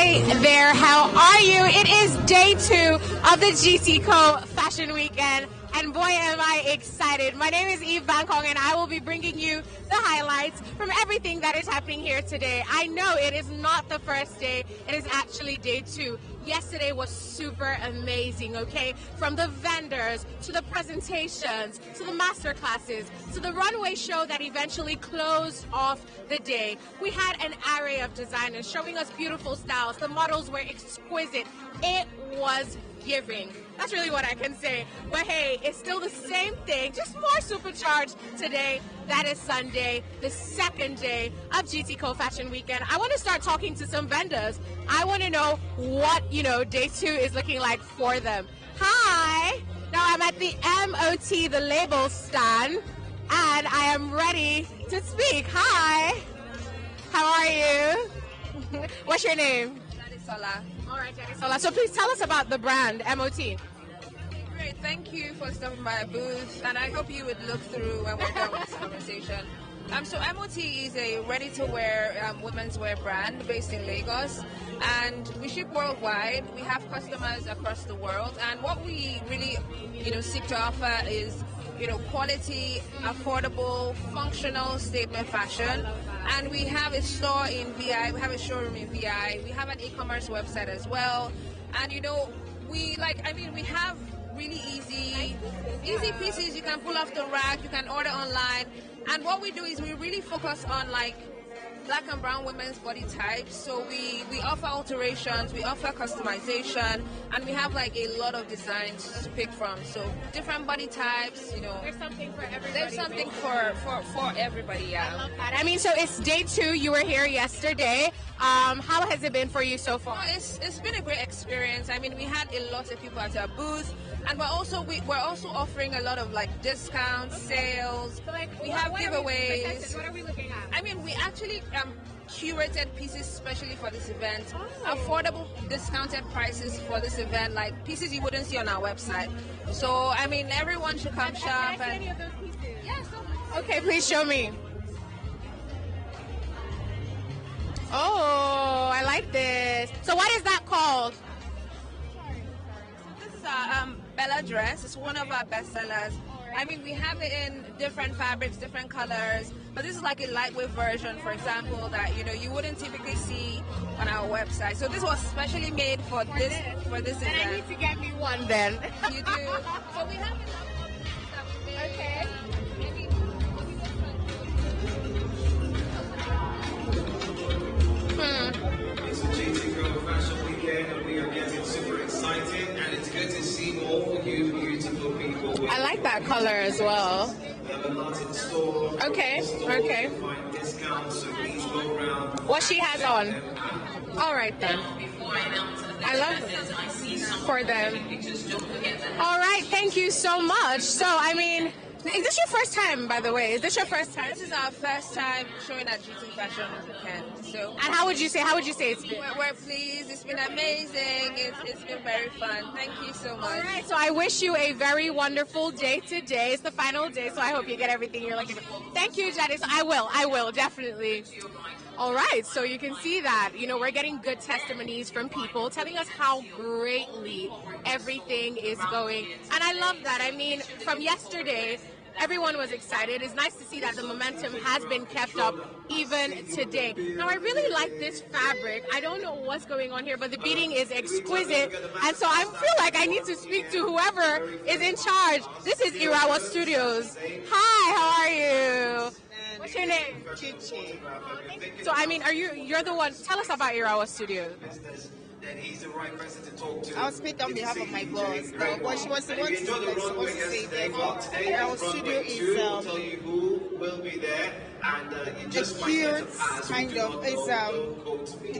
Hi there, how are you? It is day 2 of the GTCO Fashion Weekend, and boy am I excited. My name is Eve Bangkong, and I will be bringing you the highlights from everything that is happening here today. I know it is not the first day, it is actually day 2. Yesterday was super amazing, okay? From the vendors, to the presentations, to the master classes, to the runway show that eventually closed off the day. We had an array of designers showing us beautiful styles. The models were exquisite. It was giving. That's really what I can say. But hey, it's still the same thing, just more supercharged today. That is Sunday, the second day of GTCO Fashion Weekend. I want to start talking to some vendors. I want to know what, day 2 is looking like for them. Hi! Now I'm at the MOT, the label stand, and I am ready to speak. Hi! How are you? What's your name? Sola. All right, Jadisola. So please tell us about the brand, MOT. Great, thank you for stopping by our booth, and I hope you would look through when we're done with this conversation. So MOT is a ready-to-wear women's wear brand based in Lagos, and we ship worldwide. We have customers across the world, and what we really, seek to offer is, quality, affordable, functional statement fashion. And we have a store in VI, we have a showroom in VI, we have an e-commerce website as well. And we have really easy pieces you can pull off the rack, you can order online. And what we do is we really focus on black and brown women's body types. So we offer alterations, we offer customization, and we have a lot of designs to pick from. So different body types, There's something for everybody. There's something for everybody, yeah. I love that. I mean, so it's day 2. You were here yesterday. How has it been for you so far? It's been a great experience. I mean, we had a lot of people at our booth, and we're also offering a lot of discounts, sales. So, we have giveaways. What are we looking at? I mean, we actually curated pieces especially for this event. Oh. Affordable, discounted prices for this event, pieces you wouldn't see on our website. So, I mean, everyone should come shop. Can I see any of those pieces? Yeah, Okay, please show me. Oh, I like this. So what is that called? This is our Bella dress. It's one of our best sellers. I mean, we have it in different fabrics, different colors, but this is a lightweight version, for example, that you wouldn't typically see on our website. So this was specially made for this event. And I need to get me one then. You do. So we have enough that we made. Okay. It's a GTCO Fashion Weekend, and we are getting super excited, and it's good to see all you beautiful people. I like that color as well. We have a lot in store. Okay. Find discounts, so please go around. What she has on. All right then. I love it for them. All right, thank you so much. So, I mean, is this your first time, by the way? Is this your first time? This is our first time showing at GT Fashion Weekend. So, And how would you say it's been? we're pleased. It's been amazing. It's been very fun. Thank you so much. All right, so I wish you a very wonderful day today. It's the final day, so I hope you get everything you're looking for. Thank you, Jadis. I will, definitely. All right, so you can see that, we're getting good testimonies from people telling us how greatly everything is going. And I love that. I mean, from yesterday, everyone was excited. It's nice to see that the momentum has been kept up even today. Now, I really like this fabric. I don't know what's going on here, but the beading is exquisite. And so I feel like I need to speak to whoever is in charge. This is Irawa Studios. Hi, how are you? What's your name? Chichi. So, I mean, you're the one, tell us about Irawa Studios. Then he's the right person to talk to. I'll speak on behalf of my boss. But she was the one supposed to say that our studio is tell you who will be there, and you just pure kind of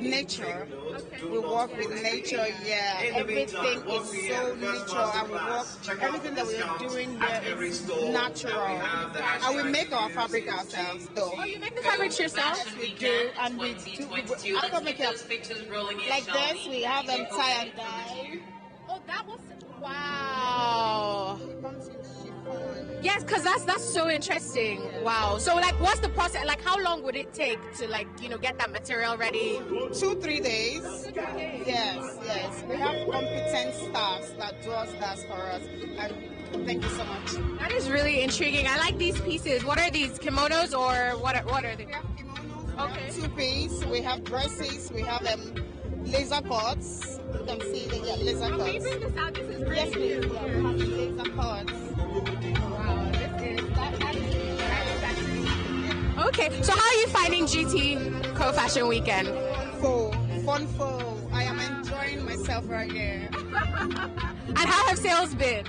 nature. We work with nature, yeah. Everything is so natural, and we work. Everything that we are doing here is natural, and we make our fabric ourselves. Though. Oh, you make the fabrics yourself? We do, and we do. After make it like this, we have them tie and dye. Oh, that was wow. It comes in Yes, because that's so interesting. Wow. So like, what's the process? Like, how long would it take to like, get that material ready? 2-3 days. Yes. We have competent staffs that does that for us. And thank you so much. That is really intriguing. I like these pieces. What are these, kimonos or what are they? We have kimonos. Okay. 2-piece. We have dresses. We have laser cuts. You can see the laser cuts. Can you bring this out? This is really Yes, cute. yeah, we have laser cuts. Wow, that is okay. So how are you finding GT Co-Fashion Weekend? Fun. I am enjoying myself right here. And how have sales been?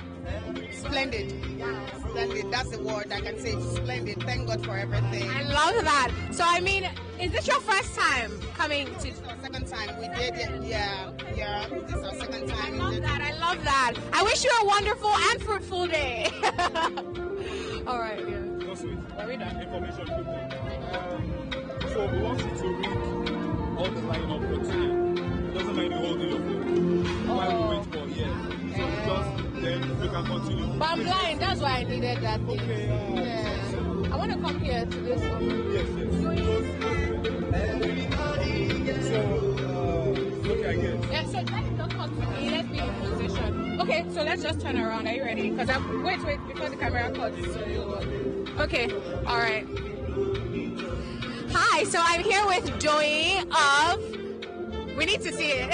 Splendid. That's the word I can say. Splendid. Thank God for everything. I love that. So I mean, is this your first time coming to? It's our second time. We did it. Yeah. This is our second time. I love that. I wish you a wonderful and fruitful day. All right. Yeah. No, sweet. Information. So we want you to read all the lineup for today. It doesn't mind you holding your phone. While we wait for So just then we can continue. But I'm blind. That's why I needed that thing. Okay. Yeah. I want to come here to this one. Yes. Okay, I guess. Yeah, so let's not come to me. Let's be in position. Okay, so let's just turn around. Are you ready? Because wait, before the camera cuts. Okay, all right. Hi, so I'm here with Joey of. We need to see it.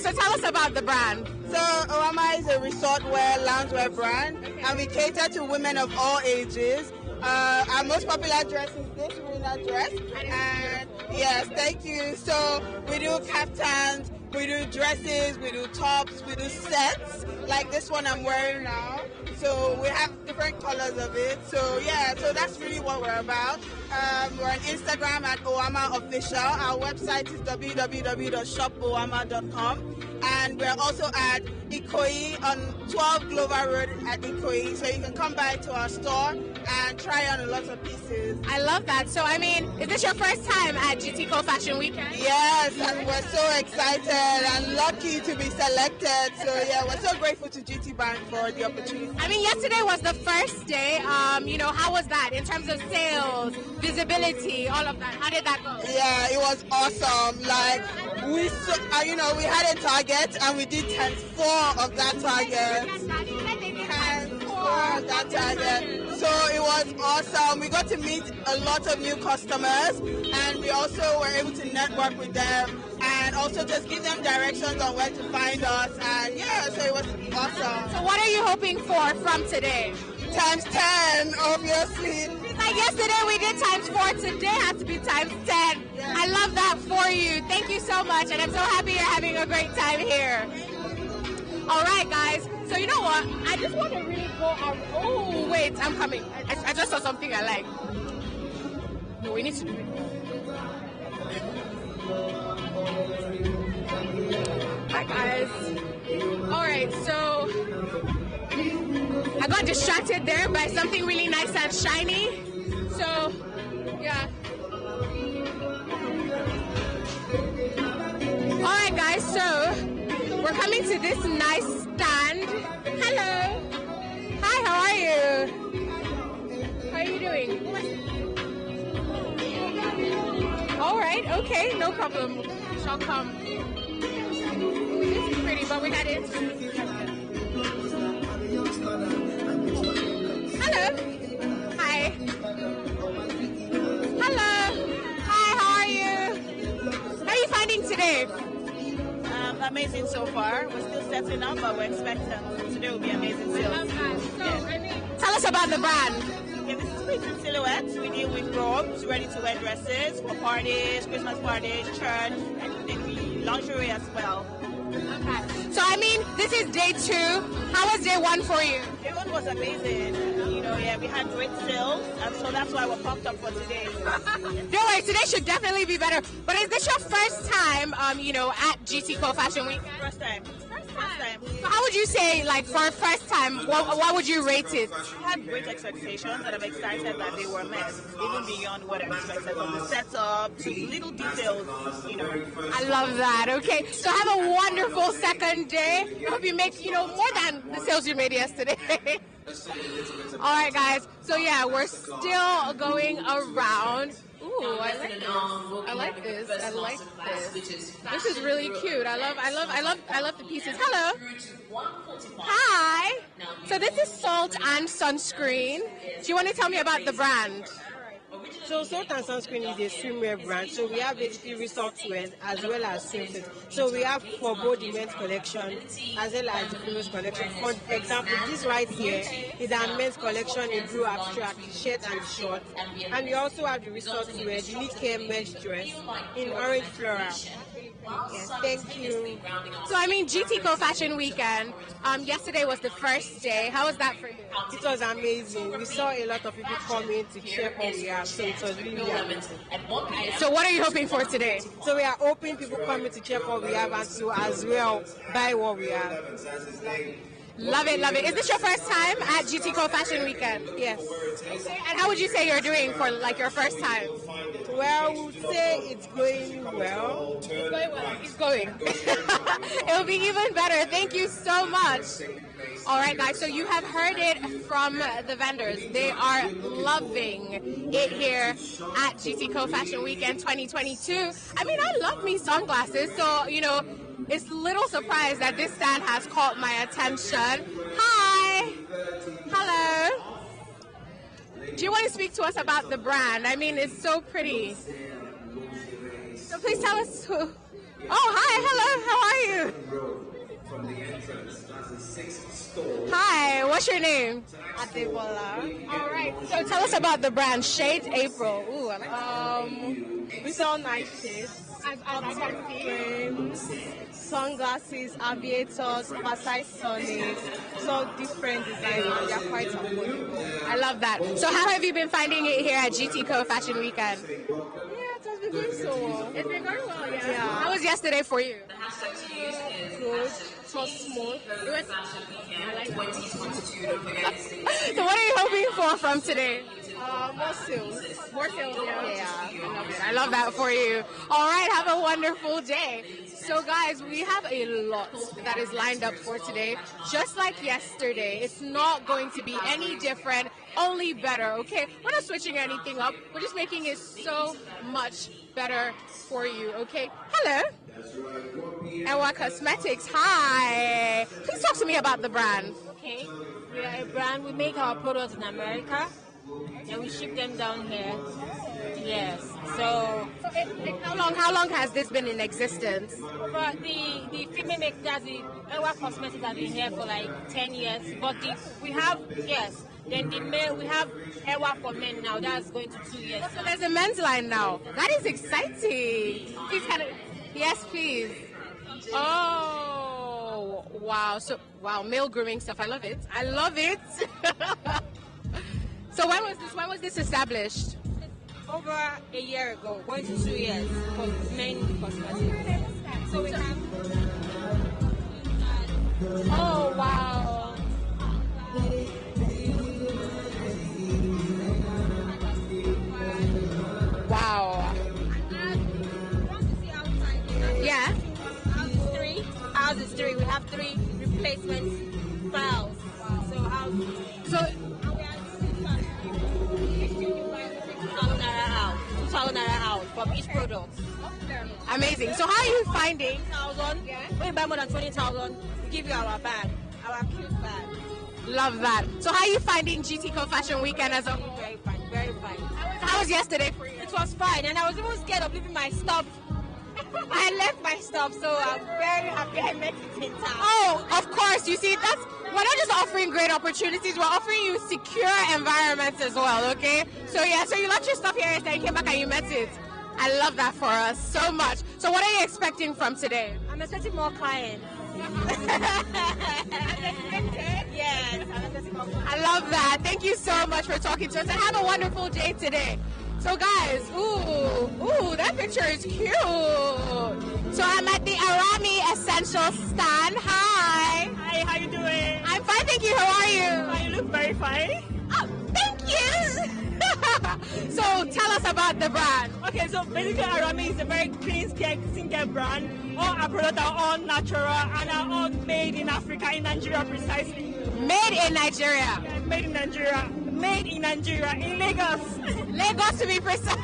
So tell us about the brand. So Owama is a resort wear, loungewear brand, and we cater to women of all ages. Our most popular dress is this Rina dress, and yes, thank you. So we do kaftans, we do dresses, we do tops, we do sets, like this one I'm wearing now. So we have different colors of it. So yeah, so that's really what we're about. We're on Instagram at Owama Official. Our website is www.shopowama.com. And we're also at Ikoyi on 12 Glover Road at Ikoyi. So you can come by to our store and try on a lot of pieces. I love that. So, I mean, is this your first time at GT Co-Fashion Weekend? Yes, and we're so excited and lucky to be selected. So yeah, we're so grateful to GT Bank for the opportunity. I mean, yesterday was the first day. How was that in terms of sales, visibility, all of that? How did that go? Yeah, it was awesome. Like we had a target and we did 10-4 of that target. 10-4 of that target. So it was awesome. We got to meet a lot of new customers, and we also were able to network with them and also just give them directions on where to find us. And yeah, so it was awesome. So what are you hoping for from today? Times 10, obviously. Like yesterday we did times 4, today has to be times 10. Yeah. I love that for you. Thank you so much, and I'm so happy you're having a great time here. All right, guys. So you know what? I just want to really go out. Oh, wait, I'm coming. I just saw something I like. No, we need to do it. Hi, guys. All right, so I got distracted there by something really nice and shiny. So, yeah. All right, guys, so we're coming to this nice stand. Hello. Hi, how are you? How are you doing? All right, okay, no problem. Shall come. Ooh, this is pretty, but we got it. Hello. Hi. Hello. Hi, how are you? How are you finding today? Amazing so far. We're still setting up, but we're expecting today will be amazing sales. Tell us about the brand. Yeah, this is Crimson Silhouettes. We deal with robes, ready-to-wear dresses for parties, Christmas parties, church, and lingerie as well. Okay. So, I mean, this is day 2. How was day 1 for you? Day 1 was amazing. We had great sales, and so that's why we're pumped up for today. Don't worry, today should definitely be better. But is this your first time, at GT Co-Fashion Week? First time. first time. So how would you say, like, for a first time, what would you rate it? I had great expectations, and I'm excited that they were met, even beyond what I expected, from the setup to little details, you know. I love that. Okay, so have a wonderful second day. I hope you make, more than the sales you made yesterday. All right, guys. So yeah, we're still going around. Ooh, I like this. I like this. This is really cute. I love the pieces. Hello. Hi. So this is Salt and Sunscreen. Do you want to tell me about the brand? So Salt and Sunscreen is a swimwear brand. So we have basically resort wear as well as swimsuit. So we have for both the men's collection as well as the women's collection. For example, this right here is our men's collection in blue abstract shirt and short. And we also have the resort wear, the knit care mesh dress in orange floral. Yes, thank you. So GTCO Fashion Weekend. Yesterday was the first day. How was that for you? It was amazing. We saw a lot of people coming to check what we have, so it was really amazing. So what are you hoping for today? So we are hoping people coming to check what we have and to as well buy what we have. Love it, love it. Is this your first time at GTCO Fashion Weekend? Yes. Okay. And how would you say you're doing for your first time? Well, we would say it's going well. It's going well. It's going. It'll be even better. Thank you so much. All right, guys. So you have heard it from the vendors. They are loving it here at GTCO Fashion Weekend 2022. I love me sunglasses. So, it's little surprise that this stand has caught my attention. Hi. Hello. Do you want to speak to us about the brand? It's so pretty. So please tell us who. Oh, hi. Hello. How are you? Hi. What's your name? Adebola. All right. So tell us about the brand Shades April. Ooh, I like We saw night shades, frames, sunglasses, aviators, oversized sunnies, so different designs. They are quite affordable. I love that. So how have you been finding it here at GTCO Fashion Weekend? Yeah, it has been going so well. It's been going well, yeah. Yeah. How was yesterday for you? Good. It was smooth. So what are you hoping for from today? More sales. More sales, Yeah. I love it. I love that for you. All right, have a wonderful day. So guys, we have a lot that is lined up for today. Just like yesterday, it's not going to be any different, only better, okay? We're not switching anything up. We're just making it so much better for you, okay? Hello. Ewa Cosmetics, hi. Please talk to me about the brand. Okay, we are a brand. We make our products in America and we ship them down here. Yes. So how long has this been in existence? but the female makers, the Ewa Cosmetics, have been here for like 10 years. But we have Then the male, we have Ewa for men now. That's going to 2 years. So there's a men's line now. That is exciting. Please yes, please. Oh, wow. So, male grooming stuff. I love it. I love it. So when was this established? Over a year ago, going to 2 years for men cosmetics. So we have. Oh, wow. Wow. Yeah. Ours is three. We have 3 replacement files. So ours. So 2,000 naira out from each product. amazing. So how are you finding? 20,000. When you buy more than 20,000, we give you our bag, our cute bag. Love that. So how are you finding GTCO Fashion Weekend as a whole? Very fine, very fine. How was yesterday for you? It was fine, and I was even scared of leaving my stuff. I left my stuff, so I'm very happy I met it in time. Oh, of course. You see, we're not just offering great opportunities, we're offering you secure environments as well, okay? So you left your stuff here yesterday, you came back and you met it. I love that for us so much. So what are you expecting from today? I'm expecting more clients. Yes, I'm expecting more clients. I love that. Thank you so much for talking to us and have a wonderful day today. So guys, ooh, that picture is cute. So I'm at the Arami Essentials stand. Hi. Hi, how you doing? I'm fine, thank you. How are you? Oh, you look very fine. Oh, thank you. So tell us about the brand. Okay, so basically Arami is a very clean skincare brand. All our products are all natural and are all made in Africa, in Nigeria precisely. Made in Nigeria. Yeah, made in Nigeria. Made in Nigeria, in Lagos. Lagos to be precise.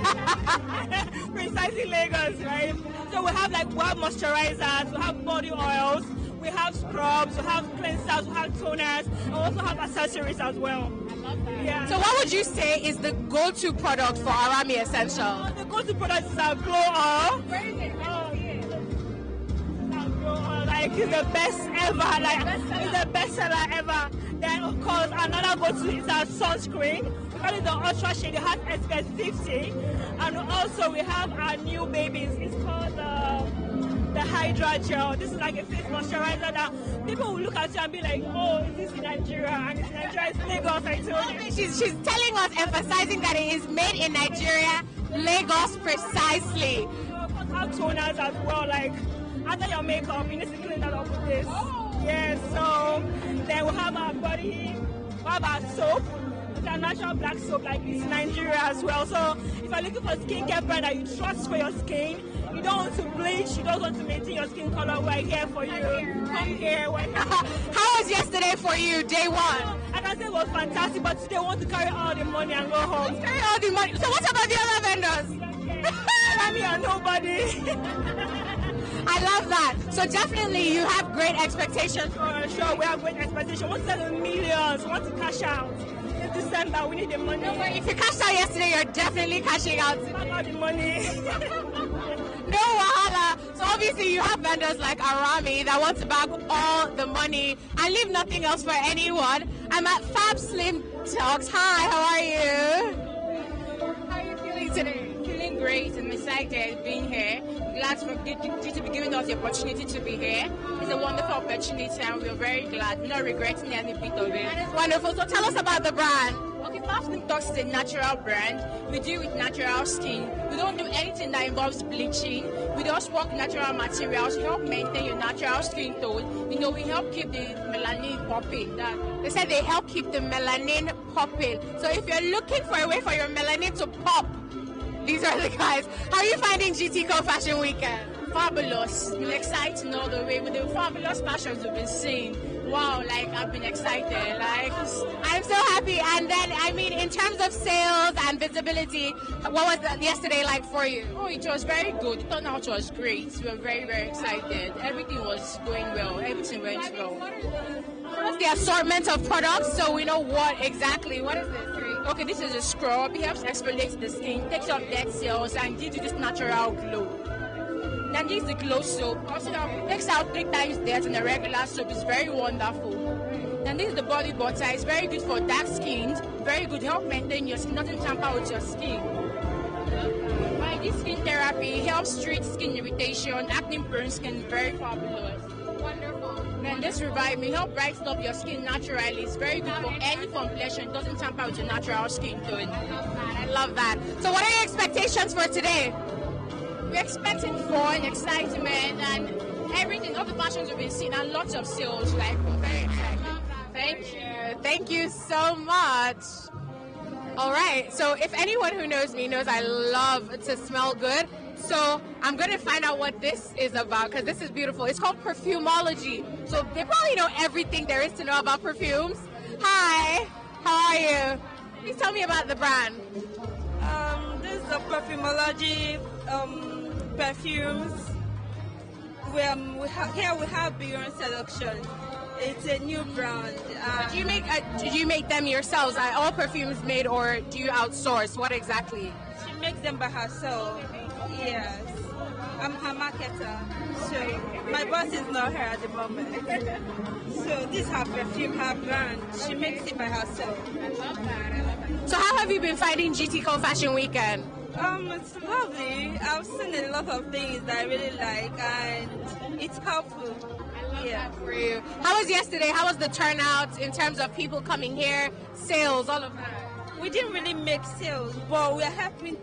Precisely Lagos, right? So we have moisturizers, we have body oils, we have scrubs, we have cleansers, we have toners, and we also have accessories as well. I love that. Yeah. So what would you say is the go-to product for Arami Essential? The go-to product is our Glow Oil. Where is it? Oh, yeah. Our Glow Oil, like, it's the best ever. It's the best seller ever. Then, of course, another go-to is our sunscreen. We call it the Ultra Shade. It has SPF 50. And also, we have our new babies. It's called the Hydra Gel. This is like a face moisturizer that people will look at you and be like, oh, is this in Nigeria? And it's in Nigeria, it's Lagos, I told you. She's telling us, emphasizing that it is made in Nigeria, Lagos precisely. We have toners as well, like, after your makeup, you need to clean that up with this. Yes, so then we have our body, we have our soap. It's a natural black soap, like it's in Nigeria as well. So if you're looking for a skincare brand that you trust for your skin, you don't want to bleach, you don't want to maintain your skin color, we're here for you. Come here, we're here. How was yesterday for you, day one? I can say it was fantastic, but today I want to carry all the money and go home. Carry all the money. So what about the other vendors? Me and nobody. I love that. So definitely you have great expectations. Sure, we have great expectations. We want to sell millions. We want to cash out. In December, we need the money. No, if you cashed out yesterday, you're definitely cashing out. Back out the money. No wahala. So obviously you have vendors like Arami that want to bag all the money and leave nothing else for anyone. I'm at Fab Slim Talks. Hi, how are you? How are you feeling today? Feeling great and excited being here. Glad for you to be giving us the opportunity to be here. It's a wonderful opportunity and we're very glad, not regretting any bit of it. That is wonderful. So tell us about the brand. Okay, Fab Slim Talks is a natural brand. We deal with natural skin. We don't do anything that involves bleaching. We just work natural materials, help maintain your natural skin tone. You know, we help keep the melanin popping. They said they help keep the melanin popping. So if you're looking for a way for your melanin to pop, these are the guys. How are you finding GTCO Fashion Weekend? Fabulous. Been exciting all the way with the fabulous fashions we've been seeing. Wow, like I've been excited. Like I'm so happy. And then I mean, in terms of sales and visibility, what was yesterday like for you? Oh, it was very good. The turnout was great. We were very, very excited. Everything was going well. Everything went well. What's the assortment of products so we know what exactly? What is this? Okay, this is a scrub. It helps exfoliate the skin, takes off dead cells, and gives you this natural glow. Then this is the glow soap. Also, takes out 3 times dirt in a regular soap. It's very wonderful. Then this is the body butter. It's very good for dark skins. Very good. Help maintain your skin. Nothing tamper with your skin. Right, this skin therapy helps treat skin irritation, acne-prone skin. Very fabulous. Wonderful. Then this Revive Me help brighten up your skin naturally. It's very good for any complexion. It doesn't tamper with your natural skin tone. I love that. So what are your expectations for today? We're expecting fun, excitement, and everything. All the fashions we've been seeing and lots of sales. Like, we're very excited. Thank you. Thank you so much. All right. So if anyone who knows me knows I love to smell good. So I'm going to find out what this is about because this is beautiful. It's called Perfumology. So they probably know everything there is to know about perfumes. Hi, how are you? Please tell me about the brand. This is a Perfumology perfumes. We have Beyond Selection. It's a new brand. Did you make them yourselves? Are all perfumes made or do you outsource? What exactly? She makes them by herself. Yes. I'm her marketer. So my boss is not here at the moment. So this is her perfume, her brand. She makes it by herself. I love that. So how have you been finding GTCO Fashion Weekend? It's lovely. I've seen a lot of things that I really like and it's helpful. I love that for you. How was yesterday? How was the turnout in terms of people coming here, sales, all of that? we didn't really make sales, but we are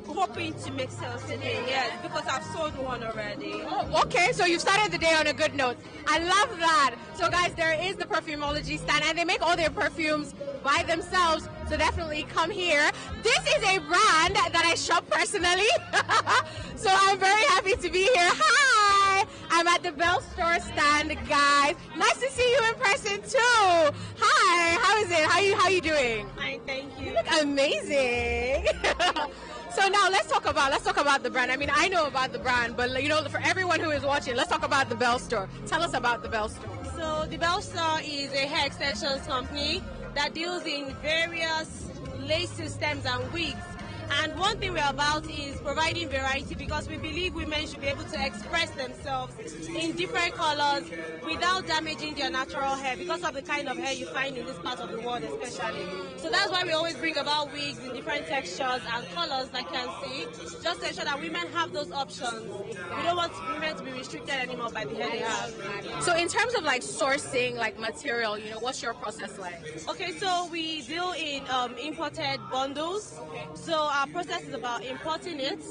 hoping to make sales today, yes, because I've sold one already. Oh, okay, so you started the day on a good note. I love that. So guys, there is the Perfumology stand, and they make all their perfumes by themselves, so definitely come here. This is a brand that I shop personally, so I'm very happy to be here. Hi! I'm at the Bell Store stand, guys. Nice to see you in person too. Hi, how is it? How you doing? Fine, thank you. You look amazing. So now let's talk about the brand. I mean, I know about the brand, but you know, for everyone who is watching, let's talk about the Bell Store. Tell us about the Bell Store. So the Bell Store is a hair extensions company that deals in various lace systems and wigs. And one thing we're about is providing variety, because we believe women should be able to express themselves in different colors without damaging their natural hair, because of the kind of hair you find in this part of the world especially. So that's why we always bring about wigs in different textures and colors, like you can see, just to ensure that women have those options. We don't want women to be restricted anymore by the hair they have. So in terms of like sourcing like material, you know, what's your process like? Okay, so we deal in imported bundles. So our process is about importing it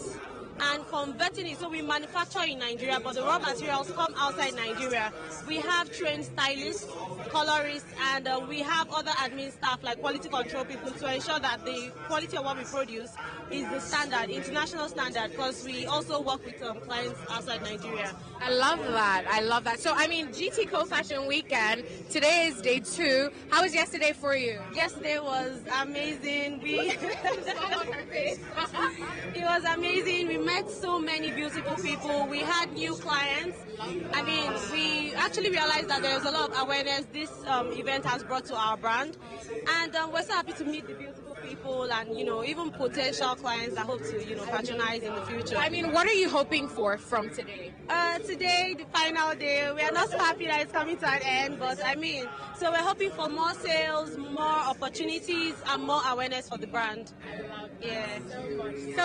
and converting it. So we manufacture in Nigeria, but the raw materials come outside Nigeria. We have trained stylists, colorists, and we have other admin staff like quality control people to ensure that the quality of what we produce is the standard, international standard, because we also work with clients outside Nigeria. I love that. I love that. So, I mean, GTCO Fashion Weekend, today is day 2. How was yesterday for you? Yesterday was amazing. It was amazing. We met so many beautiful people. We had new clients. I mean, we actually realized that there's a lot of awareness this event has brought to our brand. And we're so happy to meet the beautiful people and, you know, even potential clients that hope to, you know, patronize in the future. I mean, what are you hoping for from today? Today, the final day, we are not so happy that it's coming to an end, but I mean, so we're hoping for more sales, more opportunities, and more awareness for the brand. Yeah.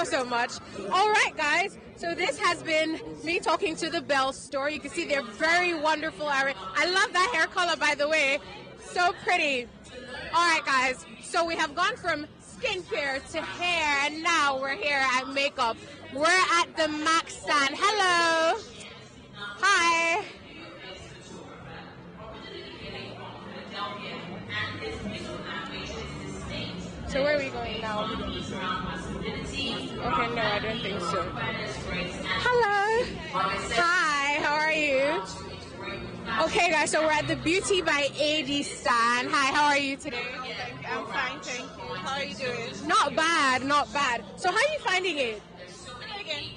So much. All right, guys. So this has been me talking to the Bell Store. You can see they're very wonderful. I love that hair color, by the way. So pretty. All right, guys. So we have gone from skincare to hair, and now we're here at makeup. We're at the MAC stand. Hello. Hi. So where are we going now? Okay, no, I don't think so. Hello. Hi, how are you? Okay, guys, so we're at the Beauty by AD stand. Hi, how are you today? I'm fine, thank you. How are you doing? Not bad, not bad. So how are you finding it?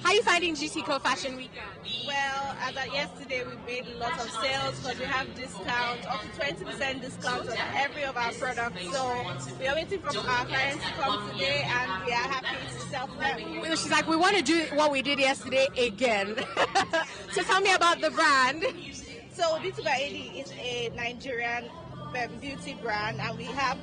How are you finding GTCO Fashion Weekend? Well, as of yesterday, we made a lot of sales because we have discounts, up to 20% discount on every of our products. So we are waiting for our clients to come today, and we are happy to sell for them. She's like, we want to do what we did yesterday again. So tell me about the brand. So Beauty by AD is a Nigerian beauty brand, and we have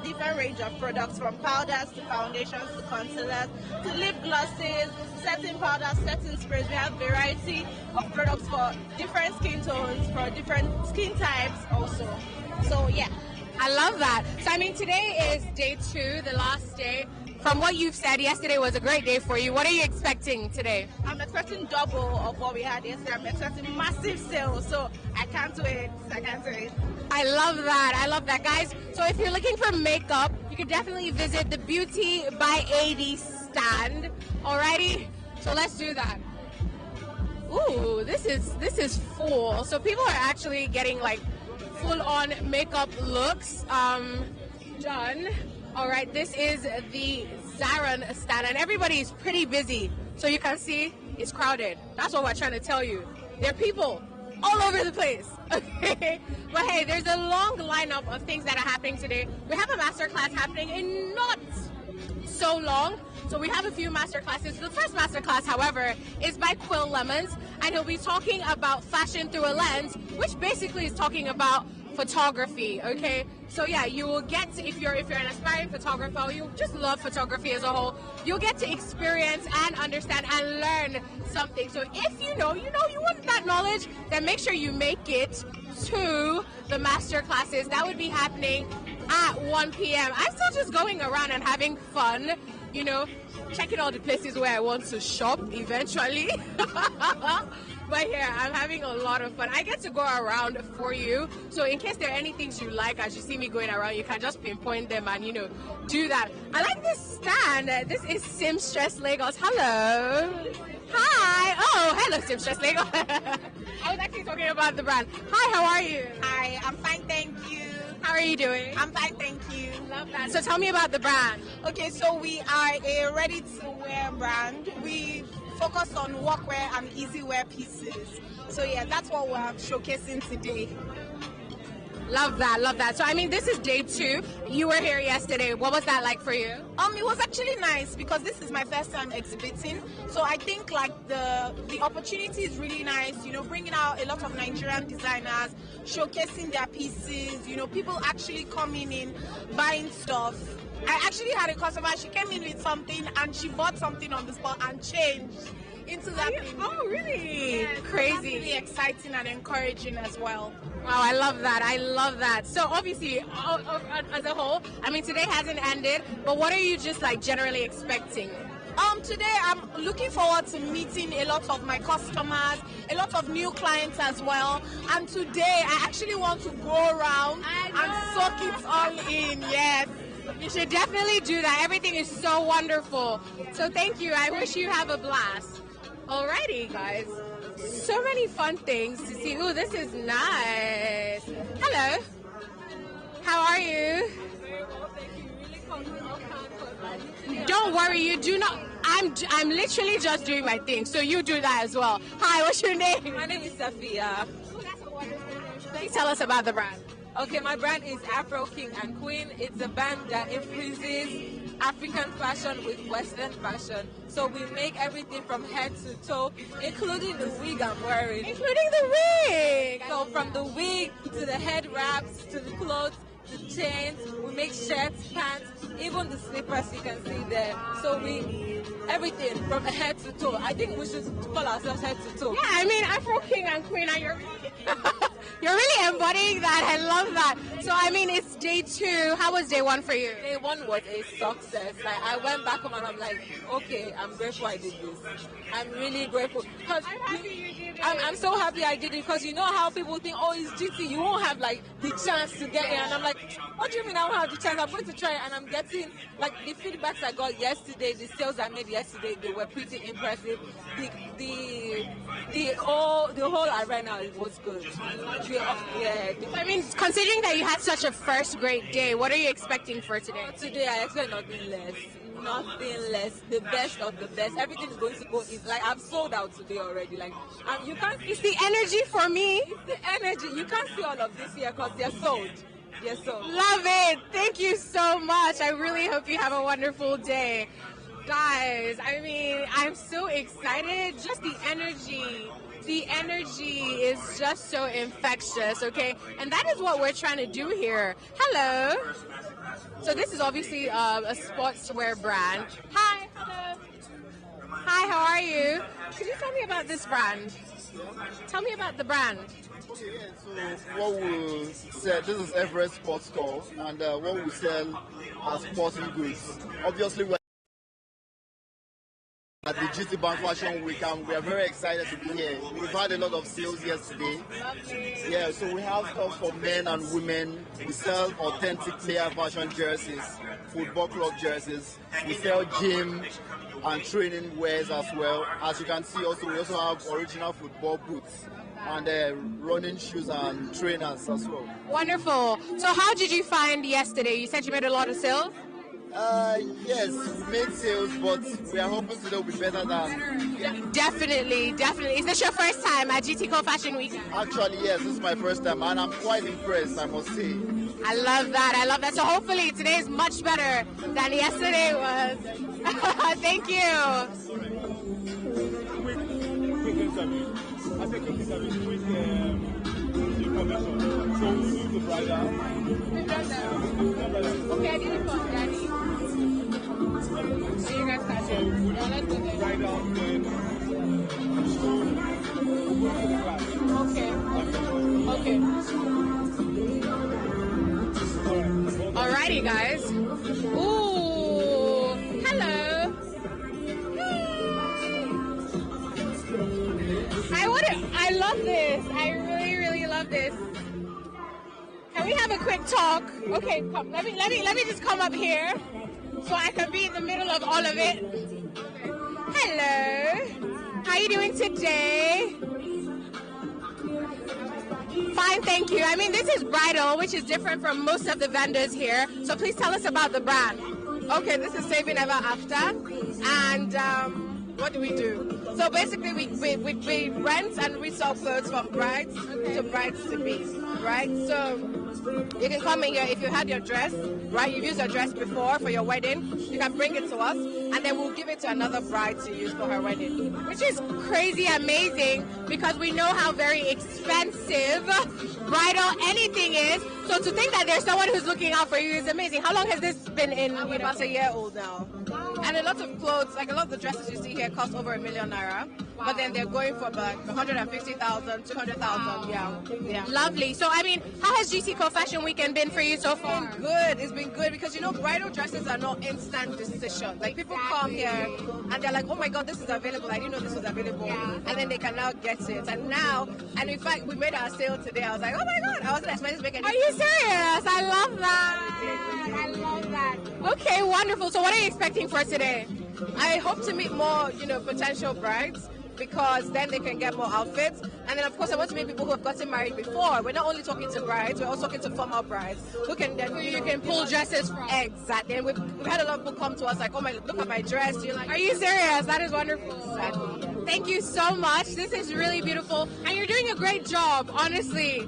different range of products, from powders to foundations to concealers to lip glosses, setting powders, setting sprays. We have variety of products for different skin tones, for different skin types also. So yeah. I love that. So I mean, today is day 2, the last day. From what you've said, yesterday was a great day for you. What are you expecting today? I'm expecting double of what we had yesterday. I'm expecting massive sales, so I can't wait. I love that. I love that, guys. So if you're looking for makeup, you can definitely visit the Beauty by AD stand. Alrighty? So let's do that. Ooh, this is full. So people are actually getting like full-on makeup looks done. All right, this is the Zaran stand, and everybody is pretty busy. So you can see it's crowded. That's what we're trying to tell you. There are people all over the place. Okay, but hey, there's a long lineup of things that are happening today. We have a masterclass happening in not so long. So we have a few master classes. The first master class, however, is by Quill Lemons, and he'll be talking about fashion through a lens, which basically is talking about photography. Okay, so yeah, you will get to, if you're an aspiring photographer, or you just love photography as a whole, you'll get to experience and understand and learn something. So if you want that knowledge, then make sure you make it to the master classes that would be happening at 1 p.m. I'm still just going around and having fun, you know, checking all the places where I want to shop eventually. But yeah, I'm having a lot of fun. I get to go around for you. So in case there are any things you like, as you see me going around, you can just pinpoint them and, you know, do that. I like this stand. This is Seamstress Lagos. Hello. Hi. Oh, hello, Seamstress Lagos. I was actually talking about the brand. Hi, how are you? Hi, I'm fine, thank you. How are you doing? I'm fine, thank you. Love that. So tell me about the brand. Okay, so we are a ready-to-wear brand. We focus on workwear and easy-wear pieces. So yeah, that's what we're showcasing today. Love that, love that. So I mean, this is day 2. You were here yesterday. What was that like for you? It was actually nice because this is my first time exhibiting. So I think like the opportunity is really nice, you know, bringing out a lot of Nigerian designers, showcasing their pieces, you know, people actually coming in, buying stuff. I actually had a customer, she came in with something and she bought something on the spot and changed into that thing. Oh, really? Yeah, crazy. That's really exciting and encouraging as well. Wow, I love that. I love that. So obviously, as a whole, I mean, today hasn't ended, but what are you just like generally expecting? Today I'm looking forward to meeting a lot of my customers, a lot of new clients as well. And today I actually want to go around and soak it all in. Yes. You should definitely do that. Everything is so wonderful. So thank you. I wish you have a blast. Alrighty, guys. So many fun things to see. Ooh, this is nice. Hello. How are you? Don't worry, you do not. I'm literally just doing my thing, so you do that as well. Hi, what's your name? My name is Safia. Please tell us about the brand. Okay, my brand is Afro King and Queen. It's a brand that infuses African fashion with Western fashion. So we make everything from head to toe, including the wig I'm wearing. Including the wig! So from the wig to the head wraps to the clothes, the chains, we make shirts, pants, even the slippers you can see there. So everything from head to toe. I think we should call ourselves head to toe. Yeah, I mean, Afro King and Queen, and you're really embodying that. I love that. So, I mean, it's day 2. How was day 1 for you? Day 1 was a success. Like, I went back home and I'm like, okay, I'm grateful I did this. I'm really grateful. I'm happy you did it. I'm so happy I did it because you know how people think, oh, it's GT, you won't have like the chance to get in. And I'm like, what do you mean I won't have the chance? I'm going to try it. And I'm getting, like, the feedbacks I got yesterday, the sales I made yesterday, they were pretty impressive. The whole arena was good. I mean, considering that you had such a first great day, what are you expecting for today? Today, I expect nothing less. Nothing less. The best of the best. Everything is going to go in. Like, I'm sold out today already. Like, you can't. It's the energy for me. It's the energy. You can't see all of this here because they're sold. They're sold. Love it. Thank you so much. I really hope you have a wonderful day. Guys, I mean, I'm so excited. Just the energy. The energy is just so infectious, okay? And that is what we're trying to do here. Hello. So this is obviously a sportswear brand. Hi, hello. Hi, how are you? Could you tell me about this brand? Tell me about the brand. Okay, yeah, so what we sell, this is Everest Sports Store, and what we sell are sporting goods. Obviously, we're at the GT Bank Fashion Week, and we are very excited to be here. We've had a lot of sales yesterday. Yeah, so we have stuff for men and women. We sell authentic player fashion jerseys, football club jerseys. We sell gym and training wears as well. As you can see, also we also have original football boots and running shoes and trainers as well. Wonderful. So how did you find yesterday? You said you made a lot of sales? Yes, we made sales, but we are hoping today will be better than... Yeah. Definitely, definitely. Is this your first time at GTCO Fashion Week? Actually, yes, this is my first time, and I'm quite impressed, I must say. I love that, I love that. So hopefully today is much better than yesterday was. Thank you. Quick interview. I think quick interview with information. So we do the bridal. We've done that. Okay, I did it for Daddy. So you guys can So we do the bridal, then okay. Okay. you guys. Ooh, hello. I love this. I really, really love this. Can we have a quick talk? Okay, come. Let me just come up here so I can be in the middle of all of it. Hello. How are you doing today? Fine, thank you. I mean, this is bridal, which is different from most of the vendors here. So please tell us about the brand. Okay, this is Saving Ever After. And what do we do? So basically, we rent and resell clothes from brides to brides-to-be, right? So you can come in here if you had your dress, right? You've used your dress before for your wedding. You can bring it to us, and then we'll give it to another bride to use for her wedding. Which is crazy amazing because we know how very expensive bridal anything is. So to think that there's someone who's looking out for you is amazing. How long has this been in? We're about a year old now. And a lot of clothes, like a lot of the dresses you see here cost over ₦1 million. But then they're going for like 150,000, 200,000. Yeah. Lovely. So I mean, how has GCCO Fashion Weekend been for you so far? It's been good. It's been good because bridal dresses are not instant decisions. Like people come here and they're like, oh my God, this is available. I didn't know this was available. And then they can now get it. And in fact, we made our sale today. I was like, oh my God, I wasn't expecting to make any. Are you serious? I love that. I love that. Okay, wonderful. So what are you expecting for today? I hope to meet more, potential brides, because then they can get more outfits. And then, of course, I want to meet people who have gotten married before. We're not only talking to brides, we're also talking to former brides who can then you can pull dresses from. Exactly. And we've had a lot of people come to us like, oh my, look at my dress. You're like, are you serious? That is wonderful. Exactly. Thank you so much. This is really beautiful, and you're doing a great job, honestly.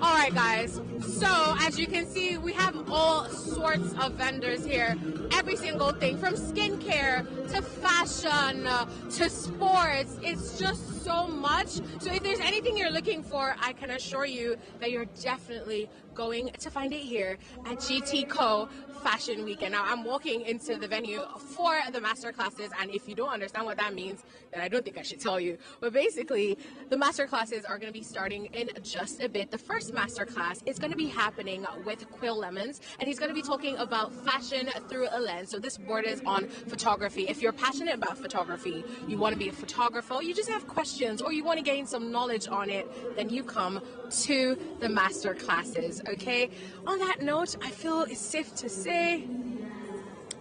All right, guys. So as you can see, we have all sorts of vendors here. Every single thing from skincare to fashion to sports. It's just so much. So if there's anything you're looking for, I can assure you that you're definitely going to find it here at GCCO Fashion Week. And now I'm walking into the venue for the master classes, and if you don't understand what that means, then I don't think I should tell you. But basically, the master classes are going to be starting in just a bit. The first master class is going to be happening with Quill Lemons, and he's going to be talking about fashion through a lens. So this borders on photography. If you're passionate about photography, you want to be a photographer, you just have questions, or you want to gain some knowledge on it, then you come to the master classes, okay? On that note, I feel it's safe to say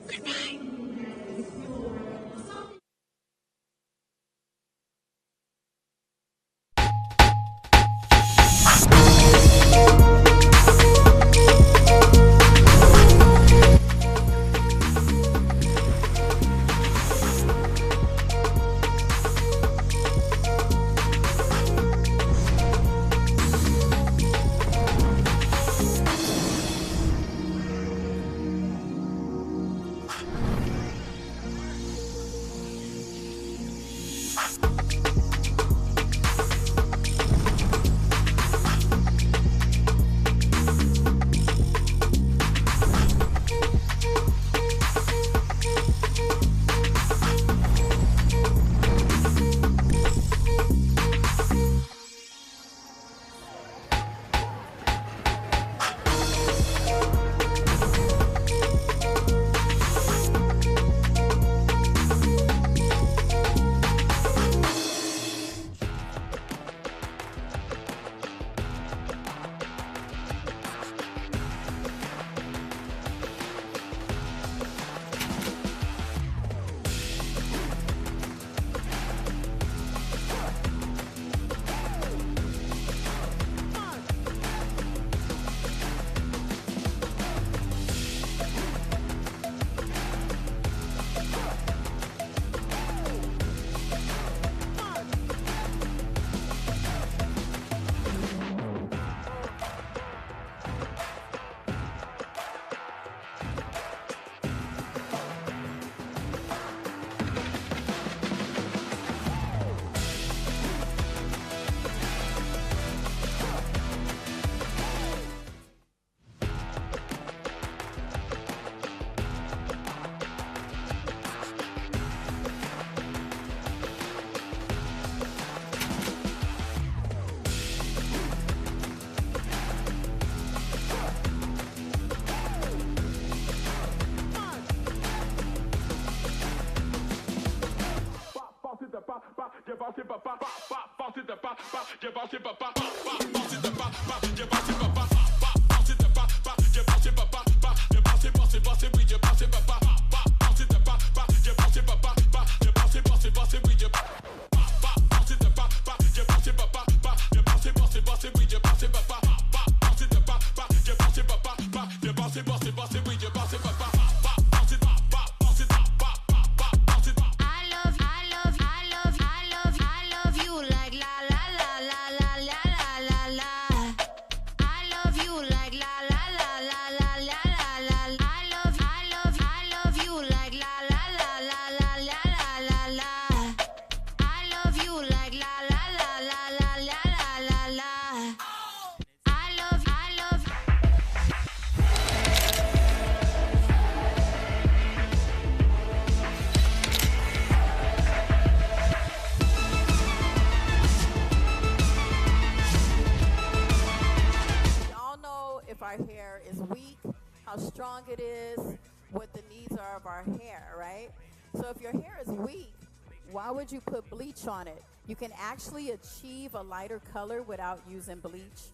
goodbye. It is what the needs are of our hair, right? So if your hair is weak, why would you put bleach on it? You can actually achieve a lighter color without using bleach.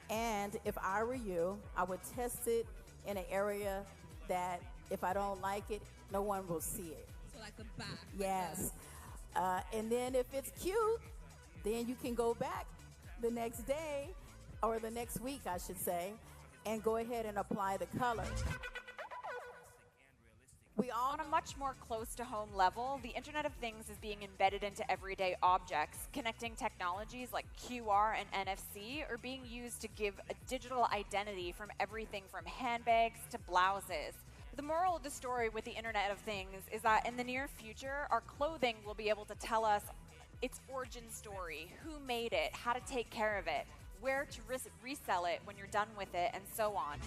And if I were you, I would test it in an area that if I don't like it, no one will see it. So like the back. Yes. And then if it's cute, then you can go back the next day, or the next week, I should say, and go ahead and apply the color. On a much more close-to-home level, the Internet of Things is being embedded into everyday objects. Connecting technologies like QR and NFC are being used to give a digital identity from everything from handbags to blouses. The moral of the story with the Internet of Things is that in the near future, our clothing will be able to tell us its origin story, who made it, how to take care of it, where to resell it when you're done with it, and so on.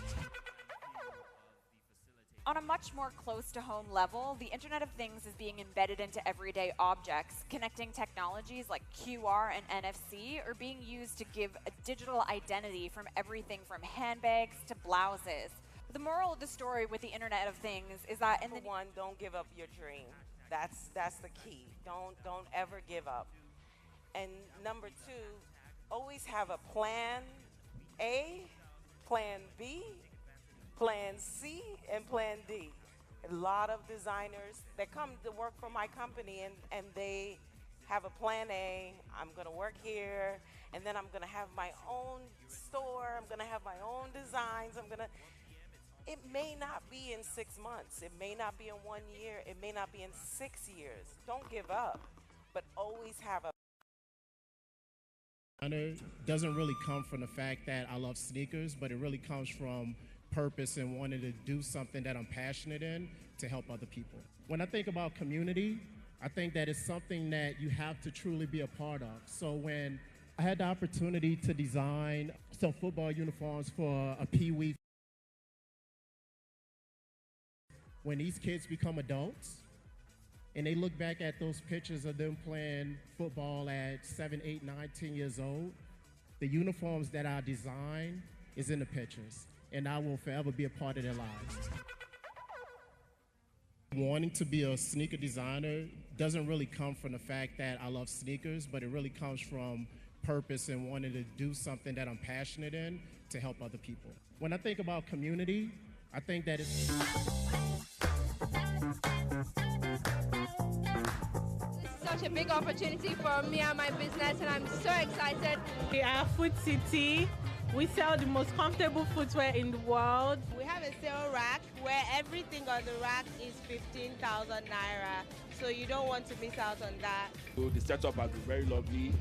On a much more close-to-home level, the Internet of Things is being embedded into everyday objects. Connecting technologies like QR and NFC are being used to give a digital identity from everything from handbags to blouses. The moral of the story with the Internet of Things is that in the one, don't give up your dream. That's the key. Don't ever give up. And number two, always have a plan A, plan B, plan C, and plan D. A lot of designers that come to work for my company and they have a plan A, I'm gonna work here, and then I'm gonna have my own store, I'm gonna have my own designs, it may not be in 6 months, it may not be in 1 year, it may not be in 6 years. Don't give up, but always have a doesn't really come from the fact that I love sneakers, but it really comes from purpose and wanting to do something that I'm passionate in to help other people. When I think about community, I think that it's something that you have to truly be a part of. So when I had the opportunity to design some football uniforms for a Pee-wee, when these kids become adults, and they look back at those pictures of them playing football at 7, 8, 9, 10 years old, the uniforms that I designed is in the pictures, and I will forever be a part of their lives. Wanting to be a sneaker designer doesn't really come from the fact that I love sneakers, but it really comes from purpose and wanting to do something that I'm passionate in to help other people. When I think about community, I think that it's... Such a big opportunity for me and my business, and I'm so excited. We are Food City. We sell the most comfortable footwear in the world. We have a sale rack where everything on the rack is 15,000 naira, so you don't want to miss out on that. So the setup has been very lovely.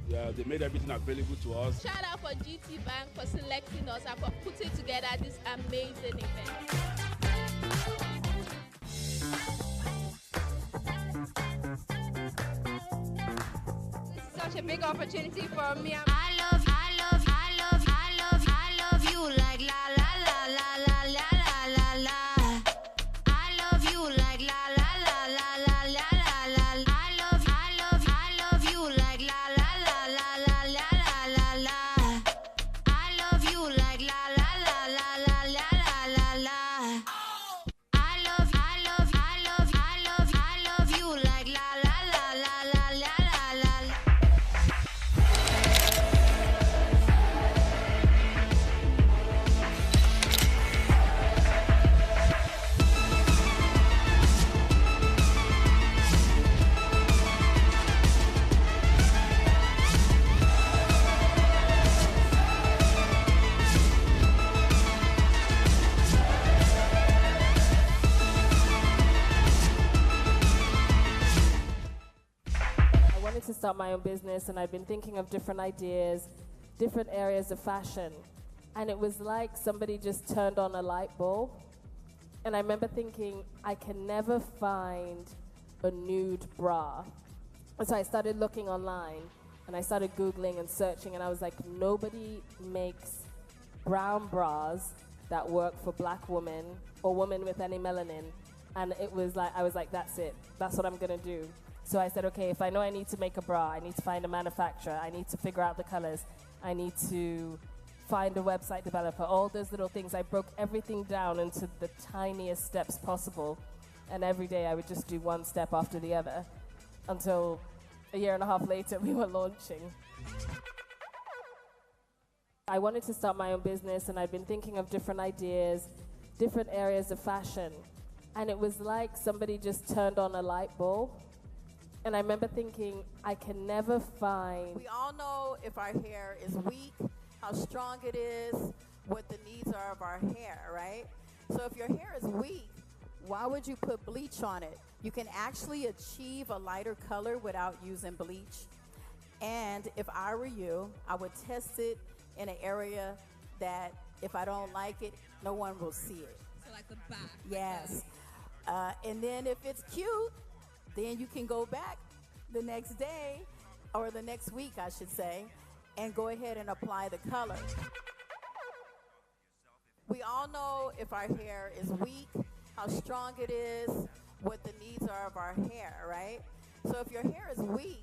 They made everything available to us. Shout out for GT Bank for selecting us and for putting together this amazing event. Such a big opportunity for me. I love you like la la la la la la la la. I love you like la la la la la la la. I love you like la la la la la la la la. I love you like la la la la la la la la. I love you like la la la la la la la la. start my own business, and I've been thinking of different ideas, different areas of fashion. And it was like somebody just turned on a light bulb. And I remember thinking, I can never find a nude bra. And so I started looking online, and I started Googling and searching, and I was like, nobody makes brown bras that work for black women or women with any melanin. And it was like, I was like, that's it. That's what I'm gonna do. So I said, okay, if I know I need to make a bra, I need to find a manufacturer, I need to figure out the colors, I need to find a website developer, all those little things. I broke everything down into the tiniest steps possible. And every day I would just do one step after the other until a year and a half later we were launching. I wanted to start my own business, and I've been thinking of different ideas, different areas of fashion. And it was like somebody just turned on a light bulb. And I remember thinking, I can never find... We all know if our hair is weak, how strong it is, what the needs are of our hair, right? So if your hair is weak, why would you put bleach on it? You can actually achieve a lighter color without using bleach. And if I were you, I would test it in an area that if I don't like it, no one will see it. So like the back. Yes. And then if it's cute, then you can go back the next day, or the next week, I should say, and go ahead and apply the color. We all know if our hair is weak, how strong it is, what the needs are of our hair, right? So if your hair is weak,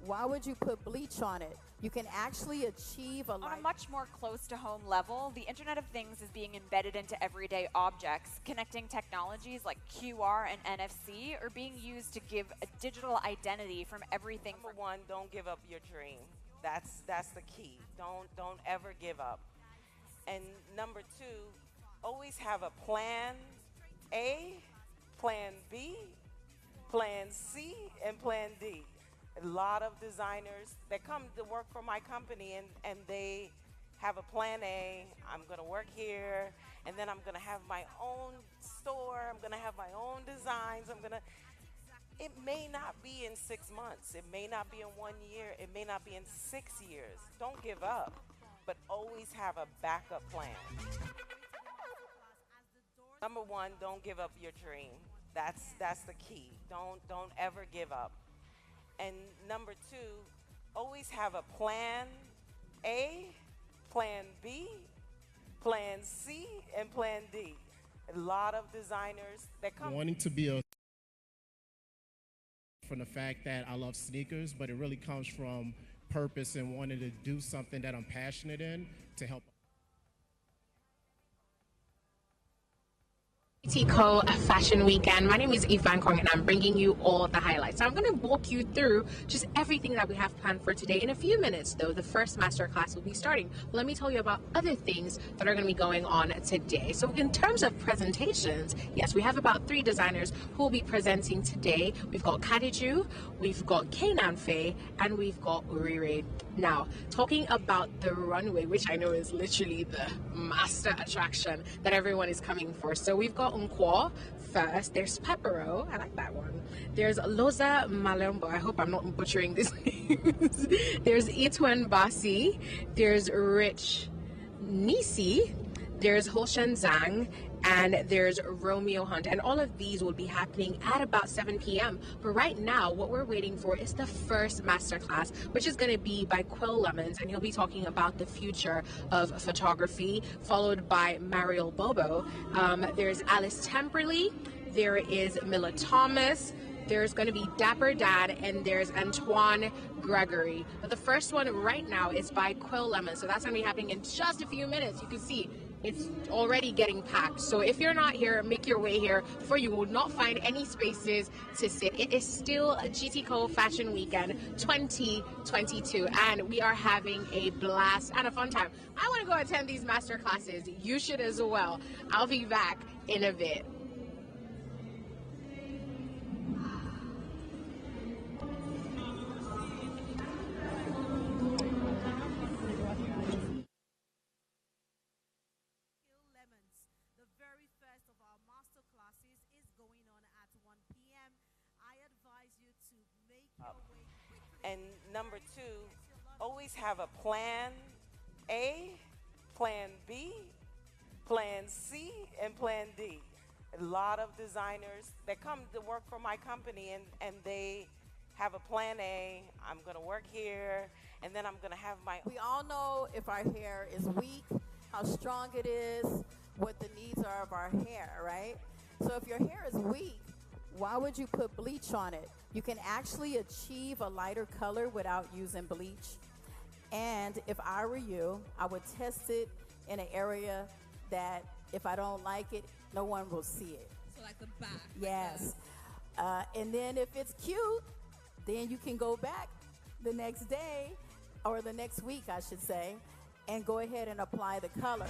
why would you put bleach on it? You can actually achieve a On a much more close-to-home level, the Internet of Things is being embedded into everyday objects, connecting technologies like QR and NFC are being used to give a digital identity from everything. Number one, don't give up your dream. That's the key. Don't ever give up. And number two, always have a plan A, plan B, plan C, and plan D. A lot of designers that come to work for my company, and they have a plan A. I'm gonna work here, and then I'm gonna have my own store. I'm gonna have my own designs. It may not be in 6 months. It may not be in 1 year. It may not be in 6 years. Don't give up, but always have a backup plan. Number one, don't give up your dream. That's the key. Don't ever give up. And number two, always have a plan A, plan B, plan C, and plan D. A lot of designers that come... Wanting to be a... from the fact that I love sneakers, but it really comes from purpose and wanting to do something that I'm passionate in to help. GTCO Fashion Weekend. My name is Eve Van Kong, and I'm bringing you all the highlights. So I'm going to walk you through just everything that we have planned for today. In a few minutes, though, the first masterclass will be starting. Let me tell you about other things that are going to be going on today. So in terms of presentations, yes, we have about 3 designers who will be presenting today. We've got Kadiju, we've got Kanan Faye, and we've got Urire. Now, talking about the runway, which I know is literally the master attraction that everyone is coming for. So we've got Nkwo first. There's Pepero. I like that one. There's Loza Malembo. I hope I'm not butchering this name. There's Itwen Basi. There's Rich Nisi. There's Hoshan Zhang. And there's Romeo Hunt, and all of these will be happening at about 7 p.m. But right now, what we're waiting for is the first masterclass, which is going to be by Quill Lemons, and he'll be talking about the future of photography, followed by Mariel Bobo. There's Alice Temperley, there is Mila Thomas, there's going to be Dapper Dad, and there's Antoine Gregory. But the first one right now is by Quill Lemons, so that's going to be happening in just a few minutes. You can see it's already getting packed. So if you're not here, make your way here, for you will not find any spaces to sit. It is still a GTCO Fashion Weekend 2022, and we are having a blast and a fun time. I want to go attend these master classes. You should as well. I'll be back in a bit. And number two, always have a plan A, plan B, plan C, and plan D. A lot of designers that come to work for my company and they have a plan A, I'm gonna work here, and then I'm gonna have my... We all know if our hair is weak, how strong it is, what the needs are of our hair, right? So if your hair is weak, why would you put bleach on it? You can actually achieve a lighter color without using bleach. And if I were you, I would test it in an area that if I don't like it, no one will see it. So like the back. Yes. And then if it's cute, then you can go back the next day, or the next week, I should say, and go ahead and apply the color.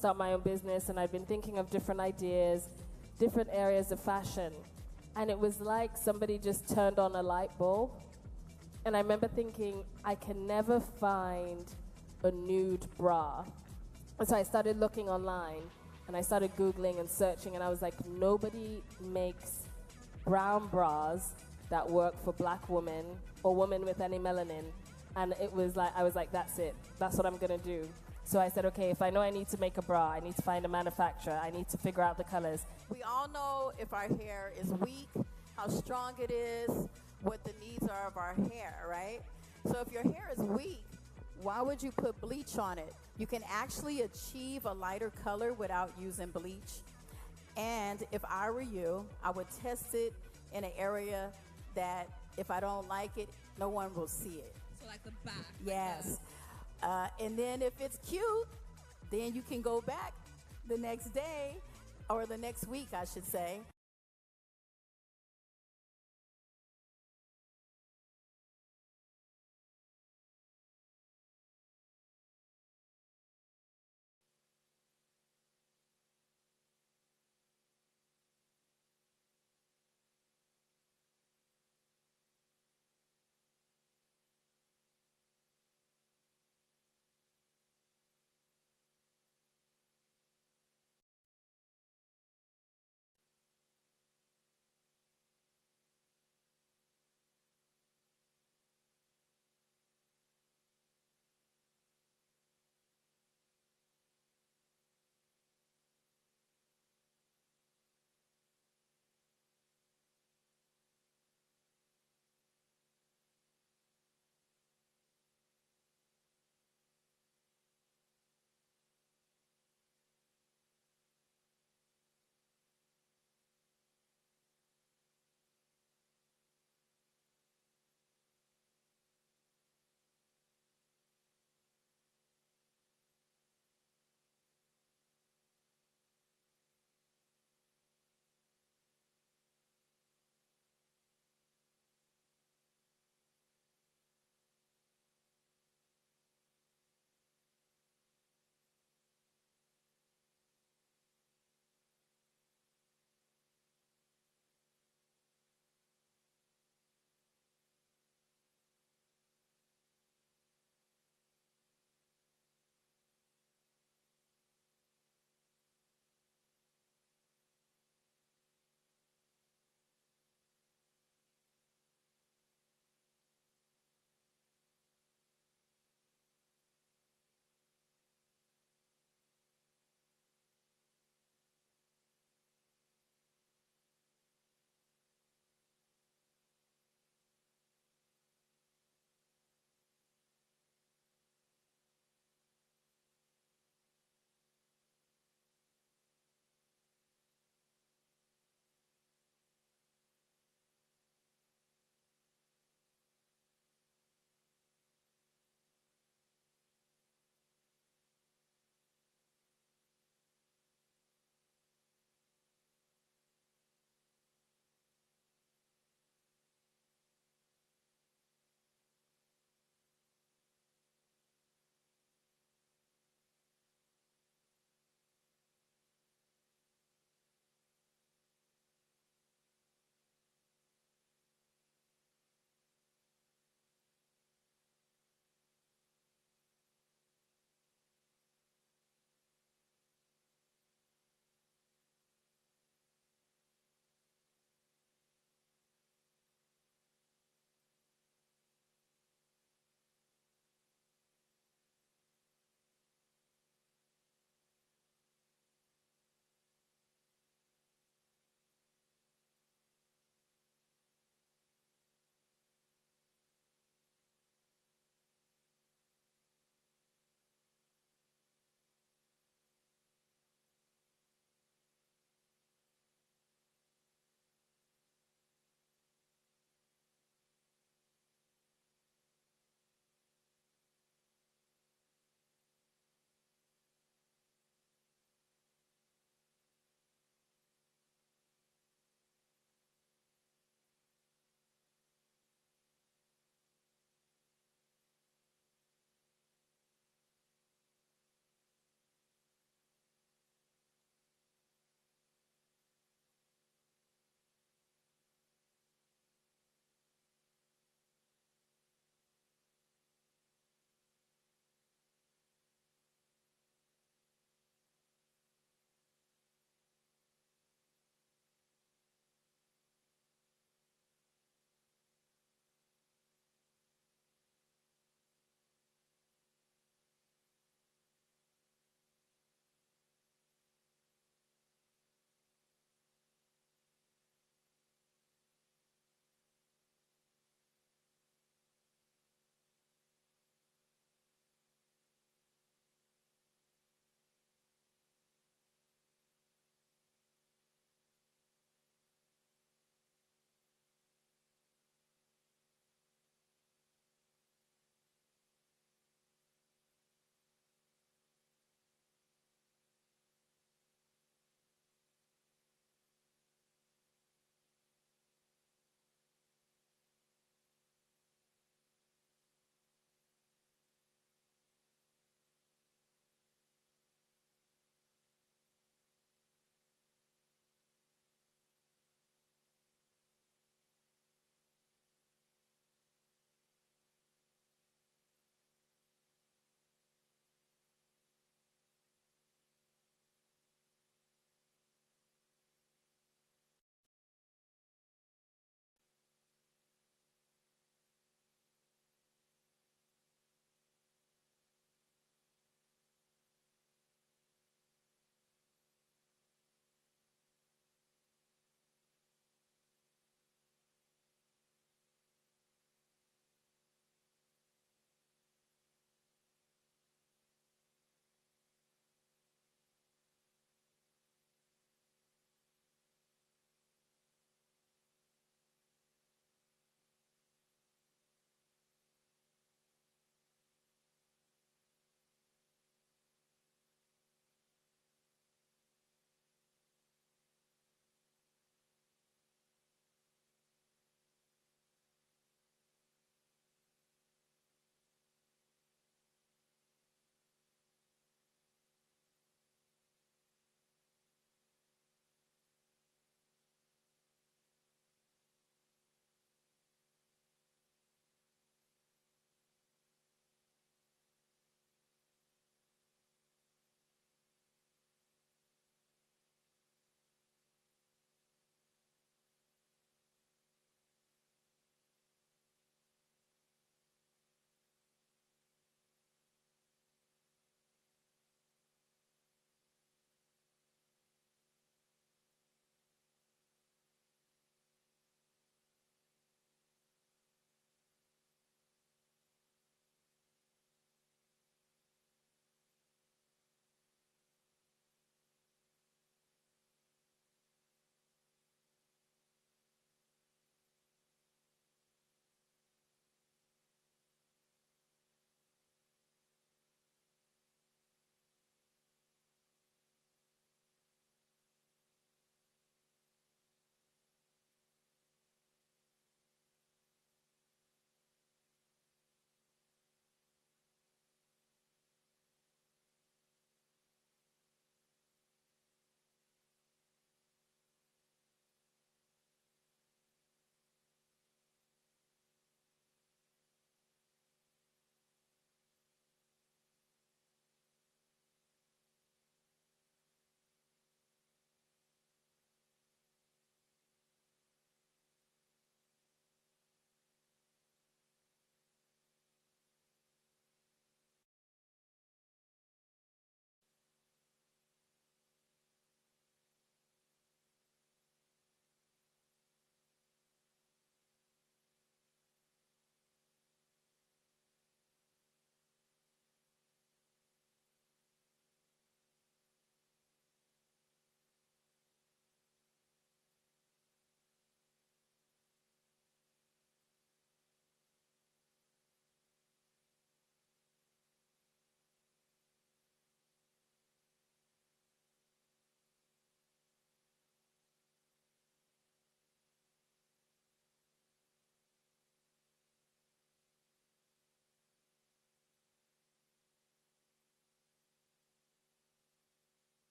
Start my own business, and I've been thinking of different ideas, different areas of fashion, and it was like somebody just turned on a light bulb. And I remember thinking, I can never find a nude bra. And so I started looking online, And I started Googling and searching, and I was like, nobody makes brown bras that work for black women or women with any melanin. And it was like, I was like, that's it. That's what I'm gonna do. So I said, okay, if I know I need to make a bra, I need to find a manufacturer, I need to figure out the colors. We all know if our hair is weak, how strong it is, what the needs are of our hair, right? So if your hair is weak, why would you put bleach on it? You can actually achieve a lighter color without using bleach. And if I were you, I would test it in an area that if I don't like it, no one will see it. So like the back. Yes. And then if it's cute, then you can go back the next day, or the next week, I should say,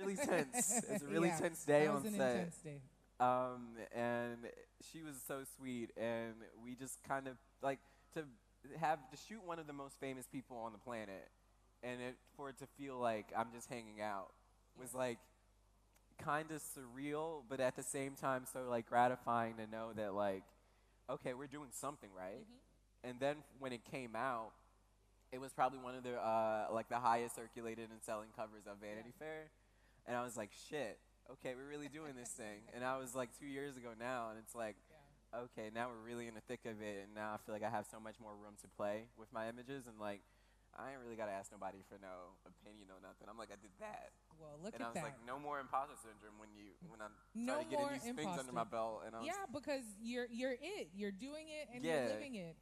really tense. It's a really tense day that on was an set. intense day. And she was so sweet, and we just kind of like to shoot one of the most famous people on the planet, and for it to feel like I'm just hanging out was like kind of surreal, but at the same time so like gratifying to know that like, okay, we're doing something right. And then when it came out, it was probably one of the like the highest circulated and selling covers of Vanity Fair, and I was like, shit, okay, we're really doing this thing. And I was like 2 years ago now, and it's like, okay, now we're really in the thick of it, and now I feel like I have so much more room to play with my images, and like, I ain't really gotta ask nobody for no opinion or nothing. I'm like, I did that. Well, look and at I was that. like, no more imposter syndrome when I No started getting more these things under my imposter. belt. And I was, Yeah, because you're it. You're doing it and Yeah. you're living it.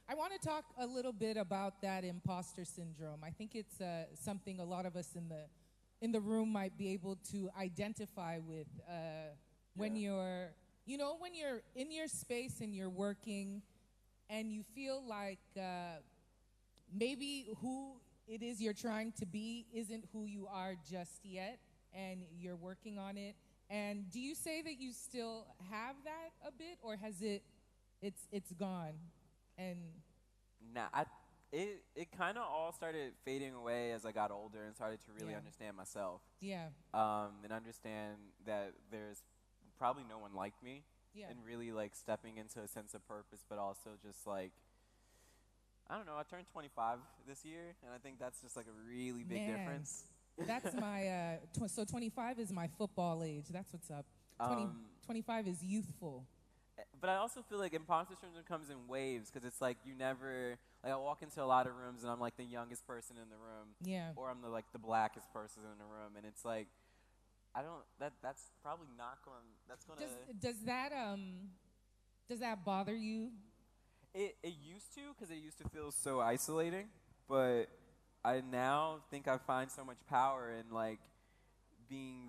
I want to talk a little bit about that imposter syndrome. I think it's something a lot of us in the room might be able to identify with when you're, when you're in your space and you're working, and you feel like maybe who it is you're trying to be isn't who you are just yet, and you're working on it. And do you say that you still have that a bit, or has it's gone? And nah, it kind of all started fading away as I got older and started to really understand myself. Yeah. And understand that there's probably no one like me. Yeah. And really like stepping into a sense of purpose, but also just like, I don't know, I turned 25 this year, and I think that's just like a really big difference. That's my, so 25 is my football age. That's what's up. 25 is youthful. But I also feel like imposter syndrome comes in waves, because it's like you never, like I walk into a lot of rooms and I'm like the youngest person in the room. Yeah. Or I'm the blackest person in the room, and it's like, I don't, that's probably not going, that's going to. Does that bother you? It used to, because it used to feel so isolating, but I now think I find so much power in like being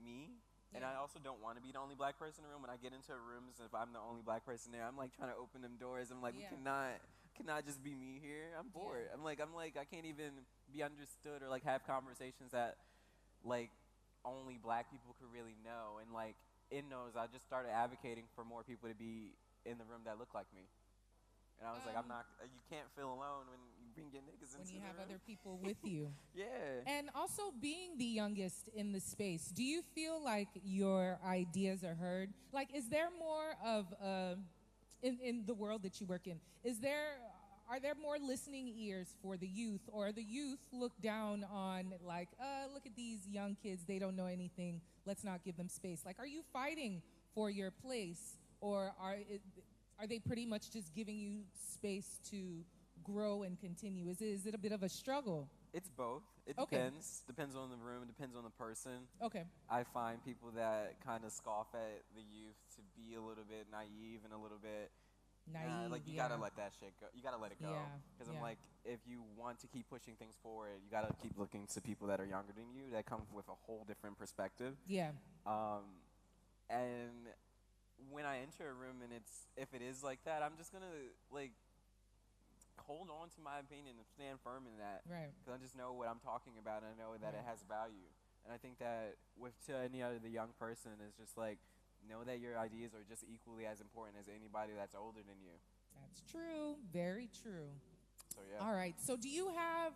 me. And I also don't want to be the only black person in the room. When I get into rooms, if I'm the only black person there, I'm like trying to open them doors. I'm like, we cannot just be me here. I'm bored. I'm like, I can't even be understood or like have conversations that like only black people could really know. And like in those, I just started advocating for more people to be in the room that look like me. And I was like, you can't feel alone when you bring your niggas into the room. When you have other people with you. Yeah. And also being the youngest in the space, do you feel like your ideas are heard? Like, is there more of, in the world that you work in, are there more listening ears for the youth, or the youth look down on like, look at these young kids, they don't know anything, let's not give them space? Like, are you fighting for your place, or are they pretty much just giving you space to grow and continue? Is it a bit of a struggle? It's both. It Okay. depends. Depends on the room. It depends on the person. Okay. I find people that kind of scoff at the youth to be a little bit naive and a little bit Naive, like you gotta let that shit go. You gotta let it go. Yeah, Because yeah. I'm like, if you want to keep pushing things forward, you gotta keep looking to people that are younger than you that come with a whole different perspective. Yeah. And when I enter a room and if it is like that, I'm just gonna like hold on to my opinion and stand firm in that. Right. Because I just know what I'm talking about, and I know that it has value. And I think that to any other young person is just like, know that your ideas are just equally as important as anybody that's older than you. That's true. Very true. So yeah. All right. So do you have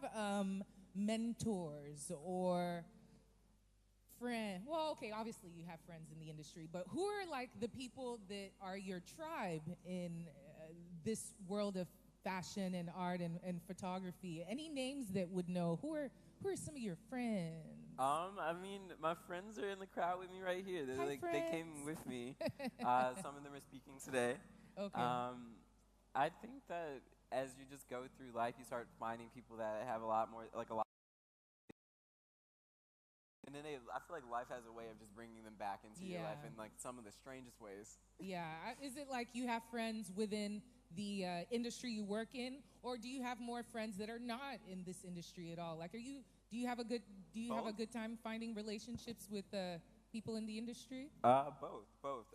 mentors or friends? Well, okay, obviously you have friends in the industry, but who are like the people that are your tribe in this world of fashion and art and photography? Any names that would know? Who are some of your friends? I mean, my friends are in the crowd with me right here. They're Hi, like friends. they came with me. Some of them are speaking today. Okay. I think that as you just go through life, you start finding people that have a lot more, like a lot. And then I feel like life has a way of just bringing them back into your life in like some of the strangest ways. Yeah. Is it like you have friends within the industry you work in, or do you have more friends that are not in this industry at all? Like, do you have a good time finding relationships with people in the industry? Both. Both?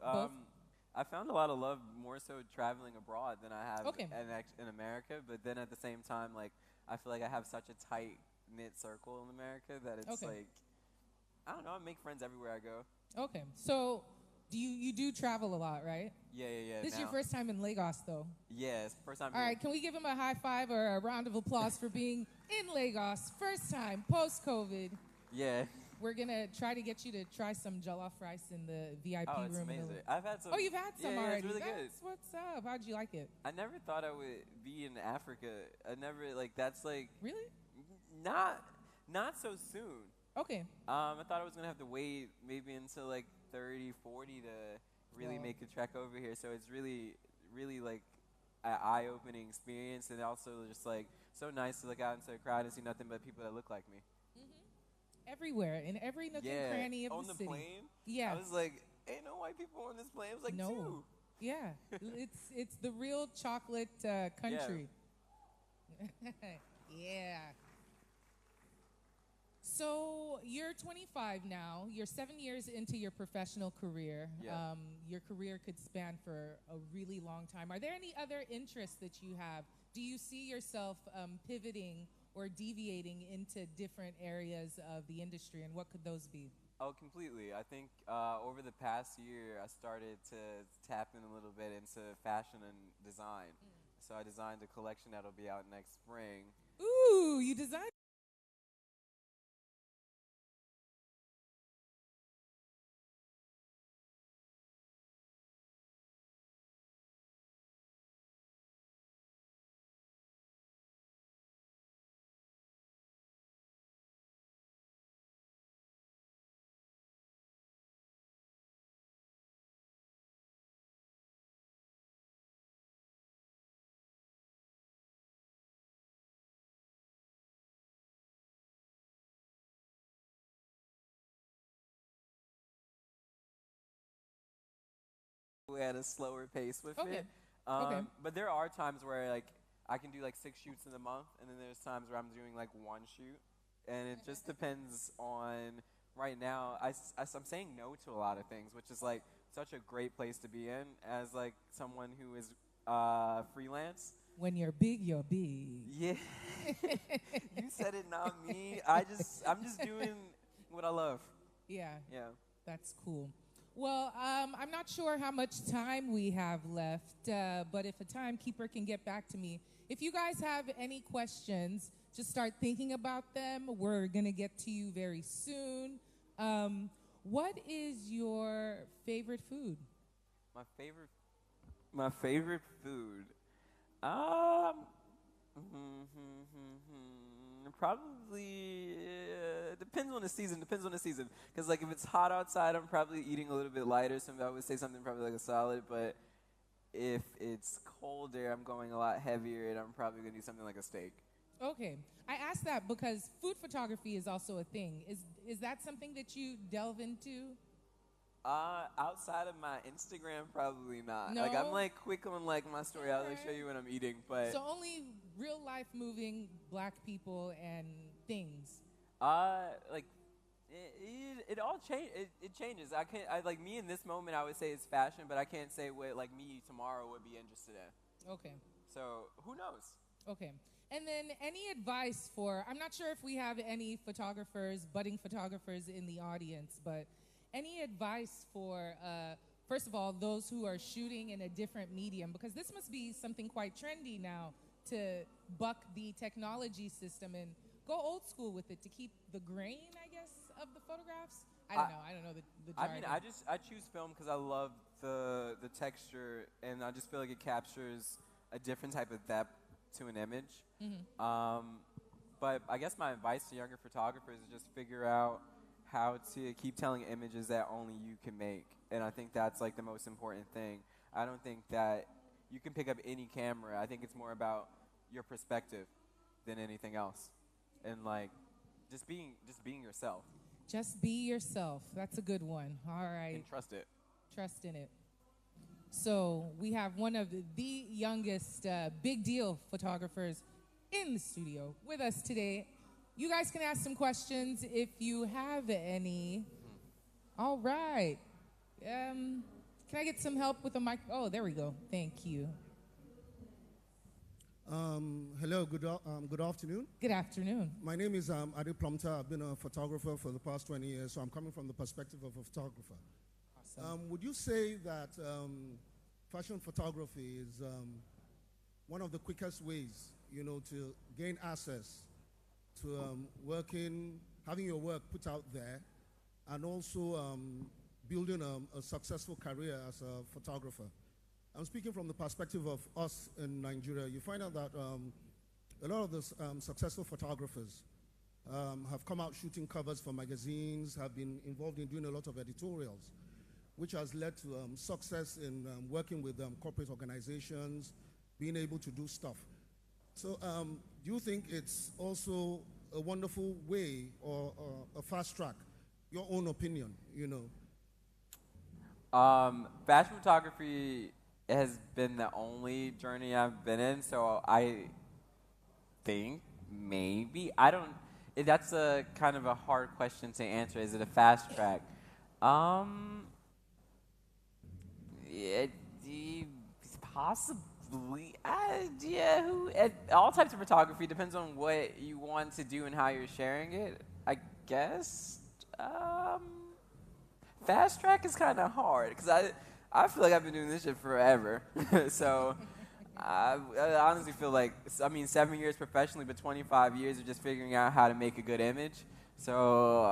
I found a lot of love more so traveling abroad than I have Okay. in America. But then at the same time, like I feel like I have such a tight knit circle in America that it's Okay. like I don't know. I make friends everywhere I go. Okay, so you do travel a lot, right? Yeah. This is your first time in Lagos, though. Yeah, it's first time. All right, can we give him a high five or a round of applause for being in Lagos, first time, post-COVID? Yeah. We're going to try to get you to try some jollof rice in the VIP Oh, it's room. amazing. I've had some. Oh, you've had some yeah, already. It's really good. That's what's up. How'd you like it? I never thought I would be in Africa. I never, like, that's like... Really? Not so soon. Okay. I thought I was going to have to wait maybe until, like, 30, 40 to really make a trek over here. So it's really, really, like, an eye-opening experience, and also just, like, so nice to look out into a crowd and see nothing but people that look like me. Everywhere, in every nook and cranny of on the the city. plane. Yeah. I was like, ain't no white people on this plane. It was like two. Yeah, it's the real chocolate country. Yeah. So you're 25 now. You're 7 years into your professional career. Yeah. Your career could span for a really long time. Are there any other interests that you have? Do you see yourself pivoting or deviating into different areas of the industry, and what could those be? Oh, completely. I think over the past year, I started to tap in a little bit into fashion and design. So I designed a collection that'll be out next spring. Ooh, you designed. At a slower pace with Okay. it. Okay. But there are times where like I can do like 6 shoots in a month, and then there's times where I'm doing like 1 shoot, and it just depends on. Right now, I'm saying no to a lot of things, which is like such a great place to be in as like someone who is freelance. When you're big, you're big. Yeah, you said it, not me. I'm just doing what I love. Yeah. Yeah. That's cool. Well, I'm not sure how much time we have left, but if a timekeeper can get back to me. If you guys have any questions, just start thinking about them. We're going to get to you very soon. What is your favorite food? My favorite food. Probably depends on the season. Because like if it's hot outside, I'm probably eating a little bit lighter. So I would say something probably like a salad. But if it's colder, I'm going a lot heavier, and I'm probably gonna do something like a steak. Okay. I asked that because food photography is also a thing. Is that something that you delve into? Outside of my Instagram, probably not. No? Like I'm like quick on like my story. I'll like show you when I'm eating, but So only real life moving black people and things. like it all it changes. I like me in this moment. I would say it's fashion, but I can't say what like me tomorrow would be interested in. Okay. So who knows? Okay. And then any advice for, I'm not sure if we have any photographers, budding photographers in the audience, but any advice for, first of all, those who are shooting in a different medium, because this must be something quite trendy now to buck the technology system and go old school with it to keep the grain, I guess, of the photographs? I don't know the I jargon. mean, I choose film because I love the texture, and I just feel like it captures a different type of depth to an image. But I guess my advice to younger photographers is just figure out how to keep telling images that only you can make. And I think that's like the most important thing. I don't think that you can pick up any camera. I think it's more about your perspective than anything else. And like just being yourself. Just be yourself. That's a good one. All right. And trust it. Trust in it. So we have one of the youngest big deal photographers in the studio with us today. You guys can ask some questions if you have any. All right. Can I get some help with the mic? Oh, there we go. Thank you. Hello, good afternoon. Good afternoon. My name is Adi Plumter. I've been a photographer for the past 20 years, so I'm coming from the perspective of a photographer. Awesome. Would you say that fashion photography is one of the quickest ways, to gain access to having your work put out there, and also building a successful career as a photographer? I'm speaking from the perspective of us in Nigeria. You find out that a lot of the successful photographers have come out shooting covers for magazines, have been involved in doing a lot of editorials, which has led to success in working with corporate organizations, being able to do stuff. So do you think it's also a wonderful way or a fast track? Your own opinion, Fashion photography has been the only journey I've been in, so I think maybe that's a kind of a hard question to answer. Is it a fast track? Possibly. All types of photography depends on what you want to do and how you're sharing it, I guess. Fast track is kind of hard because I feel like I've been doing this shit forever. So I honestly feel like, 7 years professionally, but 25 years of just figuring out how to make a good image. So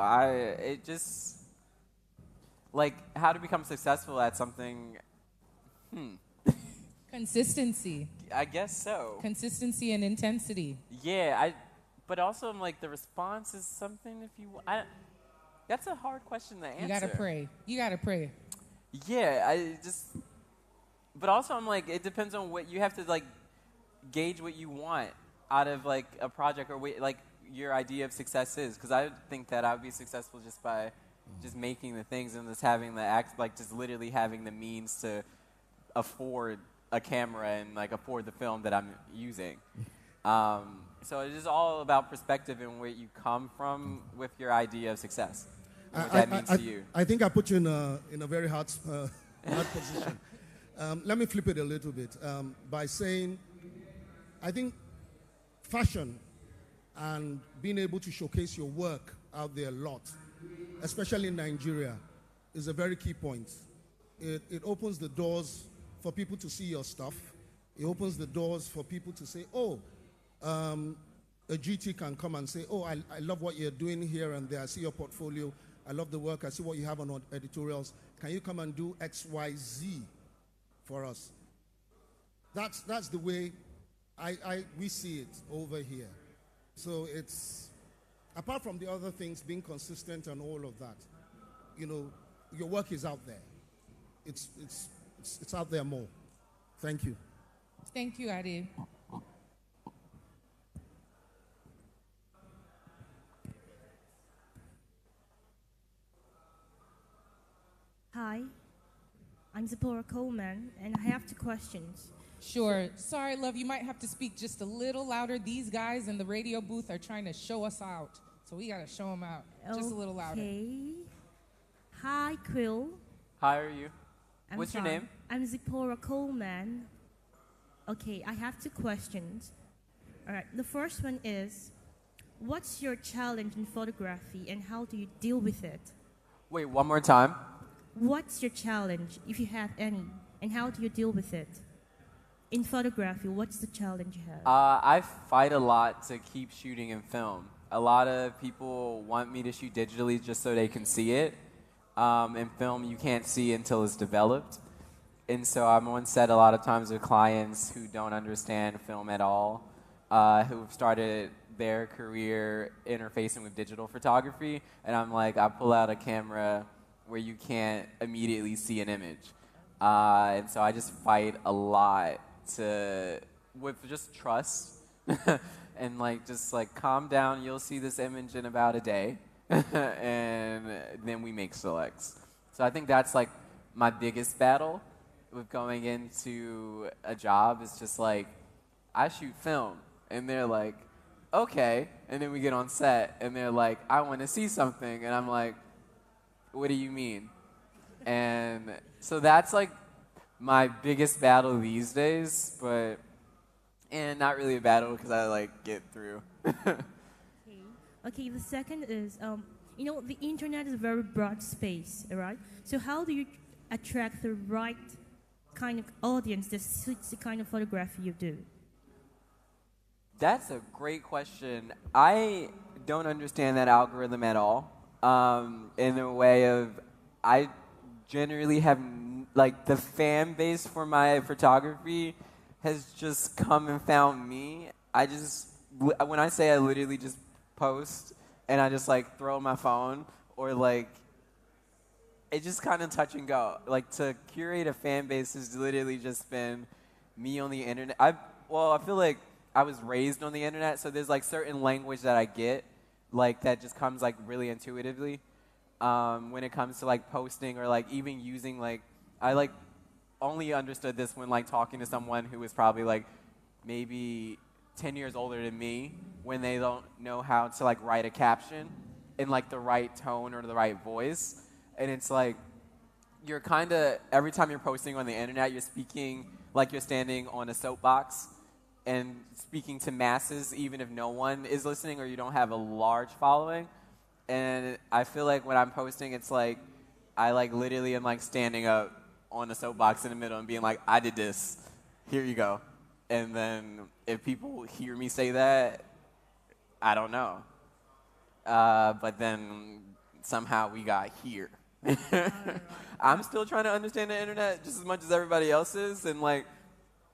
how to become successful at something, Consistency. I guess so. Consistency and intensity. Yeah, but also I'm like, the response is something that's a hard question to answer. You gotta pray. Yeah, but also I'm like, it depends on what you have to gauge what you want out of a project or your idea of success is. Because I think that I would be successful just by just making the things and just having just literally having the means to afford a camera and afford the film that I'm using. So it's just all about perspective and where you come from with your idea of success. And what that means to you. I think I put you in a very hard position. Let me flip it a little bit by saying, I think fashion and being able to showcase your work out there a lot, especially in Nigeria, is a very key point. It opens the doors for people to see your stuff. It opens the doors for people to say, a GT can come and say, I love what you're doing here and there. I see your portfolio. I love the work. I see what you have on editorials. Can you come and do X, Y, Z for us? That's the way we see it over here. So it's, apart from the other things, being consistent and all of that, your work is out there. It's out there more. Thank you. Thank you, Adi. Hi, I'm Zipporah Coleman, and I have 2 questions. Sure. Sorry, love, you might have to speak just a little louder. These guys in the radio booth are trying to show us out, so we gotta show them out. Just a little louder. Okay. Hi, Quill. How are you? I'm What's your fine. name? I'm Zipporah Coleman. Okay, I have 2 questions. All right, the first one is, what's your challenge in photography and how do you deal with it? Wait, one more time. What's your challenge, if you have any, and how do you deal with it? In photography, what's the challenge you have? I fight a lot to keep shooting in film. A lot of people want me to shoot digitally just so they can see it. In film, you can't see until it's developed. And so I'm on set a lot of times with clients who don't understand film at all, who've started their career interfacing with digital photography. And I'm like, I pull out a camera where you can't immediately see an image. And so I just fight a lot with just trust and just calm down, you'll see this image in about a day. And then we make selects. So I think that's my biggest battle with going into a job is just I shoot film. And they're like, okay. And then we get on set and they're like, I want to see something. And I'm like, what do you mean? And so that's my biggest battle these days. But And not really a battle because I like get through. Okay, the second is, the internet is a very broad space, right? So how do you attract the right kind of audience that suits the kind of photography you do? That's a great question. I don't understand that algorithm at all. In a way of, I generally have, like, the fan base for my photography has just come and found me. When I say I literally just post and I just, like, throw my phone or, like, it just kind of touch and go. Like, to curate a fan base has literally just been me on the internet. I feel like I was raised on the internet, so there's, like, certain language that I get, like, that just comes, like, really intuitively when it comes to, like, posting or, like, even using, like, I, like, only understood this when, like, talking to someone who was probably, like, maybe 10 years older than me when they don't know how to, like, write a caption in, like, the right tone or the right voice. And it's like, you're kind of, every time you're posting on the internet, you're speaking like you're standing on a soapbox and speaking to masses, even if no one is listening or you don't have a large following. And I feel like when I'm posting, it's like, I like literally am like standing up on a soapbox in the middle and being like, I did this, here you go. And then if people hear me say that, I don't know. But then somehow we got here. I'm still trying to understand the internet just as much as everybody else is, and like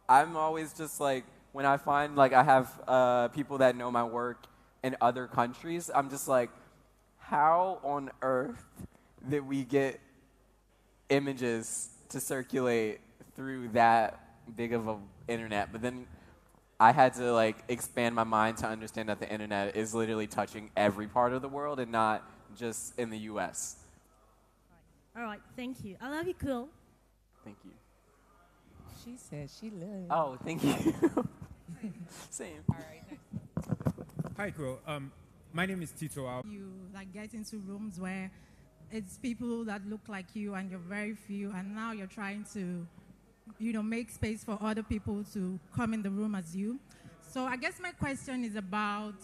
I'm always just like, when I find like I have people that know my work in other countries, I'm just like, how on earth did we get images to circulate through that big of a internet? But then I had to like expand my mind to understand that the internet is literally touching every part of the world and not just in the US. All right, thank you. I love you, Cool. Thank you. She said she loves you. Oh, thank you. Same. All right. Hi, Cool. My name is Tito. You like get into rooms where it's people that look like you and you're very few, and now you're trying to, make space for other people to come in the room as you. So I guess my question is about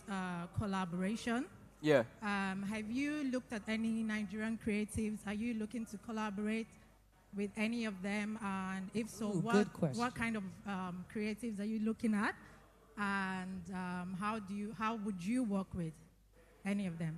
collaboration. Yeah. Have you looked at any Nigerian creatives? Are you looking to collaborate with any of them? And if so, what kind of creatives are you looking at? And how would you work with any of them?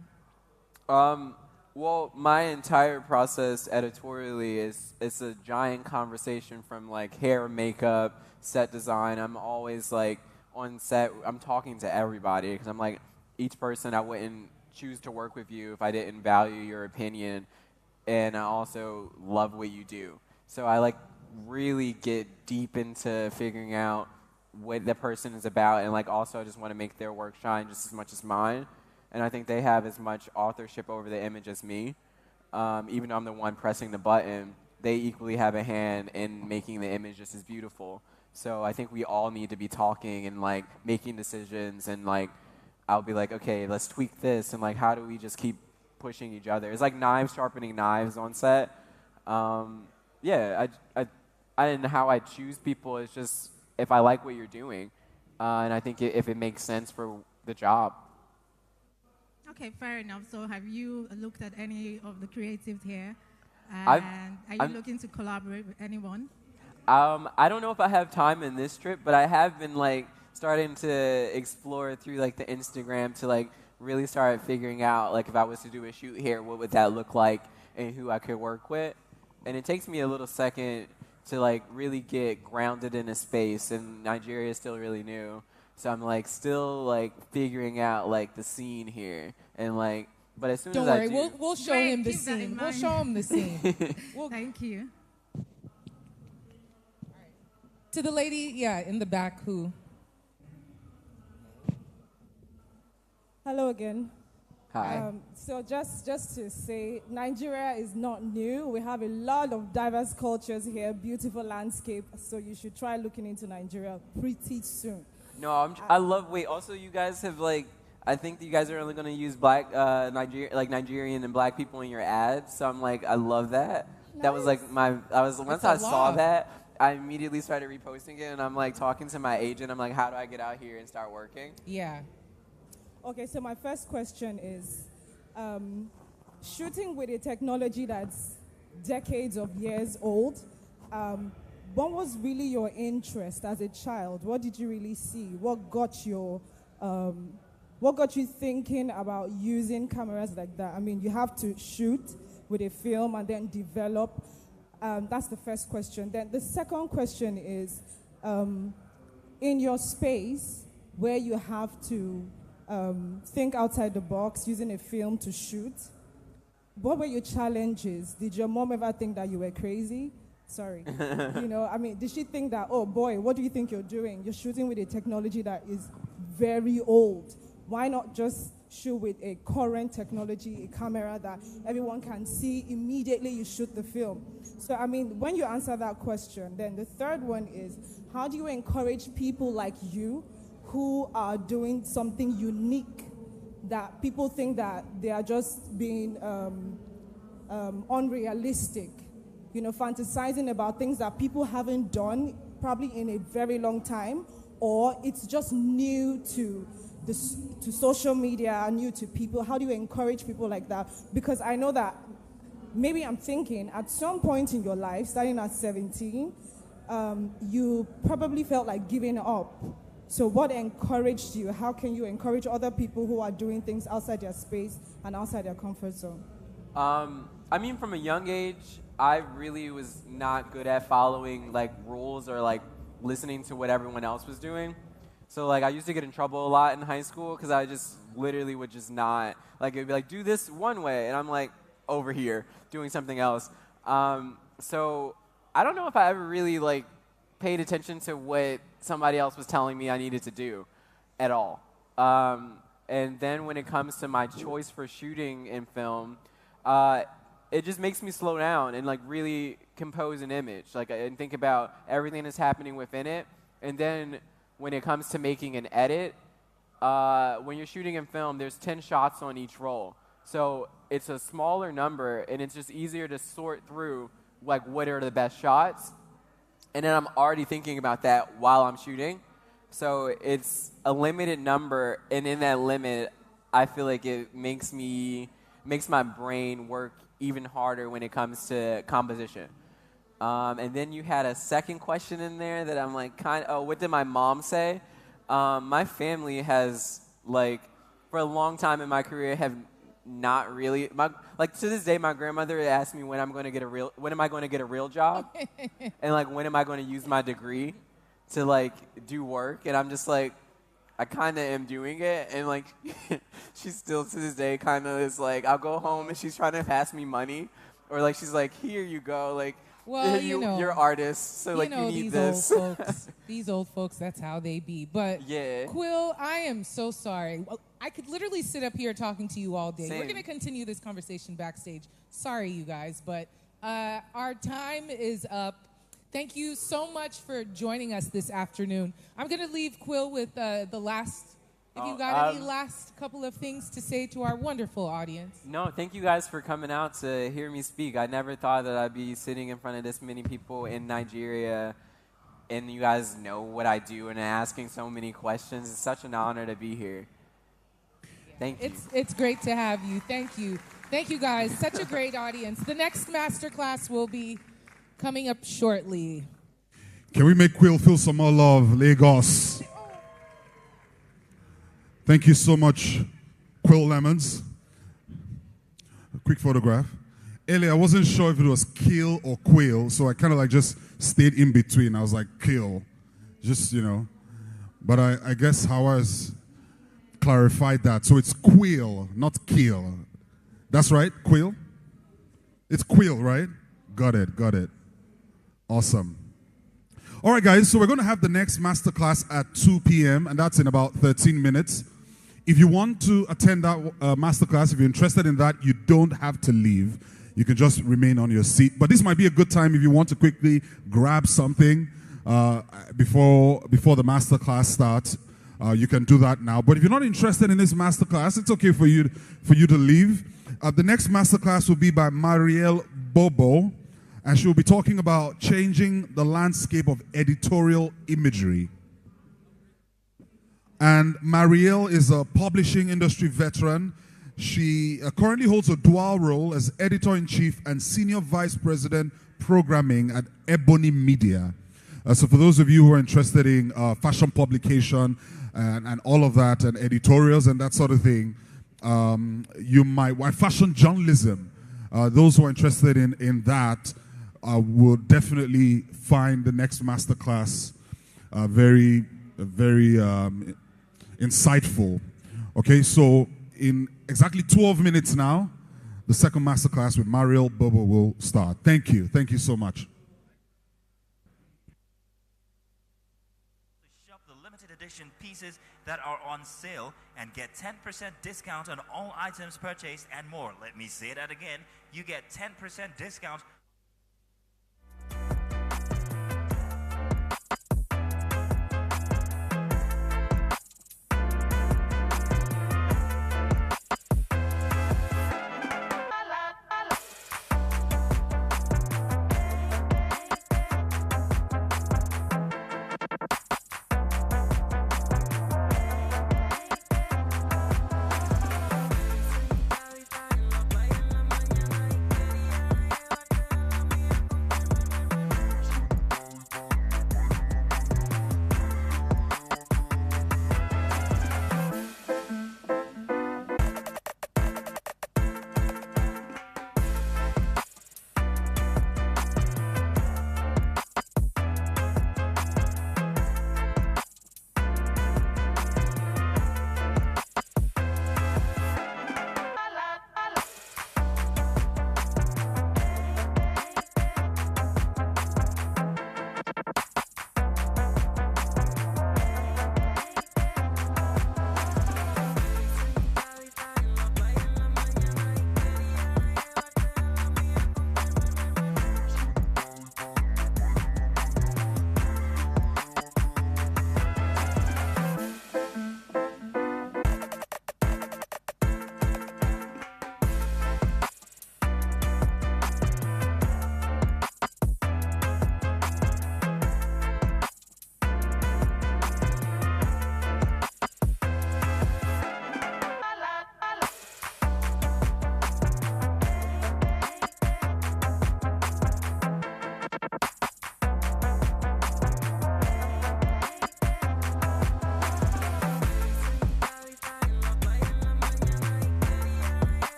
Well, my entire process editorially it's a giant conversation from like hair, makeup, set design. I'm always like on set, I'm talking to everybody because I'm like, each person I wouldn't choose to work with you if I didn't value your opinion, and I also love what you do. So I like really get deep into figuring out what the person is about, and like also I just want to make their work shine just as much as mine. And I think they have as much authorship over the image as me. Even though I'm the one pressing the button, they equally have a hand in making the image just as beautiful. So I think we all need to be talking and like making decisions, and like I'll be like, okay, let's tweak this, and like how do we just keep pushing each other? It's like knives sharpening knives on set. Yeah, and how I choose people is just if I like what you're doing, and I think if it makes sense for the job. Okay, fair enough. So have you looked at any of the creatives here? And are you looking to collaborate with anyone? I don't know if I have time in this trip, but I have been like starting to explore through like the Instagram to like really start figuring out like if I was to do a shoot here, what would that look like and who I could work with. And it takes me a little second to like really get grounded in a space, and Nigeria is still really new. So I'm like still like figuring out like the scene here, and like, but as soon Don't as worry, I do, we'll show him the scene. We'll show him the scene. Thank you. To the lady, in the back who. Hello again. Hi. So just to say, Nigeria is not new. We have a lot of diverse cultures here, beautiful landscape. So you should try looking into Nigeria pretty soon. No, I love. Wait, also you guys have like. I think that you guys are only going to use black Nigerian and black people in your ads. So I'm like, I love that. Nice. That was like once I saw that, I immediately started reposting it, and I'm like talking to my agent. I'm like, how do I get out here and start working? Yeah. Okay, so my first question is, shooting with a technology that's decades of years old, what was really your interest as a child? What did you really see? What got you thinking about using cameras like that? I mean, you have to shoot with a film and then develop. That's the first question. Then the second question is, in your space where you have to think outside the box using a film to shoot, what were your challenges? Did your mom ever think that you were crazy? Sorry. Did she think that, oh boy, what do you think you're doing? You're shooting with a technology that is very old. Why not just shoot with a current technology, a camera that everyone can see immediately you shoot the film? So, when you answer that question, then the third one is, how do you encourage people like you who are doing something unique that people think that they are just being unrealistic, fantasizing about things that people haven't done probably in a very long time, or it's just new to social media, new to people? How do you encourage people like that? Because I know that maybe I'm thinking at some point in your life, starting at 17, you probably felt like giving up. So what encouraged you? How can you encourage other people who are doing things outside their space and outside their comfort zone? From a young age, I really was not good at following rules or listening to what everyone else was doing. So I used to get in trouble a lot in high school because I just literally would just not, it'd be do this one way, and I'm over here doing something else. So I don't know if I ever really paid attention to what somebody else was telling me I needed to do at all. And then when it comes to my choice for shooting in film, it just makes me slow down and really compose an image, and think about everything that's happening within it. And then when it comes to making an edit, when you're shooting in film, there's 10 shots on each roll. So it's a smaller number, and it's just easier to sort through what are the best shots. And then I'm already thinking about that while I'm shooting. So it's a limited number, and in that limit, I feel like it makes my brain work even harder when it comes to composition. And then you had a second question in there that I'm what did my mom say? My family has, for a long time in my career, have not really, to this day, my grandmother asked me when am I going to get a real job? And when am I going to use my degree to do work? And I'm just I kind of am doing it, and she's still to this day kind of is I'll go home and she's trying to pass me money, or she's here you go, well, you're artists, so you need this. Old folks, these old folks, that's how they be. But yeah. Quill, I am so sorry. Well, I could literally sit up here talking to you all day. Same. We're going to continue this conversation backstage. Sorry, you guys, but our time is up. Thank you so much for joining us this afternoon. I'm going to leave Quill with the last. If you got any last couple of things to say to our wonderful audience. No, thank you guys for coming out to hear me speak. I never thought that I'd be sitting in front of this many people in Nigeria, and you guys know what I do and asking so many questions. It's such an honor to be here. Thank you. It's great to have you. Thank you. Thank you, guys. Such a great audience. The next masterclass will be coming up shortly. Can we make Quill feel some more love, Lagos? Thank you so much, Quill Lemons. A quick photograph. Earlier, I wasn't sure if it was Kill or Quill, so I kind of just stayed in between. I was like, Kill. Just, But I guess Howard's clarified that. So it's Quill, not Kill. That's right, Quill? It's Quill, right? Got it. Awesome. All right, guys, so we're going to have the next masterclass at 2 p.m., and that's in about 13 minutes. If you want to attend that masterclass, if you're interested in that, you don't have to leave. You can just remain on your seat. But this might be a good time if you want to quickly grab something before the masterclass starts. You can do that now. But if you're not interested in this masterclass, it's okay for you to leave. The next masterclass will be by Marielle Bobo. and she will be talking about changing the landscape of editorial imagery. And Marielle is a publishing industry veteran. She currently holds a dual role as editor-in-chief and senior vice president programming at Ebony Media. So for those of you who are interested in fashion publication and all of that, and editorials and that sort of thing, fashion journalism, those who are interested in that will definitely find the next masterclass very insightful. Okay, so in exactly 12 minutes now, the second masterclass with Marielle Bobo will start. Thank you. Thank you so much. Shop the limited edition pieces that are on sale and get 10% discount on all items purchased and more. Let me say that again. You get 10% discount.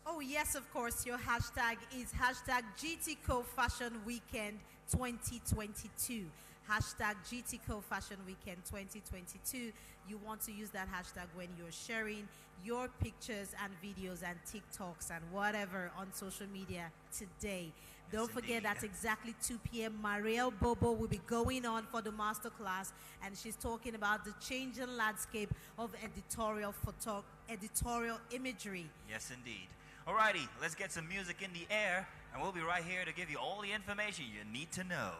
Oh, yes, of course. Your hashtag is hashtag GTCO Fashion Weekend 2022. Hashtag GTCO Fashion Weekend 2022. You want to use that hashtag when you're sharing your pictures and videos and TikToks and whatever on social media today. Don't forget that's exactly 2 p.m. Marielle Bobo will be going on for the masterclass, and she's talking about the changing landscape of editorial imagery. Yes, indeed. Alrighty, let's get some music in the air, and we'll be right here to give you all the information you need to know.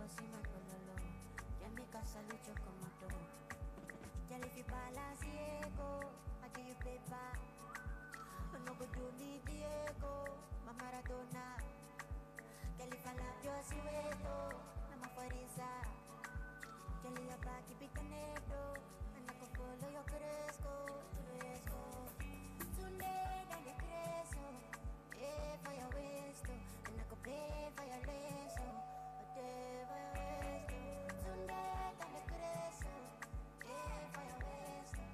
encima pololo. Ya en mi casa lucho como tú. Ya le fui pa' la ciego, I give you paper. No go do me Diego, ma Maradona. Ya le fala yo si veto, na mafariza. Ya le iba que picaneto, anda con polo yo crezco. Tunde dale creso, vaya esto, anda con vaya leso, vaya esto. Tunde dale creso, vaya esto, vaya leso.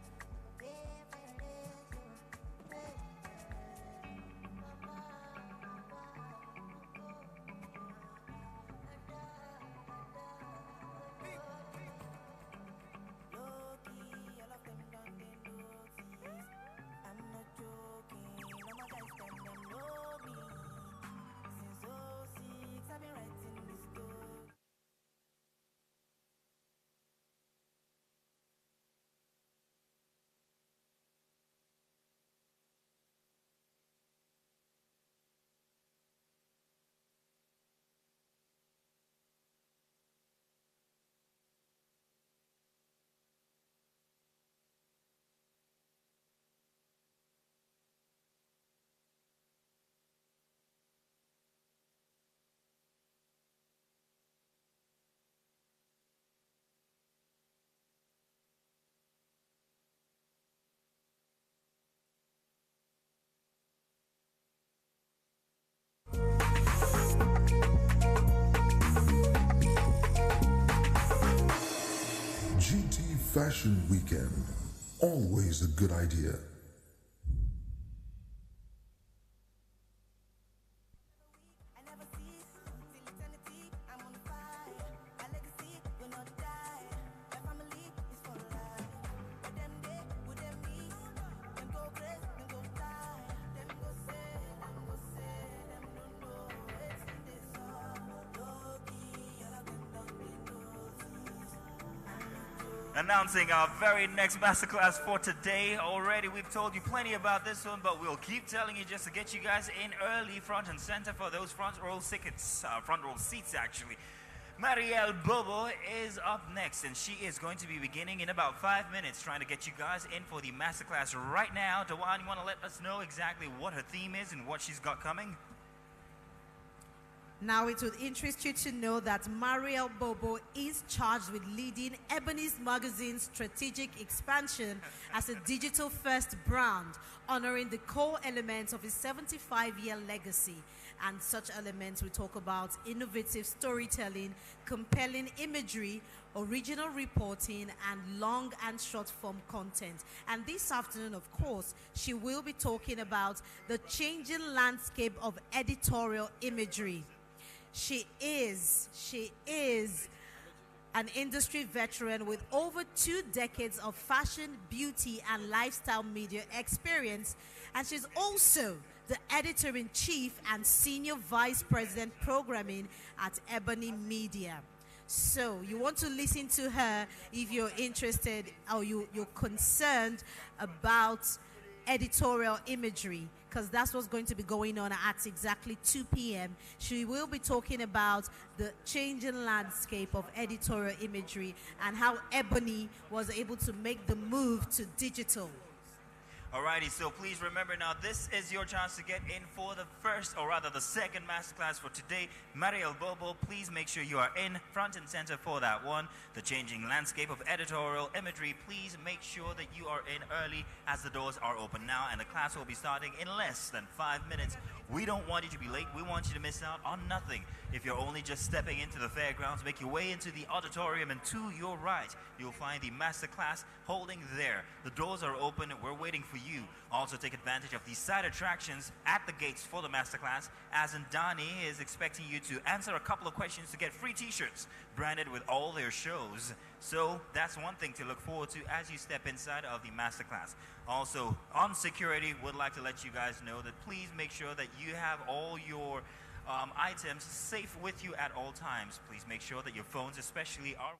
GT Fashion Weekend. Always a good idea. Announcing our very next masterclass for today. Already we've told you plenty about this one, but we'll keep telling you just to get you guys in early, front and center for those front row seats actually. Marielle Bobo is up next, and she is going to be beginning in about 5 minutes, trying to get you guys in for the masterclass right now. Dewan, you want to let us know exactly what her theme is and what she's got coming? Now it would interest you to know that Marielle Bobo is charged with leading Ebony's Magazine's strategic expansion as a digital-first brand, honoring the core elements of his 75-year legacy. And such elements we talk about: innovative storytelling, compelling imagery, original reporting, and long and short form content. And this afternoon, of course, she will be talking about the changing landscape of editorial imagery. She is an industry veteran with over 2 decades of fashion, beauty, and lifestyle media experience. And she's also the editor-in-chief and senior vice president programming at Ebony Media. So you want to listen to her if you're interested or you're concerned about editorial imagery, because that's what's going to be going on at exactly 2 p.m. She will be talking about the changing landscape of editorial imagery and how Ebony was able to make the move to digital. Alrighty, so please remember now, this is your chance to get in for the first, or rather the second masterclass for today. Marielle Bobo, please make sure you are in front and center for that one. The changing landscape of editorial imagery, please make sure that you are in early as the doors are open now, and the class will be starting in less than 5 minutes. We don't want you to be late. We want you to miss out on nothing. If you're only just stepping into the fairgrounds, make your way into the auditorium, and to your right, you'll find the masterclass holding there. The doors are open. We're waiting for you. Also take advantage of the side attractions at the gates for the masterclass, as Ndani is expecting you to answer a couple of questions to get free t-shirts branded with all their shows. So that's one thing to look forward to as you step inside of the masterclass. Also, on security, would like to let you guys know that please make sure that you have all your items safe with you at all times. Please make sure that your phones especially are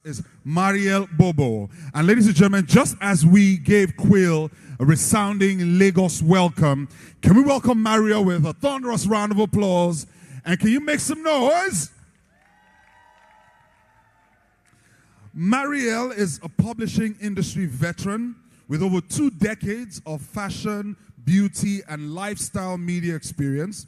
Is Mariel Bobo. And ladies and gentlemen, just as we gave Quill a resounding Lagos welcome, can we welcome Mariel with a thunderous round of applause? And can you make some noise? Mariel is a publishing industry veteran with over 2 decades of fashion, beauty, and lifestyle media experience.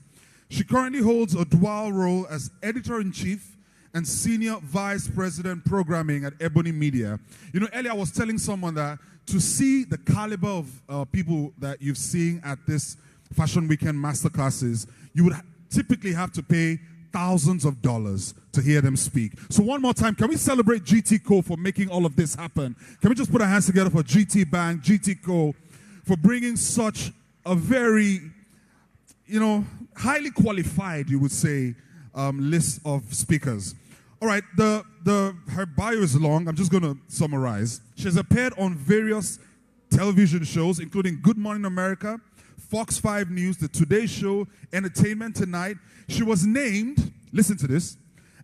She currently holds a dual role as editor-in-chief and Senior Vice President Programming at Ebony Media. You know, earlier I was telling someone that to see the caliber of people that you've seen at this Fashion Weekend Masterclasses, you would typically have to pay thousands of dollars to hear them speak. So one more time, can we celebrate GT Co for making all of this happen? Can we just put our hands together for GT Bank, GT Co, for bringing such a very, you know, highly qualified, you would say, list of speakers. All right, her bio is long. I'm just going to summarize. She has appeared on various television shows, including Good Morning America, Fox 5 News, The Today Show, Entertainment Tonight. She was named, listen to this,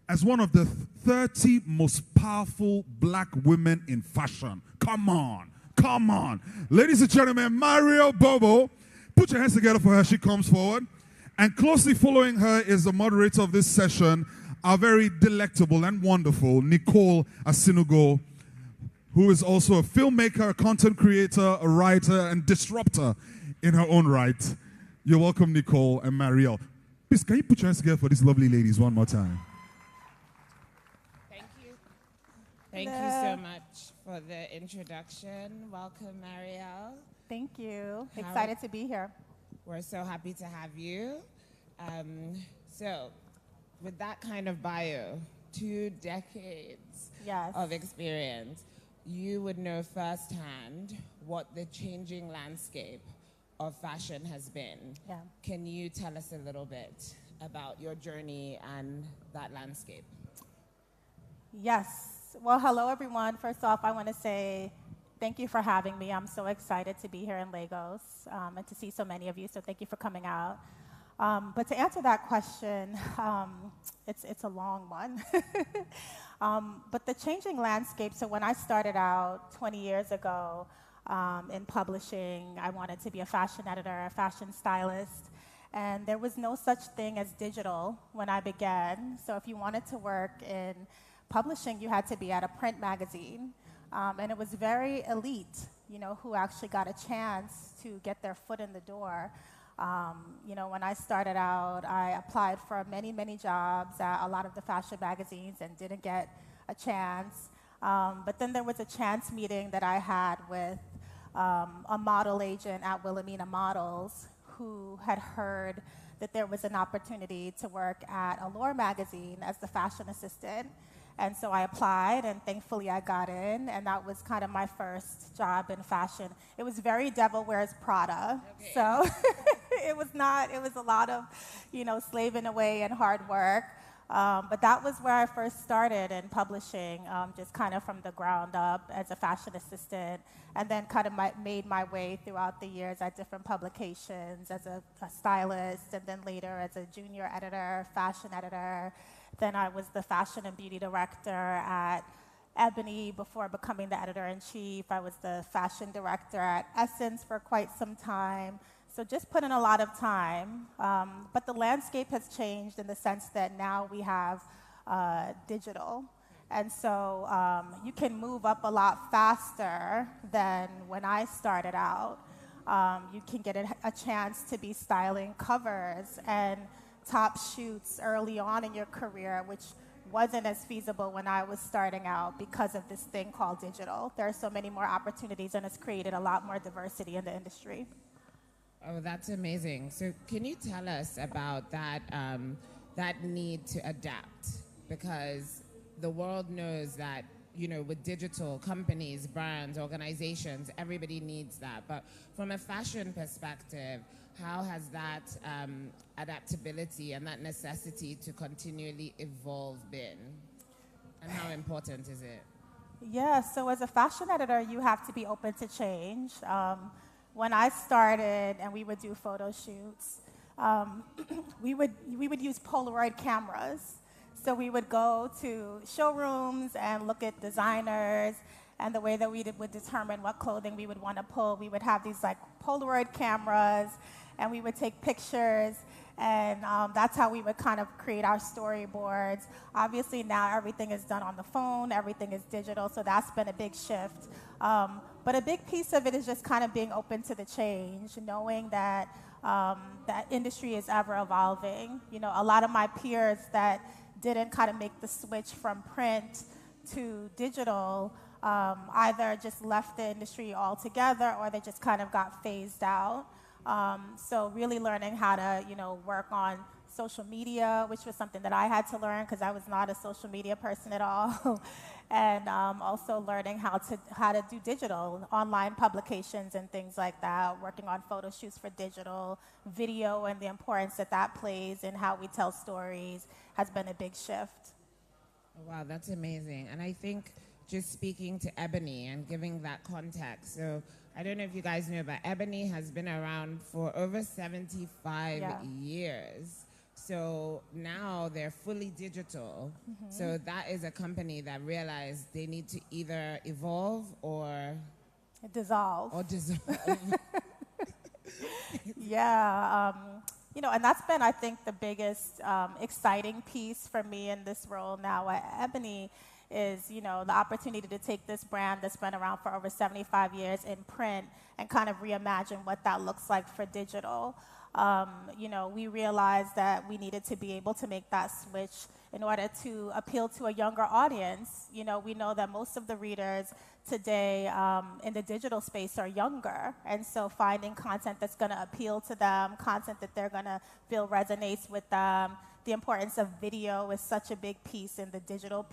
as one of the 30 most powerful black women in fashion. Come on, come on. Ladies and gentlemen, Mariel Bobo. Put your hands together for her. She comes forward. And closely following her is the moderator of this session, our very delectable and wonderful Nicole Asinugo, who is also a filmmaker, a content creator, a writer, and disruptor in her own right. You're welcome, Nicole and Mariel. Please, can you put your hands together for these lovely ladies one more time? Thank you. Thank you so much for the introduction. Welcome, Mariel. Thank you. Excited to be here. We're so happy to have you. So, with that kind of bio, 2 decades of experience, you would know firsthand what the changing landscape of fashion has been. Yeah. Can you tell us a little bit about your journey and that landscape? Yes. Well, hello, everyone. First off, I want to say thank you for having me. I'm so excited to be here in Lagos and to see so many of you, so thank you for coming out. But to answer that question, it's a long one. But the changing landscape, so when I started out 20 years ago in publishing, I wanted to be a fashion editor, a fashion stylist, and there was no such thing as digital when I began. So if you wanted to work in publishing, you had to be at a print magazine. And it was very elite, you know, who actually got a chance to get their foot in the door. You know, when I started out, I applied for many, many jobs at a lot of the fashion magazines and didn't get a chance. But then there was a chance meeting that I had with a model agent at Wilhelmina Models who had heard that there was an opportunity to work at Allure magazine as the fashion assistant. And so I applied, and thankfully I got in, and that was kind of my first job in fashion. It was very Devil Wears Prada, so it was a lot of, you know, slaving away and hard work. But that was where I first started in publishing, just kind of from the ground up as a fashion assistant, and then kind of made my way throughout the years at different publications as a stylist, and then later as a junior editor, fashion editor. Then I was the fashion and beauty director at Ebony before becoming the editor-in-chief. I was the fashion director at Essence for quite some time. So just put in a lot of time. But the landscape has changed in the sense that now we have digital. And so you can move up a lot faster than when I started out. You can get a chance to be styling covers and top shoots early on in your career, which wasn't as feasible when I was starting out because of this thing called digital. There are so many more opportunities, and it's created a lot more diversity in the industry. Oh, that's amazing. So can you tell us about that, that need to adapt? Because the world knows that, you know, with digital companies, brands, organizations, everybody needs that. But from a fashion perspective, how has that adaptability and that necessity to continually evolve been? And how important is it? Yeah, so as a fashion editor, you have to be open to change. When I started and we would do photo shoots, we would use Polaroid cameras. So we would go to showrooms and look at designers, and the way that we would determine what clothing we would want to pull. We would have these like Polaroid cameras, and we would take pictures, and that's how we would kind of create our storyboards. Obviously now everything is done on the phone, everything is digital, so that's been a big shift. But a big piece of it is just kind of being open to the change, knowing that that industry is ever evolving. You know, a lot of my peers that didn't kind of make the switch from print to digital either just left the industry altogether or they just kind of got phased out. So really learning how to, you know, work on social media, which was something that I had to learn because I was not a social media person at all. And also learning how to do digital, online publications and things like that, working on photo shoots for digital, video and the importance that that plays in how we tell stories has been a big shift. Wow, that's amazing. And I think just speaking to Ebony and giving that context. So I don't know if you guys know, but Ebony has been around for over 75 years. So now they're fully digital. Mm-hmm. So that is a company that realized they need to either evolve or dissolve. Yeah. You know, and that's been, I think, the biggest exciting piece for me in this role now at Ebony is, you know, the opportunity to take this brand that's been around for over 75 years in print and kind of reimagine what that looks like for digital. You know, we realized that we needed to be able to make that switch in order to appeal to a younger audience. You know, we know that most of the readers today in the digital space are younger, and so finding content that's going to appeal to them, content that they're going to feel resonates with them. The importance of video is such a big piece in the digital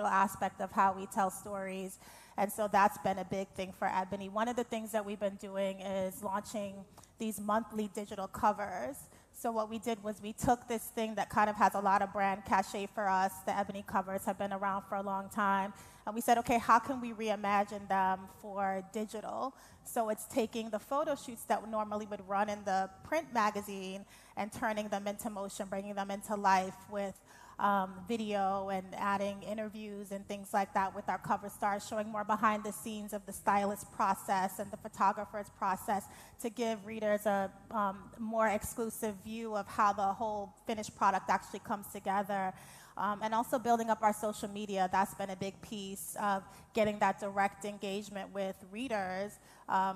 aspect of how we tell stories, and so that's been a big thing for Ebony. One of the things that we've been doing is launching these monthly digital covers. So what we did was we took this thing that kind of has a lot of brand cachet for us. The Ebony covers have been around for a long time. And we said, okay, how can we reimagine them for digital? So it's taking the photo shoots that normally would run in the print magazine and turning them into motion, bringing them into life with video and adding interviews and things like that with our cover stars, showing more behind the scenes of the stylist process and the photographer's process to give readers a more exclusive view of how the whole finished product actually comes together. And also building up our social media, that's been a big piece of getting that direct engagement with readers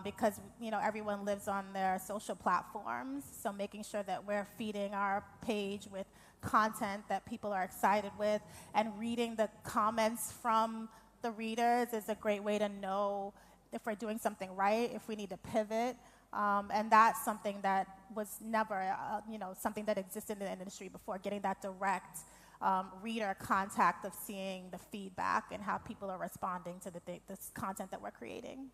because, you know, everyone lives on their social platforms. So making sure that we're feeding our page with content that people are excited with, and reading the comments from the readers is a great way to know if we're doing something right, if we need to pivot. And that's something that was never, you know, something that existed in the industry before, getting that direct reader contact of seeing the feedback and how people are responding to this content that we're creating.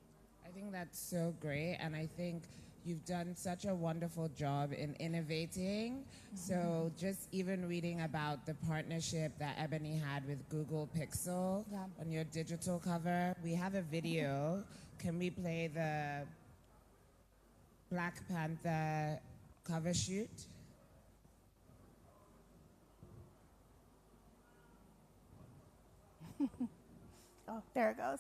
I think that's so great, and I think you've done such a wonderful job in innovating. Mm-hmm. So just even reading about the partnership that Ebony had with Google Pixel on your digital cover, we have a video. Can we play the Black Panther cover shoot? Oh, there it goes.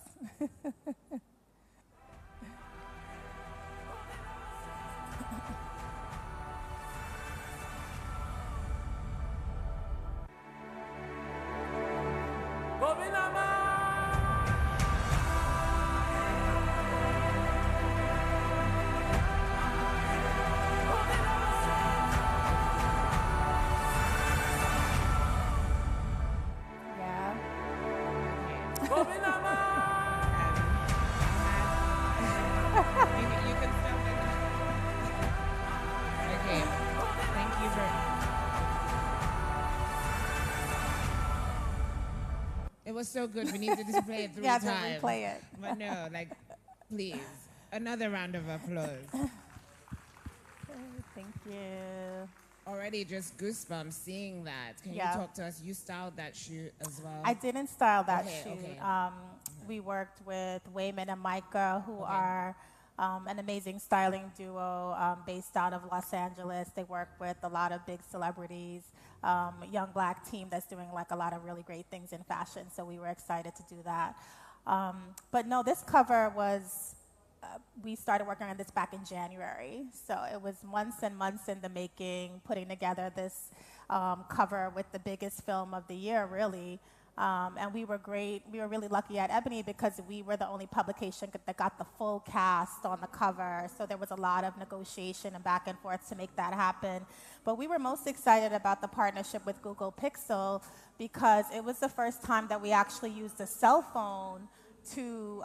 It was so good. We need to just play it 3 times. Yeah, to replay it. But no, like, please, another round of applause. Thank you. Already just goosebumps seeing that. Can you talk to us? You styled that shoot as well? I didn't style that shoot. Okay. We worked with Wayman and Micah, who are an amazing styling duo based out of Los Angeles. They work with a lot of big celebrities, young black team that's doing like a lot of really great things in fashion. So we were excited to do that. But no, this cover was, we started working on this back in January. So it was months and months in the making, putting together this cover with the biggest film of the year, really. And we were really lucky at Ebony because we were the only publication that got the full cast on the cover. So there was a lot of negotiation and back and forth to make that happen. But we were most excited about the partnership with Google Pixel because it was the first time that we actually used a cell phone to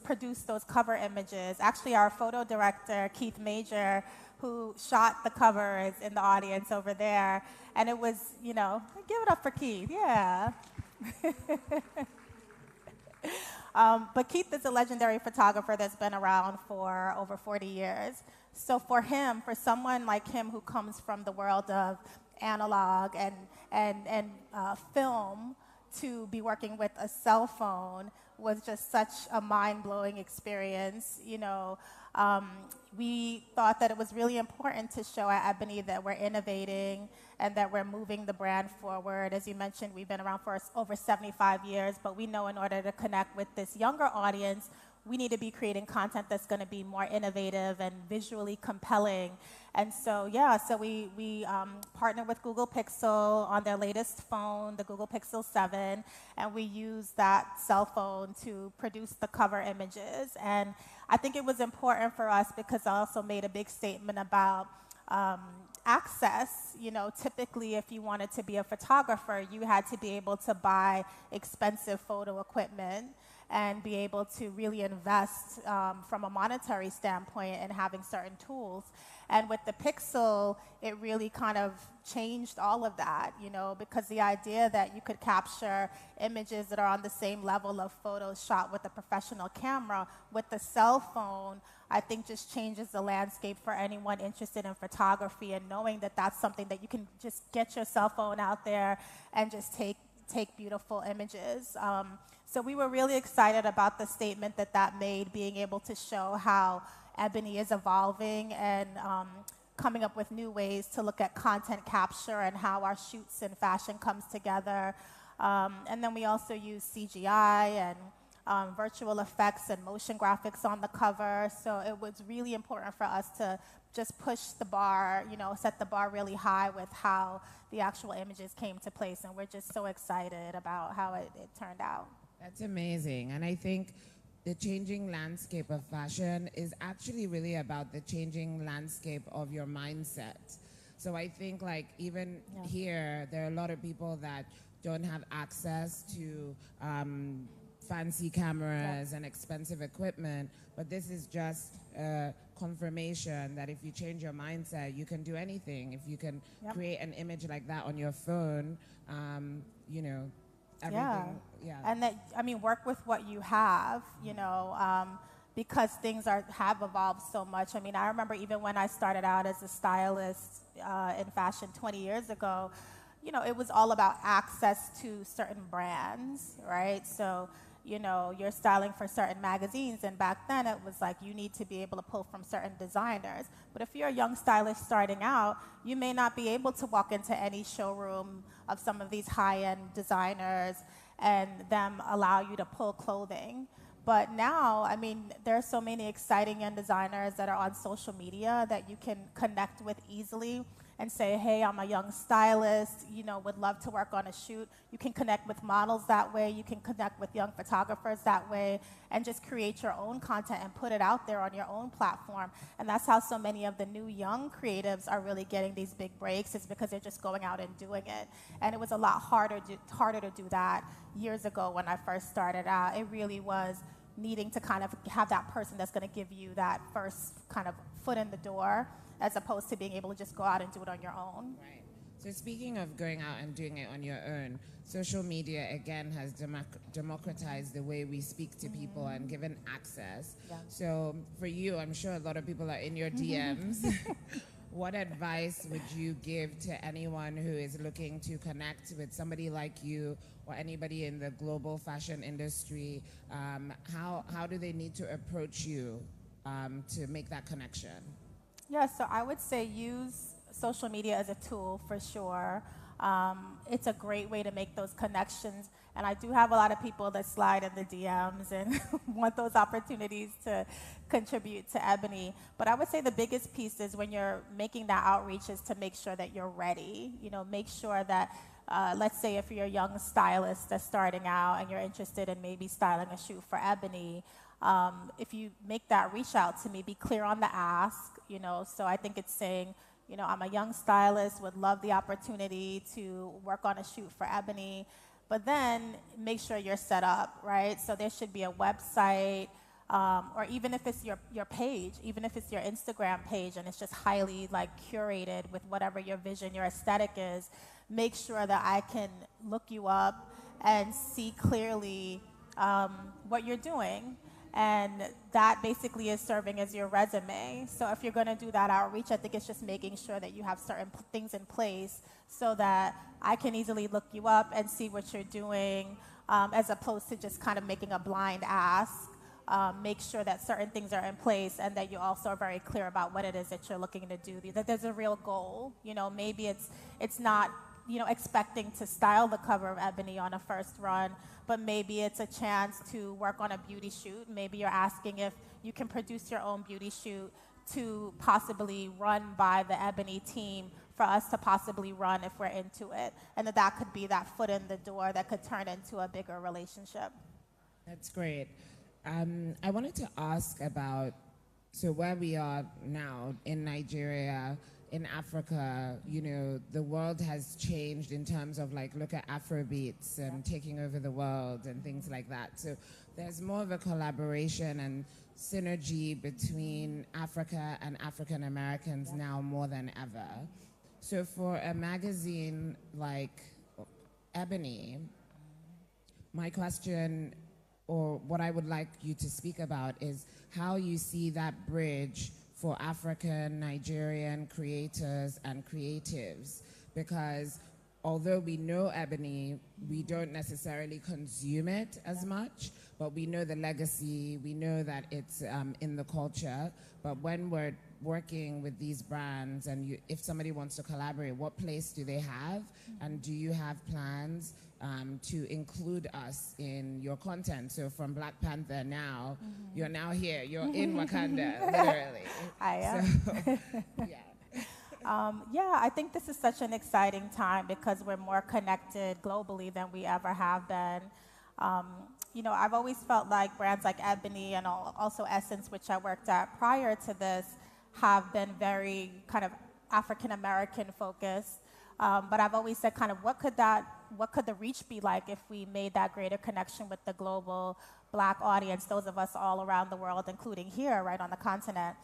produce those cover images. Actually, our photo director, Keith Major, who shot the cover, is in the audience over there. And it was, you know, give it up for Keith, yeah. But Keith is a legendary photographer that's been around for over 40 years. So for him, for someone like him who comes from the world of analog and film, to be working with a cell phone was just such a mind-blowing experience. You know, we thought that it was really important to show at Ebony that we're innovating and that we're moving the brand forward. As you mentioned, we've been around for over 75 years, but we know in order to connect with this younger audience, we need to be creating content that's going to be more innovative and visually compelling. And so, yeah, so we partnered with Google Pixel on their latest phone, the Google Pixel 7, and we used that cell phone to produce the cover images. And I think it was important for us because I also made a big statement about access. You know, typically if you wanted to be a photographer, you had to be able to buy expensive photo equipment and be able to really invest from a monetary standpoint in having certain tools. And with the Pixel, it really kind of changed all of that, you know, because the idea that you could capture images that are on the same level of photos shot with a professional camera with the cell phone, I think just changes the landscape for anyone interested in photography, and knowing that that's something that you can just get your cell phone out there and just take beautiful images. So we were really excited about the statement that made, being able to show how Ebony is evolving and coming up with new ways to look at content capture and how our shoots and fashion comes together. And then we also use CGI and virtual effects and motion graphics on the cover. So it was really important for us to just push the bar, you know, set the bar really high with how the actual images came to place. And we're just so excited about how it turned out. That's amazing. And I think the changing landscape of fashion is actually really about the changing landscape of your mindset. So I think, like, even here, there are a lot of people that don't have access to fancy cameras and expensive equipment, but this is just a confirmation that if you change your mindset, you can do anything. If you can create an image like that on your phone, you know, everything. And that, I mean, work with what you have, you know, because things have evolved so much. I mean, I remember even when I started out as a stylist in fashion 20 years ago, you know, it was all about access to certain brands, right? So, you know, you're styling for certain magazines, and back then it was like you need to be able to pull from certain designers. But if you're a young stylist starting out, you may not be able to walk into any showroom of some of these high-end designers and them allow you to pull clothing. But now, I mean, there are so many exciting young designers that are on social media that you can connect with easily and say, hey, I'm a young stylist, you know, would love to work on a shoot. You can connect with models that way. You can connect with young photographers that way, and just create your own content and put it out there on your own platform. And that's how so many of the new young creatives are really getting these big breaks, is because they're just going out and doing it. And it was a lot harder to do that years ago when I first started out. It really was needing to kind of have that person that's going to give you that first kind of foot in the door, as opposed to being able to just go out and do it on your own. Right. So speaking of going out and doing it on your own, social media, again, has democratized the way we speak to people and given access. Yeah. So for you, I'm sure a lot of people are in your DMs. What advice would you give to anyone who is looking to connect with somebody like you or anybody in the global fashion industry? How do they need to approach you to make that connection? Yeah, so I would say use social media as a tool for sure. It's a great way to make those connections. And I do have a lot of people that slide in the DMs and want those opportunities to contribute to Ebony. But I would say the biggest piece is when you're making that outreach is to make sure that you're ready. You know, make sure that, let's say if you're a young stylist that's starting out and you're interested in maybe styling a shoot for Ebony, if you make that reach out to me, be clear on the ask, you know. So I think it's saying, you know, I'm a young stylist, would love the opportunity to work on a shoot for Ebony, but then make sure you're set up, right? So there should be a website, or even if it's your page, even if it's your Instagram page and it's just highly like curated with whatever your vision, your aesthetic is, make sure that I can look you up and see clearly what you're doing. And that basically is serving as your resume. So if you're going to do that outreach, I think it's just making sure that you have certain things in place so that I can easily look you up and see what you're doing, as opposed to just kind of making a blind ask. Make sure that certain things are in place and that you also are very clear about what it is that you're looking to do, that there's a real goal. You know, maybe it's not, you know, expecting to style the cover of Ebony on a first run, but maybe it's a chance to work on a beauty shoot. Maybe you're asking if you can produce your own beauty shoot to possibly run by the Ebony team for us to possibly run if we're into it. And that could be that foot in the door that could turn into a bigger relationship. That's great. I wanted to ask about, so where we are now in Nigeria, in Africa, you know, the world has changed in terms of like, look at Afrobeats and taking over the world and things like that. So there's more of a collaboration and synergy between Africa and African Americans now more than ever. So for a magazine like Ebony, my question, or what I would like you to speak about, is how you see that bridge for African, Nigerian creators and creatives. Because although we know Ebony, we don't necessarily consume it as much, but we know the legacy, we know that it's in the culture. But when we're working with these brands and if somebody wants to collaborate, what place do they have? And do you have plans to include us in your content? So from Black Panther now, you're now here, you're in Wakanda, literally. I am. So, yeah. Yeah, I think this is such an exciting time because we're more connected globally than we ever have been. You know, I've always felt like brands like Ebony and also Essence, which I worked at prior to this, have been very kind of African American focused. But I've always said kind of what could the reach be like if we made that greater connection with the global Black audience, those of us all around the world, including here, right on the continent.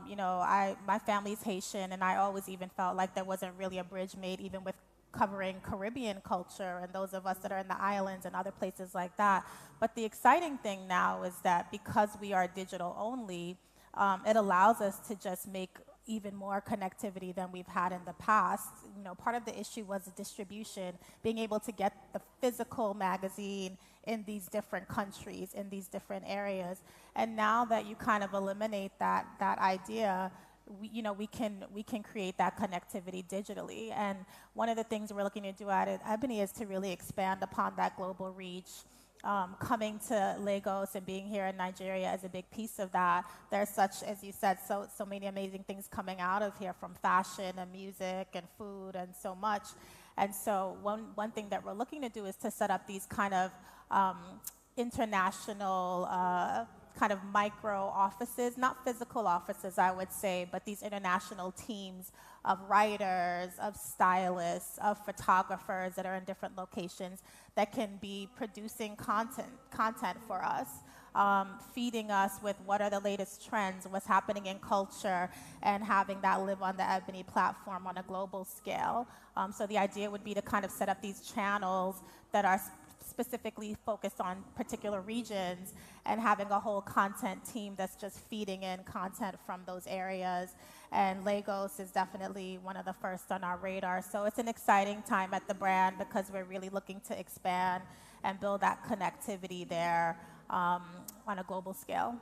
You know, my family's Haitian, and I always even felt like there wasn't really a bridge made even with covering Caribbean culture and those of us that are in the islands and other places like that. But the exciting thing now is that because we are digital only, it allows us to just make even more connectivity than we've had in the past. You know, part of the issue was the distribution, being able to get the physical magazine in these different countries, in these different areas. And now that you kind of eliminate that idea, we can create that connectivity digitally. And one of the things we're looking to do at Ebony is to really expand upon that global reach. Coming to Lagos and being here in Nigeria is a big piece of that. There's such, as you said, so many amazing things coming out of here, from fashion and music and food and so much. And so one thing that we're looking to do is to set up these kind of international kind of micro offices, not physical offices, I would say, but these international teams of writers, of stylists, of photographers that are in different locations that can be producing content for us, feeding us with what are the latest trends, what's happening in culture, and having that live on the Ebony platform on a global scale. So the idea would be to kind of set up these channels that are specifically focused on particular regions and having a whole content team that's just feeding in content from those areas. And Lagos is definitely one of the first on our radar. So it's an exciting time at the brand because we're really looking to expand and build that connectivity there on a global scale.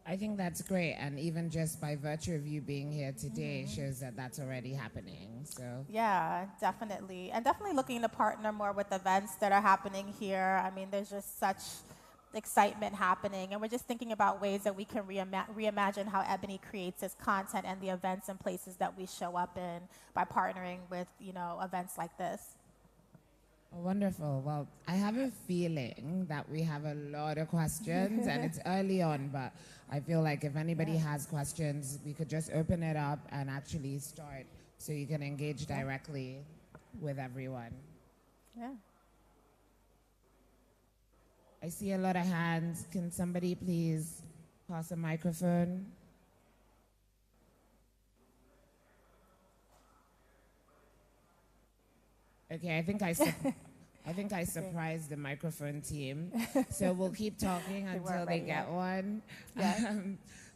I think that's great, and even just by virtue of you being here today shows that that's already happening. So Yeah, definitely. And definitely looking to partner more with events that are happening here. I mean, there's just such excitement happening, and we're just thinking about ways that we can reimagine how Ebony creates its content and the events and places that we show up in by partnering with, events like this. wonderful. Well, I have a feeling that we have a lot of questions, and it's early on, but I feel like if anybody has questions, we could just open it up and actually start so you can engage directly with everyone. Yeah. I see a lot of hands. Can somebody please pass a microphone? Okay, I think I surprised the microphone team. So we'll keep talking until they get one. Yeah.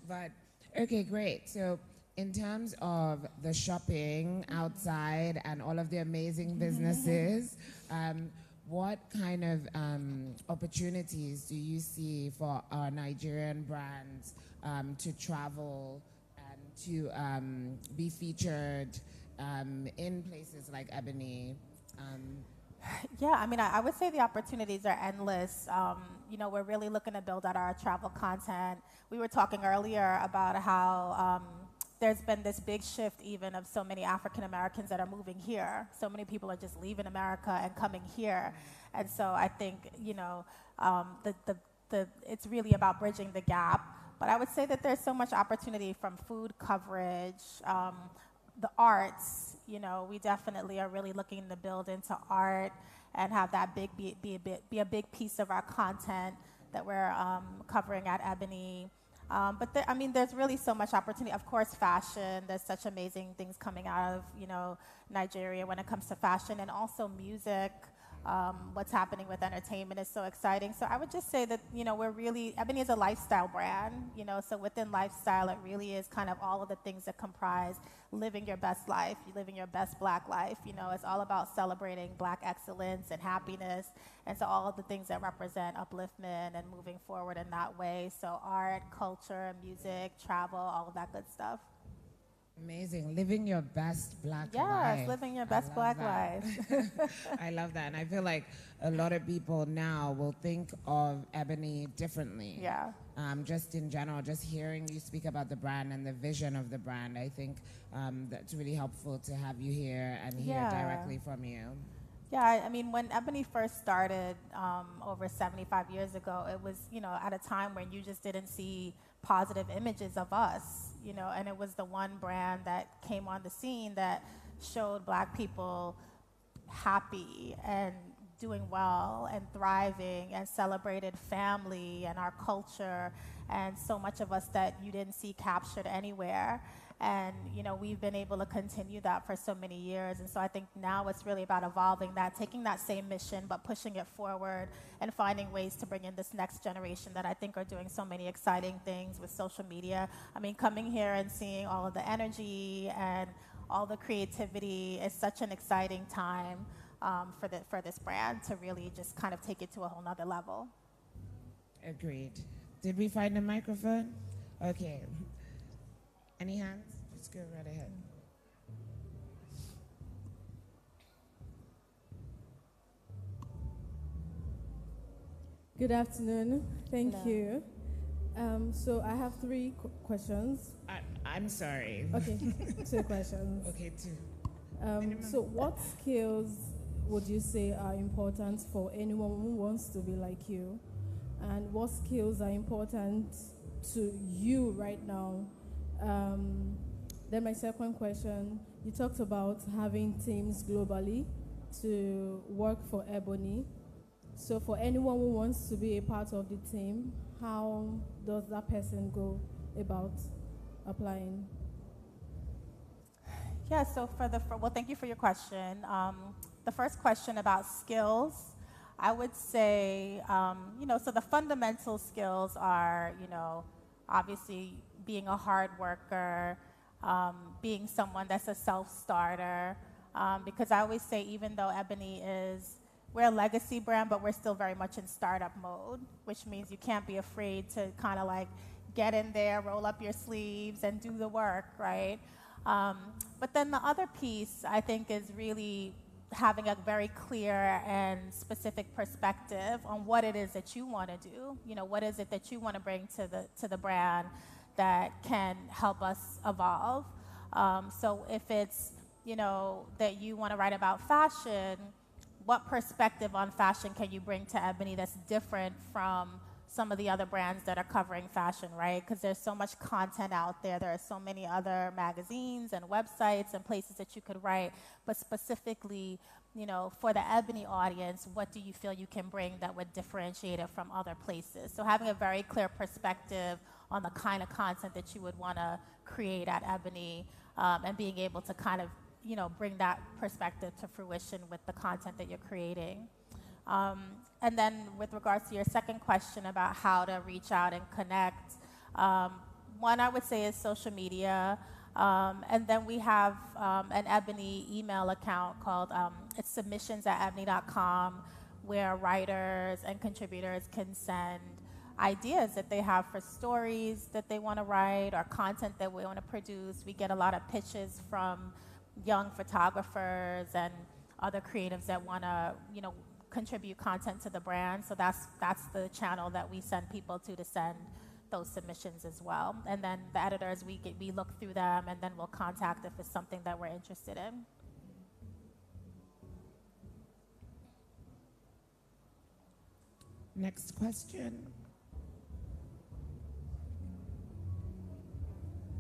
But okay, great. So in terms of the shopping outside and all of the amazing businesses, what kind of opportunities do you see for our Nigerian brands to travel and to be featured in places like Ebony? Yeah, I mean, I would say the opportunities are endless. We're really looking to build out our travel content. We were talking earlier about how there's been this big shift even of so many African Americans that are moving here. So many people are just leaving America and coming here. And so I think, it's really about bridging the gap. But I would say that there's so much opportunity from food coverage, the arts. We definitely are really looking to build into art and have that be a big piece of our content that we're covering at Ebony. But there's really so much opportunity. Of course, fashion. There's such amazing things coming out of Nigeria when it comes to fashion, and also music. What's happening with entertainment is so exciting. So I would just say that, Ebony is a lifestyle brand, so within lifestyle, it really is kind of all of the things that comprise living your best life, living your best Black life. It's all about celebrating Black excellence and happiness, and so all of the things that represent upliftment and moving forward in that way. So art, culture, music, travel, all of that good stuff. Amazing. Living your best Black life. Yes, living your best Black life. I love that. And I feel like a lot of people now will think of Ebony differently. Yeah. Just in general, just hearing you speak about the brand and the vision of the brand, I think that's really helpful to have you here and hear directly from you. Yeah, I mean, when Ebony first started over 75 years ago, it was, at a time when you just didn't see positive images of us, and it was the one brand that came on the scene that showed Black people happy and doing well and thriving and celebrated family and our culture and so much of us that you didn't see captured anywhere. And, we've been able to continue that for so many years. And so I think now it's really about evolving that, taking that same mission, but pushing it forward and finding ways to bring in this next generation that I think are doing so many exciting things with social media. I mean, coming here and seeing all of the energy and all the creativity is such an exciting time for this brand to really just kind of take it to a whole nother level. Agreed. Did we find a microphone? Okay. Any hands? Just go right ahead. Good afternoon. Thank you. So I have three questions. I'm sorry. Okay, 2 questions. Okay, 2. So what skills would you say are important for anyone who wants to be like you? And what skills are important to you right now? Then my second question, you talked about having teams globally to work for Ebony. So for anyone who wants to be a part of the team, how does that person go about applying? Yeah, so well, thank you for your question. The first question about skills, I would say, so the fundamental skills are, obviously being a hard worker, being someone that's a self-starter, because I always say even though Ebony we're a legacy brand, but we're still very much in startup mode, which means you can't be afraid to kind of like get in there, roll up your sleeves, and do the work, right? But then the other piece, I think, is really having a very clear and specific perspective on what it is that you want to do. You know, what is it that you want to bring to the brand that can help us evolve? So if it's, you know, that you want to write about fashion, what perspective on fashion can you bring to Ebony that's different from some of the other brands that are covering fashion, right? Because there's so much content out there. There are so many other magazines and websites and places that you could write. But specifically, you know, for the Ebony audience, what do you feel you can bring that would differentiate it from other places? So having a very clear perspective on the kind of content that you would want to create at Ebony, and being able to kind of, you know, bring that perspective to fruition with the content that you're creating. And then with regards to your second question about how to reach out and connect, one I would say is social media. And then we have an Ebony email account called, it's submissions@ebony.com, where writers and contributors can send ideas that they have for stories that they want to write or content that we want to produce. We get a lot of pitches from young photographers and other creatives that want to, you know, contribute content to the brand. So that's the channel that we send people to send those submissions as well. And then the editors, we look through them, and then we'll contact if it's something that we're interested in. Next question.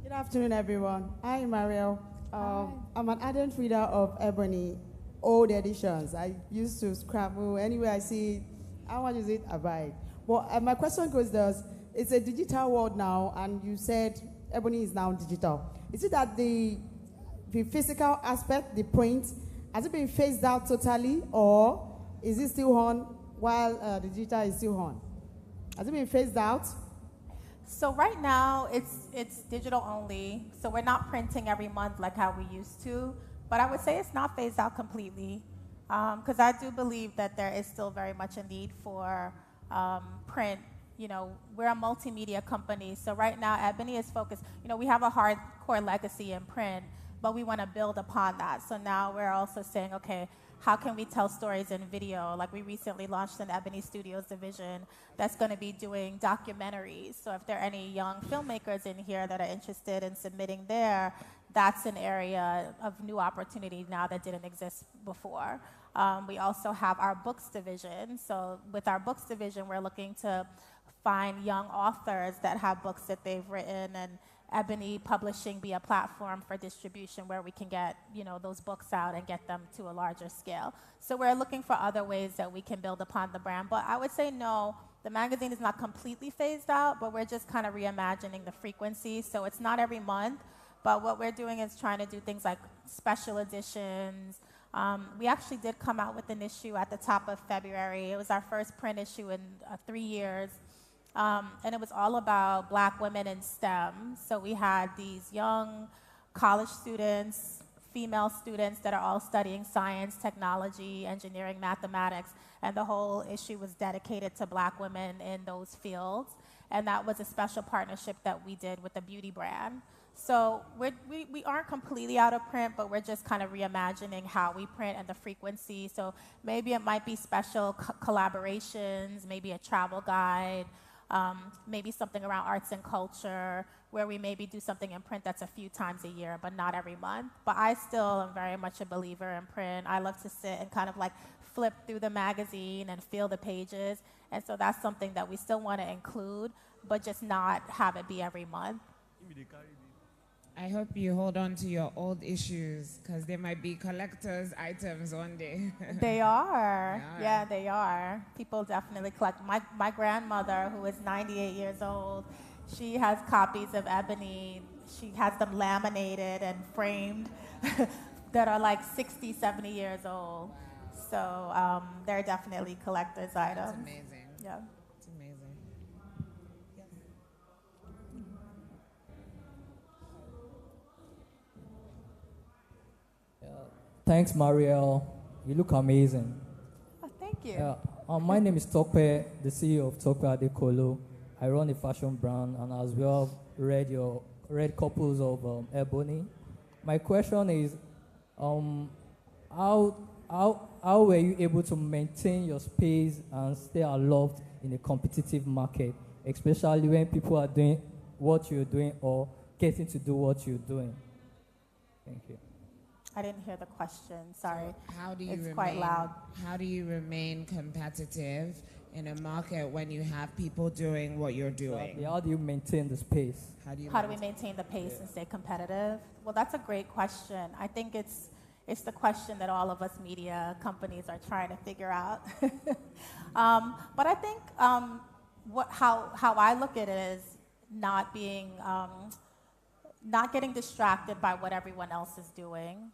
Good afternoon, everyone. Hi, Mariel. I'm an ardent reader of Ebony, old editions. I used to scrabble. Anywhere I see, how much is it? I buy it. Well, my question goes thus. It's a digital world now, and you said Ebony is now digital. Is it that the physical aspect, the print, has it been phased out totally, or is it still on while the digital is still on? Has it been phased out? So right now, it's digital only. So we're not printing every month like how we used to. But I would say it's not phased out completely, because I do believe that there is still very much a need for print. You know, we're a multimedia company, so right now Ebony is focused. You know, we have a hardcore legacy in print, but we want to build upon that. So now we're also saying, okay, how can we tell stories in video? Like, we recently launched an Ebony Studios division that's going to be doing documentaries. So if there are any young filmmakers in here that are interested in submitting there, that's an area of new opportunity now that didn't exist before. We also have our books division. So with our books division, we're looking to find young authors that have books that they've written, and Ebony Publishing be a platform for distribution where we can get, you know, those books out and get them to a larger scale. So we're looking for other ways that we can build upon the brand. But I would say no, the magazine is not completely phased out, but we're just kind of reimagining the frequency. So it's not every month, but what we're doing is trying to do things like special editions. We actually did come out with an issue at the top of February. It was our first print issue in 3 years. And it was all about Black women in STEM. So we had these young college students, female students that are all studying science, technology, engineering, mathematics, and the whole issue was dedicated to Black women in those fields. And that was a special partnership that we did with the beauty brand. So we aren't completely out of print, but we're just kind of reimagining how we print and the frequency. So maybe it might be special collaborations, maybe a travel guide, maybe something around arts and culture, where we maybe do something in print that's a few times a year, but not every month. But I still am very much a believer in print. I love to sit and kind of like flip through the magazine and feel the pages. And so that's something that we still want to include, but just not have it be every month. I hope you hold on to your old issues, because they might be collector's items one day. They are. Yeah, they are. People definitely collect. My grandmother, who is 98 years old, she has copies of Ebony. She has them laminated and framed that are like 60, 70 years old. So they're definitely collector's items. That's amazing. Yeah. It's amazing. Thanks, Mariel. You look amazing. Oh, thank you. My name is Tope, the CEO of Tope Adekolo. I run a fashion brand, and as well read couples of Ebony. My question is, how were you able to maintain your space and stay aloft in a competitive market, especially when people are doing what you're doing or getting to do what you're doing? Thank you. I didn't hear the question. Sorry. So how do you it's remain, quite loud. How do you remain competitive in a market when you have people doing what you're doing? Exactly. How do you maintain the space? How do we maintain the pace and stay competitive? Well, that's a great question. I think it's the question that all of us media companies are trying to figure out. But I think how I look at it is not being, not getting distracted by what everyone else is doing.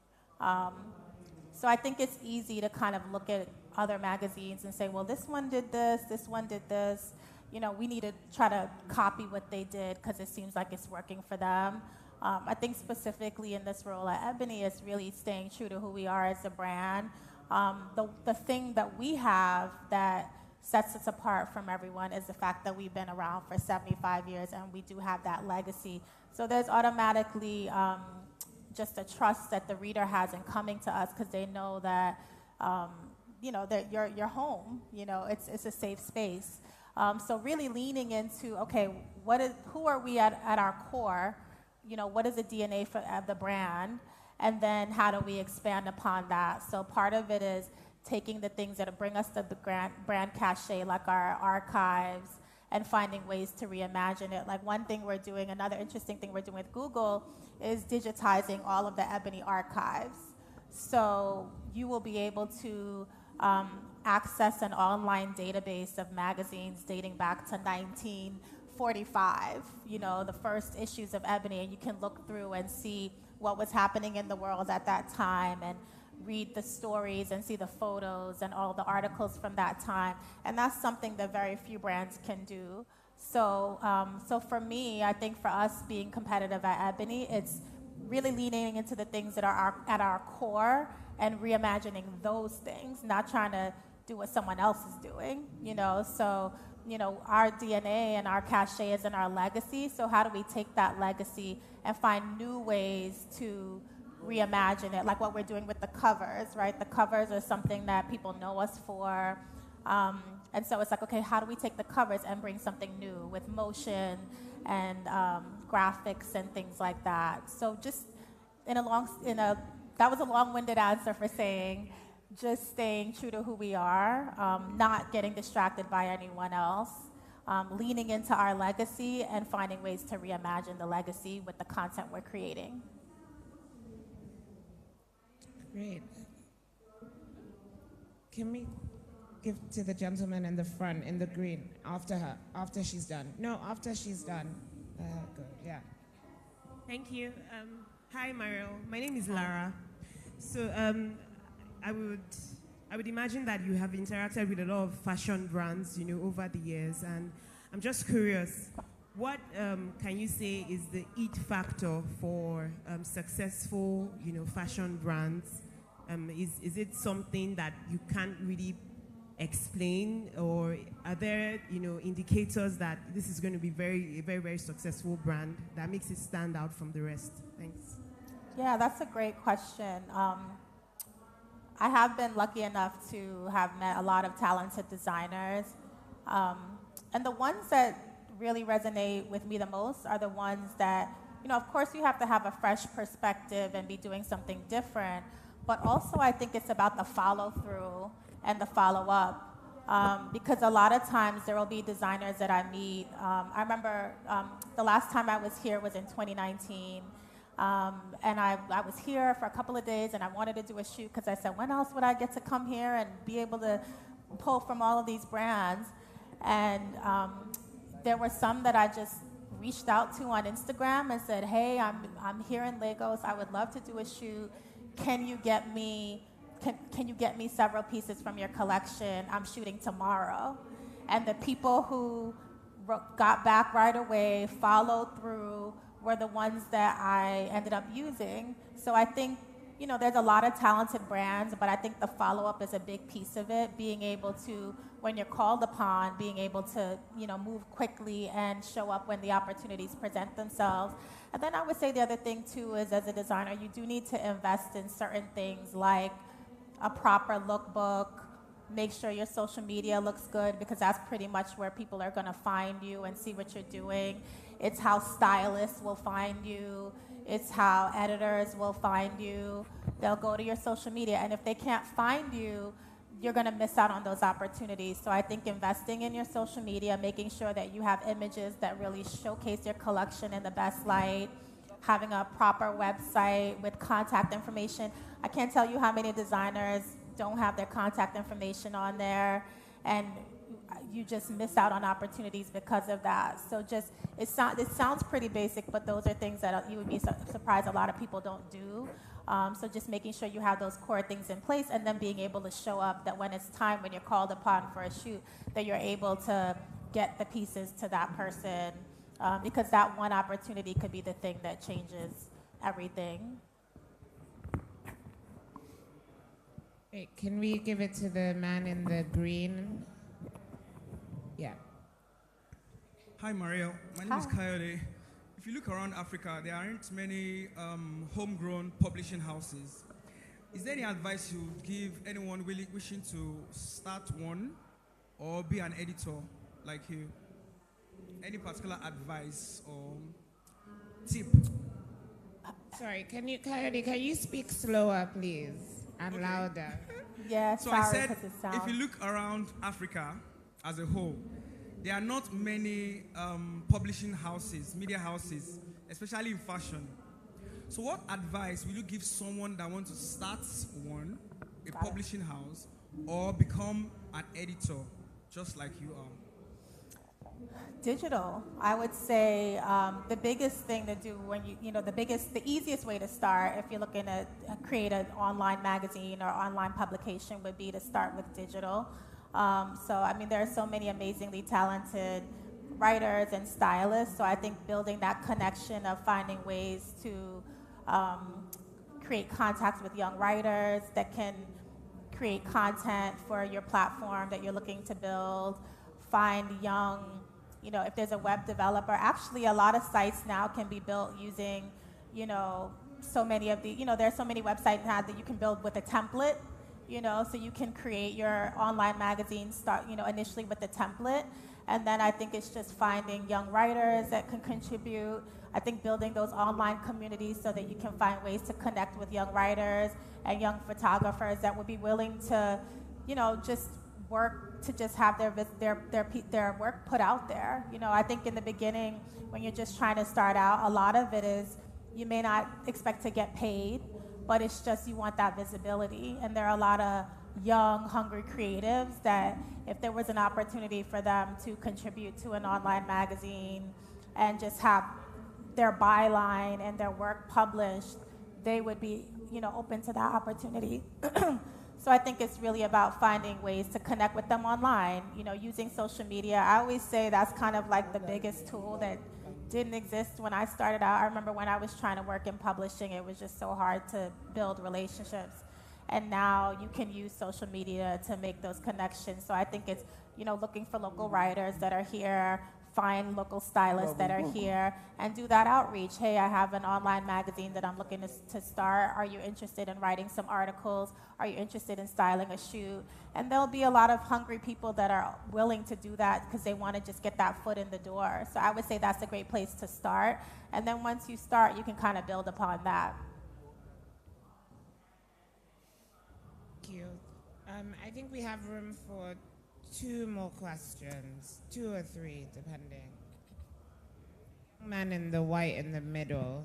So I think it's easy to kind of look at other magazines and say, well, this one did this one did this. You know, we need to try to copy what they did because it seems like it's working for them. I think specifically in this role at Ebony, it's really staying true to who we are as a brand. The thing that we have that sets us apart from everyone is the fact that we've been around for 75 years and we do have that legacy. So there's automatically just a trust that the reader has in coming to us because they know that, you know, that you're home. You know, it's a safe space. So really leaning into, okay, who are we at our core? You know, what is the DNA of the brand? And then how do we expand upon that? So part of it is taking the things that bring us to the brand cachet, like our archives, and finding ways to reimagine it. Like one thing we're doing, another interesting thing we're doing with Google is digitizing all of the Ebony archives. So you will be able to access an online database of magazines dating back to 1945, you know, the first issues of Ebony, and you can look through and see what was happening in the world at that time and read the stories and see the photos and all the articles from that time. And that's something that very few brands can do. So, so for me, I think for us being competitive at Ebony, it's really leaning into the things that are at our core and reimagining those things, not trying to do what someone else is doing, you know. So, you know, our DNA and our cachet is in our legacy. So how do we take that legacy and find new ways to reimagine it, like what we're doing with the covers, right? The covers are something that people know us for. And so it's like, okay, how do we take the covers and bring something new with motion and graphics and things like that? So just that was a long-winded answer for saying, just staying true to who we are, not getting distracted by anyone else, leaning into our legacy and finding ways to reimagine the legacy with the content we're creating. Great. Can we give to the gentleman in the front, in the green, after her, after she's done? No, after she's done. Good, yeah. Thank you. Hi, Mario. My name is Lara. So I would imagine that you have interacted with a lot of fashion brands, you know, over the years, and I'm just curious, what can you say is the it factor for successful, you know, fashion brands? Is it something that you can't really explain, or are there, you know, indicators that this is going to be a very, very successful brand that makes it stand out from the rest? Thanks. Yeah, that's a great question. I have been lucky enough to have met a lot of talented designers. And the ones that really resonate with me the most are the ones that, you know, of course you have to have a fresh perspective and be doing something different, but also I think it's about the follow-through and the follow-up. Because a lot of times there will be designers that I meet. I remember the last time I was here was in 2019. And I was here for a couple of days and I wanted to do a shoot because I said, when else would I get to come here and be able to pull from all of these brands? And there were some that I just reached out to on Instagram and said, hey, I'm here in Lagos. I would love to do a shoot. Can you get me several pieces from your collection? I'm shooting tomorrow. And the people who got back right away, followed through, were the ones that I ended up using. So I think there's a lot of talented brands, but I think the follow-up is a big piece of it. Being able to, when you're called upon, being able to, move quickly and show up when the opportunities present themselves. And then I would say the other thing too is, as a designer, you do need to invest in certain things like a proper lookbook. Make sure your social media looks good, because that's pretty much where people are going to find you and see what you're doing. It's how stylists will find you. It's how editors will find you. They'll go to your social media, and if they can't find you, you're going to miss out on those opportunities. So I think investing in your social media, making sure that you have images that really showcase your collection in the best light, having a proper website with contact information. I can't tell you how many designers don't have their contact information on there, and you just miss out on opportunities because of that. So it sounds pretty basic, but those are things that you would be surprised a lot of people don't do. So just making sure you have those core things in place, and then being able to show up that when it's time, when you're called upon for a shoot, that you're able to get the pieces to that person, because that one opportunity could be the thing that changes everything. Wait, can we give it to the man in the green? Yeah. Hi, Mariel. My name is Coyote. If you look around Africa, there aren't many homegrown publishing houses. Is there any advice you would give anyone really wishing to start one or be an editor like you? Any particular advice or tip? Sorry, Coyote, can you speak slower, please? And louder. Yeah, so I said, if you look around Africa as a whole, there are not many publishing houses, media houses, especially in fashion. So what advice will you give someone that wants to start one, a publishing house, or become an editor, just like you are? Digital. I would say the biggest thing to do when the easiest way to start if you're looking to create an online magazine or online publication would be to start with digital. There are so many amazingly talented writers and stylists. So I think building that connection of finding ways to create contacts with young writers that can create content for your platform that you're looking to build. Find young, if there's a web developer, actually a lot of sites now can be built using, so many of the, there's so many websites now that you can build with a template, so you can create your online magazine, start, initially with the template. And then I think it's just finding young writers that can contribute. I think building those online communities so that you can find ways to connect with young writers and young photographers that would be willing to, just work to just have their work put out there. I think in the beginning, when you're just trying to start out, a lot of it is you may not expect to get paid, but it's just you want that visibility. And there are a lot of young, hungry creatives that if there was an opportunity for them to contribute to an online magazine and just have their byline and their work published, they would be, open to that opportunity. So I think it's really about finding ways to connect with them online, using social media. I always say that's kind of like the biggest tool that didn't exist when I started out. I remember when I was trying to work in publishing, it was just so hard to build relationships. And now you can use social media to make those connections. So I think it's, looking for local writers that are here, find local stylists that are here, and do that outreach. Hey, I have an online magazine that I'm looking to start. Are you interested in writing some articles? Are you interested in styling a shoot? And there'll be a lot of hungry people that are willing to do that because they want to just get that foot in the door. So I would say that's a great place to start. And then once you start, you can kind of build upon that. Thank you. I think we have room for 2 more questions, 2 or 3, depending. Man in the white in the middle.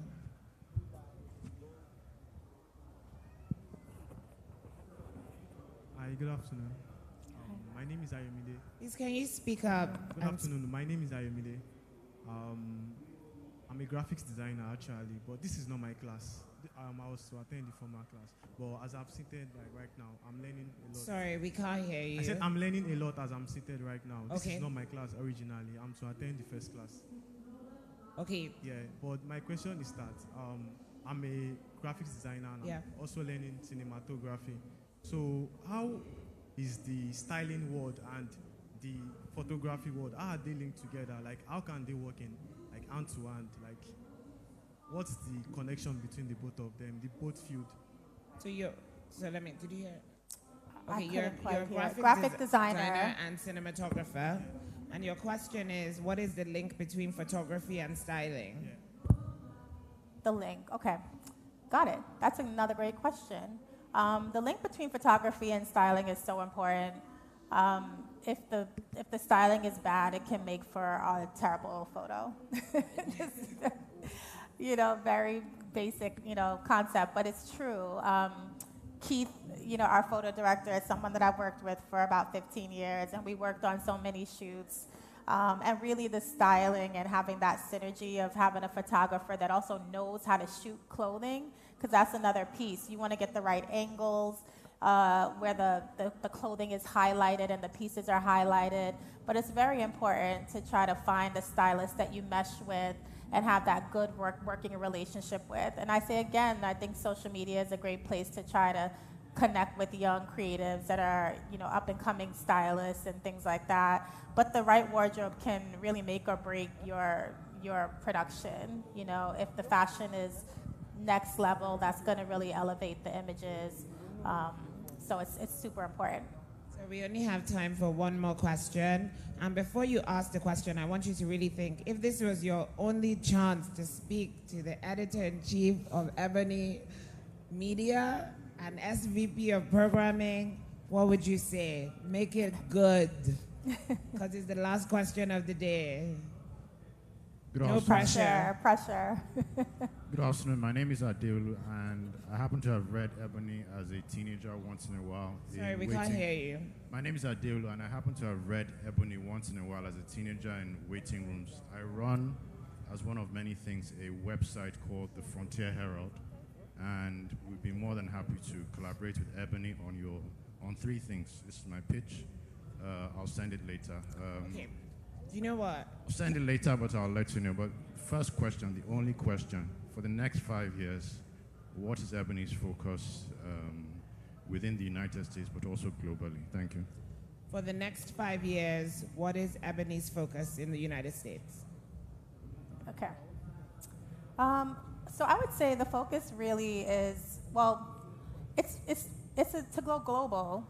Hi, good afternoon. My name is Ayomide. Please, can you speak up? Good afternoon. My name is Ayomide. I'm a graphics designer actually, but this is not my class. I was to attend the former class, but as I'm seated right now, I'm learning a lot. Sorry, we can't hear you. I said I'm learning a lot as I'm seated right now. This Okay. is not my class originally. I'm to attend the first class. Okay. Yeah, but my question is that I'm a graphics designer and Yeah. I'm also learning cinematography. So how is the styling world and the photography world, how are they linked together? Like, how can they work in, like, hand to hand? Like, what's the connection between the both of them, the both field? So let me, did you hear? I Okay, you're couldn't quite a hear. graphic Designer. and cinematographer. And your question is, what is the link between photography and styling? The link, okay. Got it. That's another great question. The link between photography and styling is so important. If the styling is bad, it can make for a terrible photo. Very basic, concept, but it's true. Keith, our photo director, is someone that I've worked with for about 15 years, and we worked on so many shoots. And really the styling and having that synergy of having a photographer that also knows how to shoot clothing, because that's another piece. You want to get the right angles, where the clothing is highlighted and the pieces are highlighted. But it's very important to try to find a stylist that you mesh with and have that good working relationship with. And I say again, I think social media is a great place to try to connect with young creatives that are, up and coming stylists and things like that. But the right wardrobe can really make or break your production. If the fashion is next level, that's going to really elevate the images. So it's super important. So we only have time for one more question. And before you ask the question, I want you to really think, if this was your only chance to speak to the editor-in-chief of Ebony Media and SVP of programming, what would you say? Make it good. Because it's the last question of the day. Good No afternoon. Pressure. Good afternoon. My name is Adeolu, and I happen to have read Ebony as a teenager once in a while. Sorry, we can't hear you. My name is Adeolu, and I happen to have read Ebony once in a while as a teenager in waiting rooms. I run, as one of many things, a website called The Frontier Herald, and we'd be more than happy to collaborate with Ebony on three things. This is my pitch. I'll send it later. Okay. Do you know what? I'll send it later, but I'll let you know. But first question, the only question, for the next 5 years, what is Ebony's focus within the United States, but also globally? Thank you. For the next 5 years, what is Ebony's focus in the United States? Okay. So I would say the focus really is, it's to go global.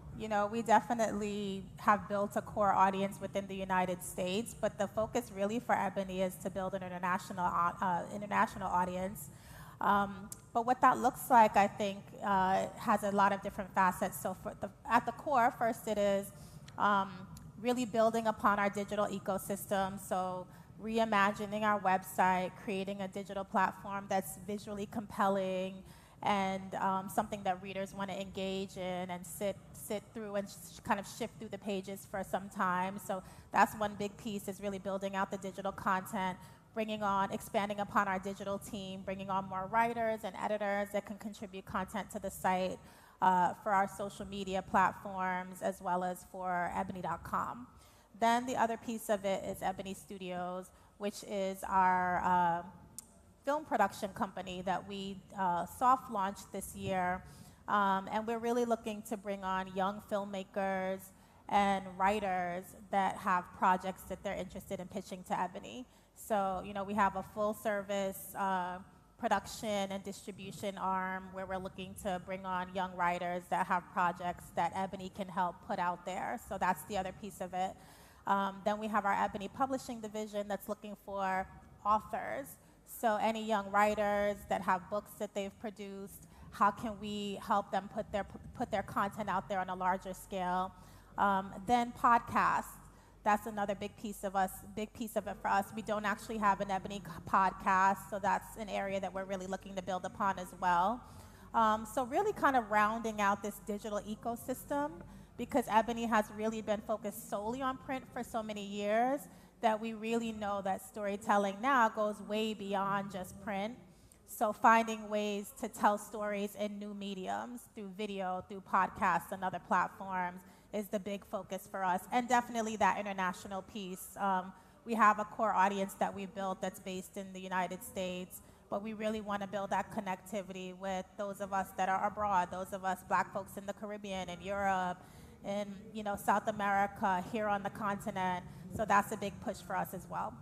We definitely have built a core audience within the United States, but the focus really for Ebony is to build an international audience. But what that looks like, I think, has a lot of different facets. So at the core, first it is really building upon our digital ecosystem. So reimagining our website, creating a digital platform that's visually compelling, and something that readers want to engage in and sit through and kind of shift through the pages for some time. So that's one big piece, is really building out the digital content, expanding upon our digital team, bringing on more writers and editors that can contribute content to the site for our social media platforms, as well as for ebony.com. Then the other piece of it is Ebony Studios, which is our film production company that we soft launched this year. And we're really looking to bring on young filmmakers and writers that have projects that they're interested in pitching to Ebony. So, we have a full service production and distribution arm where we're looking to bring on young writers that have projects that Ebony can help put out there. So that's the other piece of it. Then we have our Ebony Publishing division that's looking for authors. So any young writers that have books that they've produced, how can we help them put their content out there on a larger scale? Then podcasts. That's another big piece of it for us. We don't actually have an Ebony podcast, so that's an area that we're really looking to build upon as well. So really kind of rounding out this digital ecosystem, because Ebony has really been focused solely on print for so many years that we really know that storytelling now goes way beyond just print. So finding ways to tell stories in new mediums, through video, through podcasts and other platforms, is the big focus for us. And definitely that international piece. We have a core audience that we built that's based in the United States, but we really want to build that connectivity with those of us that are abroad, those of us Black folks in the Caribbean and Europe and, you know, South America, here on the continent. So that's a big push for us as well.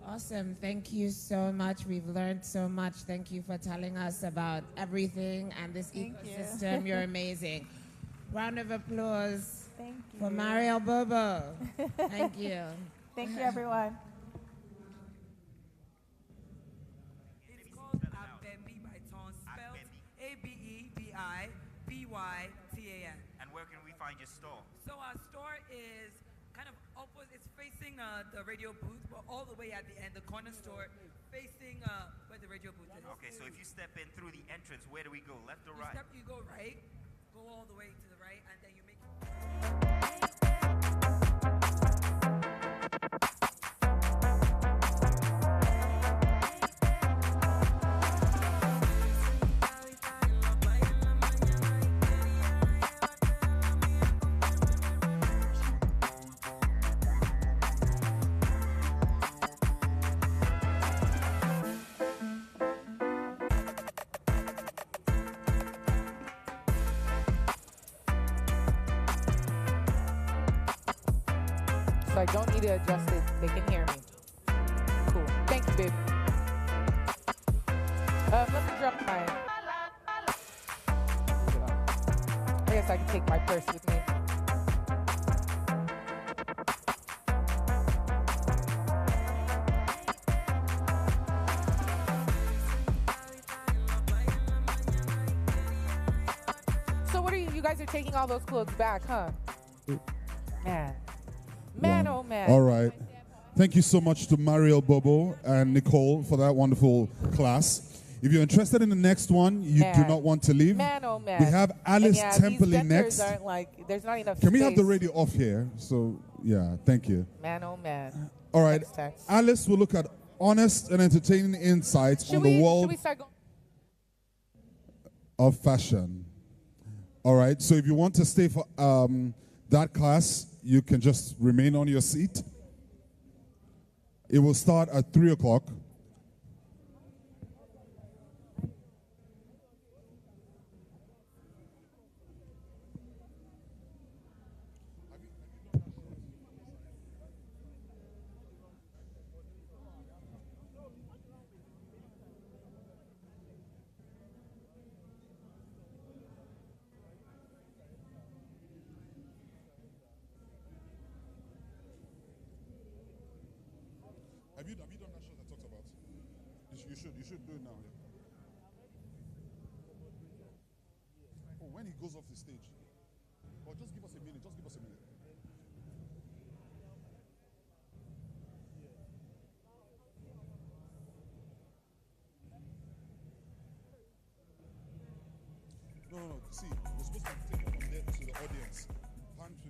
Awesome. Thank you so much. We've learned so much. Thank you for telling us about everything and this ecosystem. You're amazing. Round of applause for Mariel Bobo. Thank you. Thank you, everyone. It's called Abebi by Ton, spelled Abebibytan. And where can we find your store? So our store is kind of opposite. It's facing the radio booth, but all the way at the end, the corner store, facing where the radio booth is. Okay, so if you step in through the entrance, where do we go? Left or right? You go right, go all the way to the right, and then you make. So I don't need to adjust it. They can hear me. Cool. Thank you, babe. Let me drop my... I guess I can take my purse with me. So what are you guys are taking all those clothes back, huh? Man. Man, oh man. All right. Thank you so much to Mariel Bobo and Nicole for that wonderful class. If you're interested in the next one, you do not want to leave. Man, oh man. We have Alice And Temperley these next. Aren't like, there's not enough Can we have the space. radio off here? So, yeah, thank you. Man, oh man. All right. Next text. Alice will look at honest and entertaining insights on the Should world we start going? of fashion. All right. So if you want to stay for that class, you can just remain on your seat. It will start at 3 o'clock. Have you done that show that talks about? You should do it now. Yeah. Oh, when he goes off the stage. Oh, just give us a minute. Just give us a minute. No. See, we're supposed to take it from there to the audience. Time to.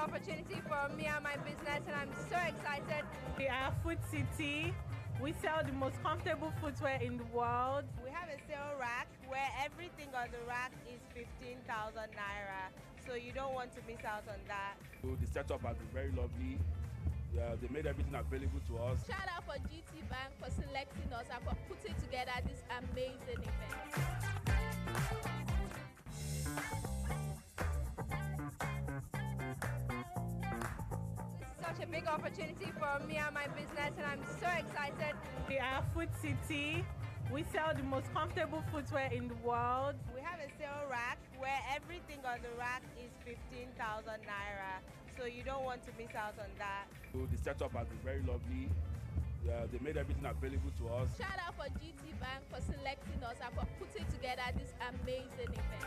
opportunity for me and my business, and I'm so excited. We are Food City. We sell the most comfortable footwear in the world. We have a sale rack where everything on the rack is 15,000 naira. So you don't want to miss out on that. So the setup has been very lovely. They made everything available to us. Shout out for GT Bank for selecting us and for putting together this amazing event. Such a big opportunity for me and my business, and I'm so excited. We are Food City. We sell the most comfortable footwear in the world. We have a sale rack where everything on the rack is 15,000 naira. So you don't want to miss out on that. So the setup has been very lovely. They made everything available to us. Shout out for GT Bank for selecting us and for putting together this amazing event.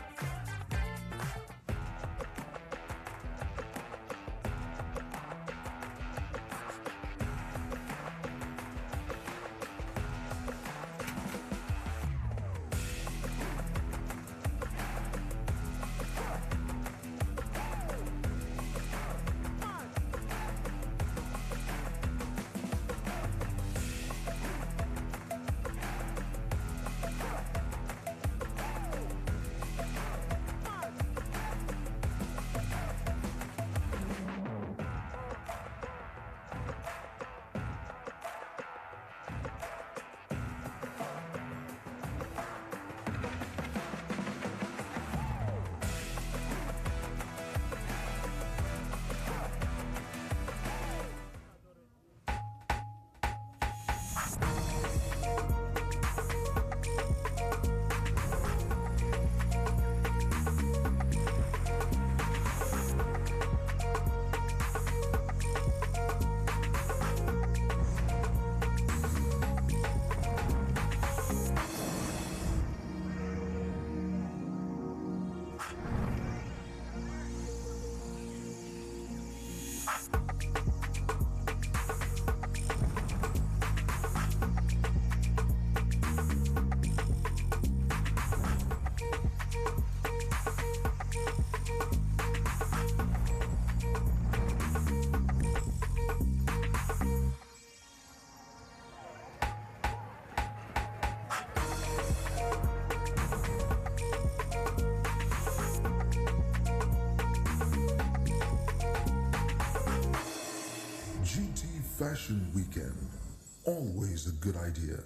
Fashion Weekend. Always a good idea.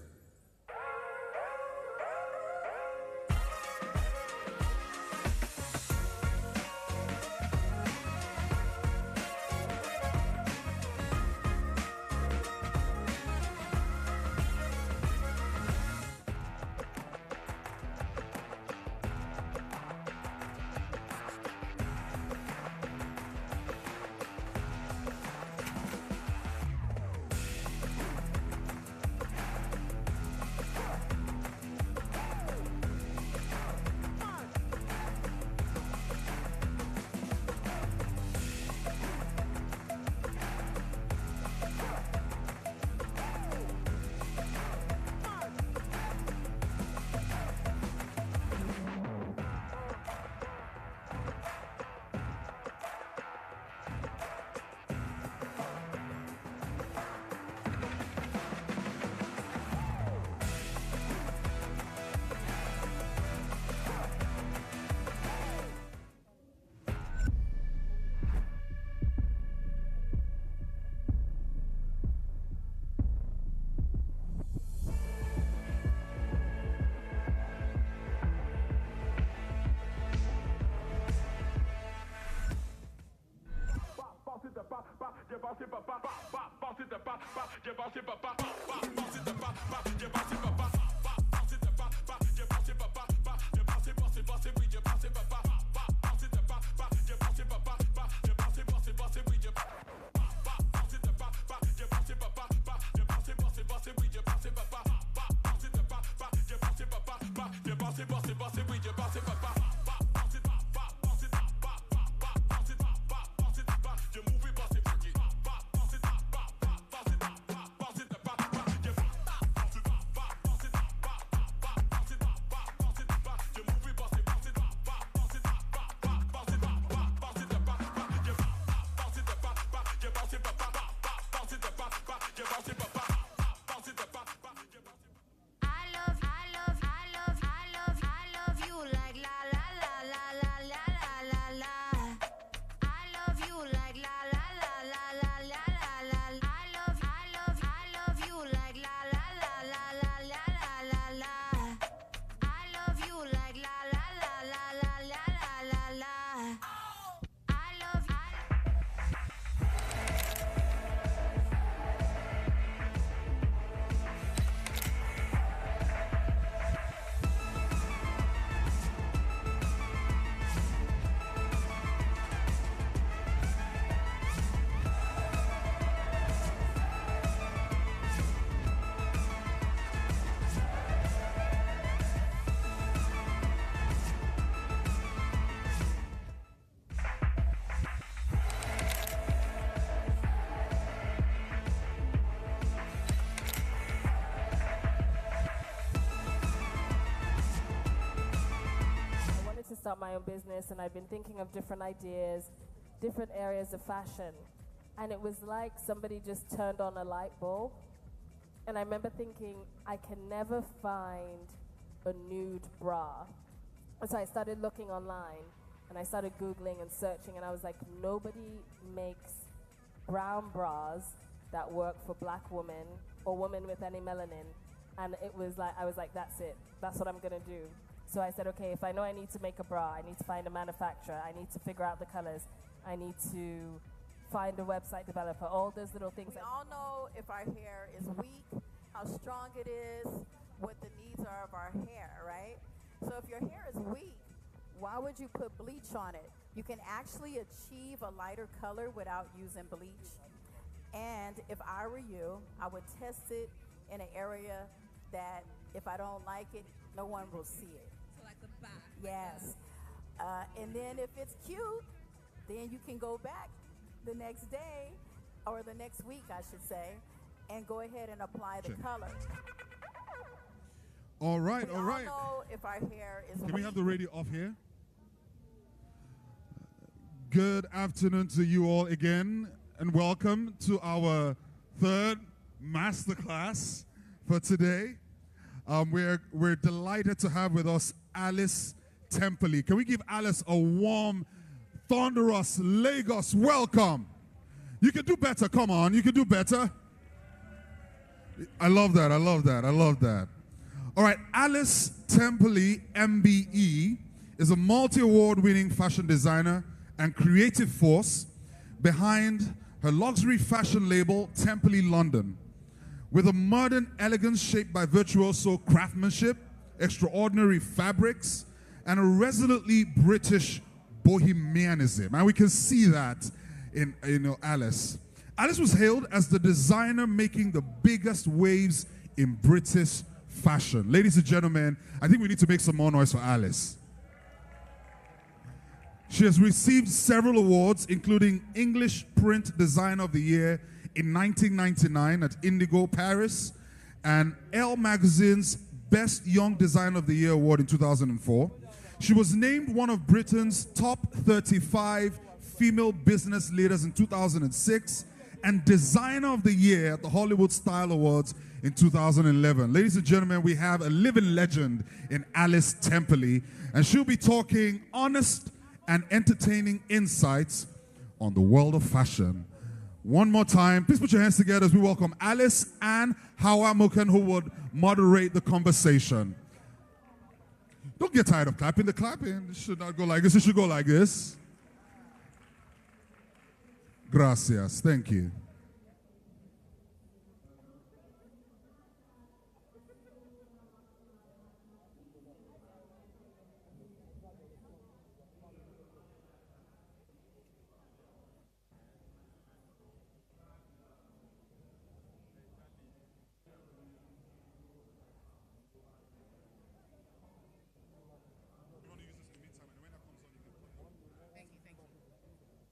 start my own business, and I've been thinking of different ideas, different areas of fashion. And it was like somebody just turned on a light bulb. And I remember thinking, I can never find a nude bra. And so I started looking online, and I started Googling and searching, and I was like, nobody makes brown bras that work for black women or women with any melanin. And it was like, I was like, that's it. That's what I'm gonna do. So I said, okay, if I know I need to make a bra, I need to find a manufacturer, I need to figure out the colors, I need to find a website developer, all those little things. We all know if our hair is weak, how strong it is, what the needs are of our hair, right? So if your hair is weak, why would you put bleach on it? You can actually achieve a lighter color without using bleach. And if I were you, I would test it in an area that if I don't like it, no one will see it. So like the back. Yes. And then if it's cute, then you can go back the next day, or the next week, I should say, and go ahead and apply the color. All right, We all right. know if our hair is Can we weak. have the radio off here? Good afternoon to you all again, and welcome to our third masterclass for today. We're delighted to have with us Alice Temperley. Can we give Alice a warm, thunderous Lagos welcome? You can do better. Come on, you can do better. I love that. I love that. I love that. All right, Alice Temperley, MBE, is a multi-award winning fashion designer and creative force behind her luxury fashion label, Temperley London. With a modern elegance shaped by virtuoso craftsmanship, extraordinary fabrics, and a resolutely British bohemianism. And we can see that in Alice. Alice was hailed as the designer making the biggest waves in British fashion. Ladies and gentlemen, I think we need to make some more noise for Alice. She has received several awards, including English Print Designer of the Year in 1999 at Indigo Paris, and Elle Magazine's Best Young Designer of the Year award in 2004. She was named one of Britain's top 35 female business leaders in 2006 and Designer of the Year at the Hollywood Style Awards in 2011. Ladies and gentlemen, we have a living legend in Alice Temperley, and she'll be talking honest and entertaining insights on the world of fashion. One more time, please put your hands together as we welcome Alice and Hawa Muken, who would moderate the conversation. Don't get tired of clapping. The clapping should not go like this. It should go like this. Gracias. Thank you.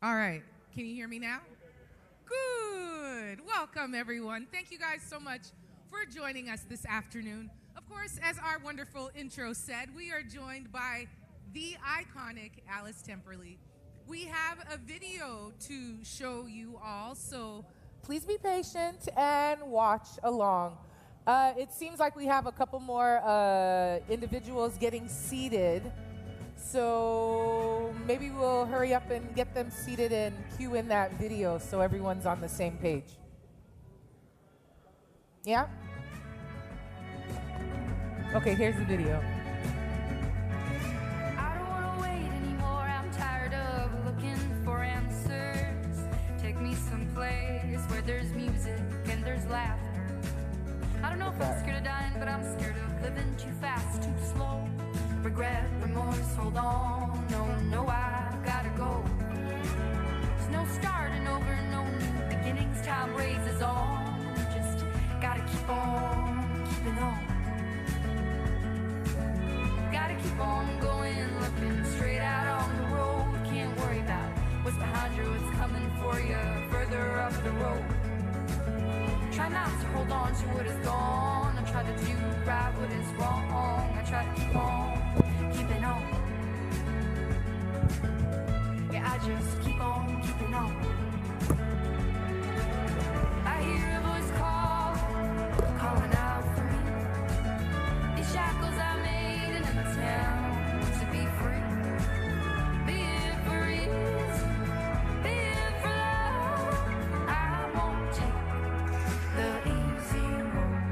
All right. Can you hear me now? Good. Welcome, everyone. Thank you guys so much for joining us this afternoon. Of course, as our wonderful intro said, we are joined by the iconic Alice Temperley. We have a video to show you all, so please be patient and watch along. It seems like we have a couple more individuals getting seated. So maybe we'll hurry up and get them seated and cue in that video so everyone's on the same page. Yeah? Okay, here's the video. I don't want to wait anymore. I'm tired of looking for answers. Take me someplace where there's music and there's laughter. I don't know if I'm scared of dying, but I'm scared of living too fast, too slow. Regret, remorse, hold on. No, I've gotta go. There's no starting over, no new beginnings. Time raises on. Just gotta keep on keeping on. Gotta keep on going, looking straight out on the road. Can't worry about what's behind you, what's coming for you further up the road. Try not to hold on to what is gone. I try to do right what is wrong. I try to keep on keeping on. just keep on keeping on. I hear a voice calling out for me. These shackles I made in an attempt to be free. Be it for ease, be it for love. I won't take the easy road.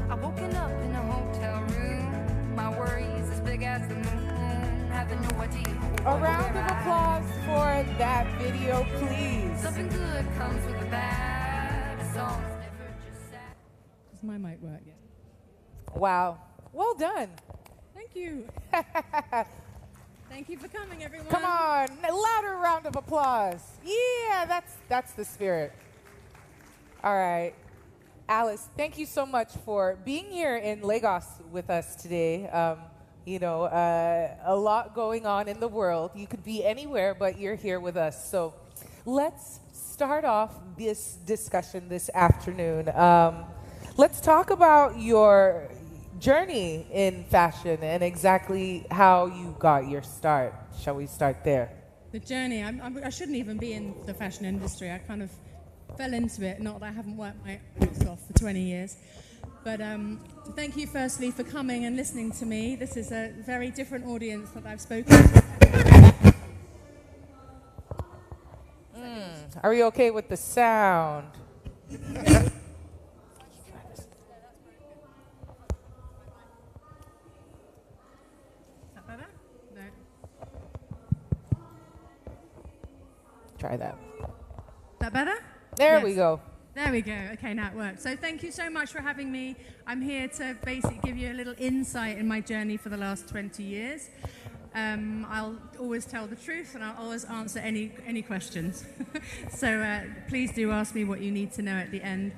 I've woken up in a hotel room. My worries as big as the moon. Having no idea. A round of applause for that video, please. Something good comes with the bad. A song's never just sad. Does my mic work yet? Wow. Well done. Thank you. Thank you for coming, everyone. Come on, a louder round of applause. Yeah, that's the spirit. All right. Alice, thank you so much for being here in Lagos with us today. A lot going on in the world. You could be anywhere, but you're here with us. So let's start off this discussion this afternoon. Let's talk about your journey in fashion and exactly how you got your start. Shall we start there? The journey, I shouldn't even be in the fashion industry. I kind of fell into it, not that I haven't worked my ass off for 20 years. But thank you firstly for coming and listening to me. This is a very different audience that I've spoken to. Are we okay with the sound? Is that better? No. Try that. Is that better? There Yes. we go. There we go. Okay, now it works. So thank you so much for having me. I'm here to basically give you a little insight in my journey for the last 20 years. I'll always tell the truth and I'll always answer any questions. So please do ask me what you need to know at the end.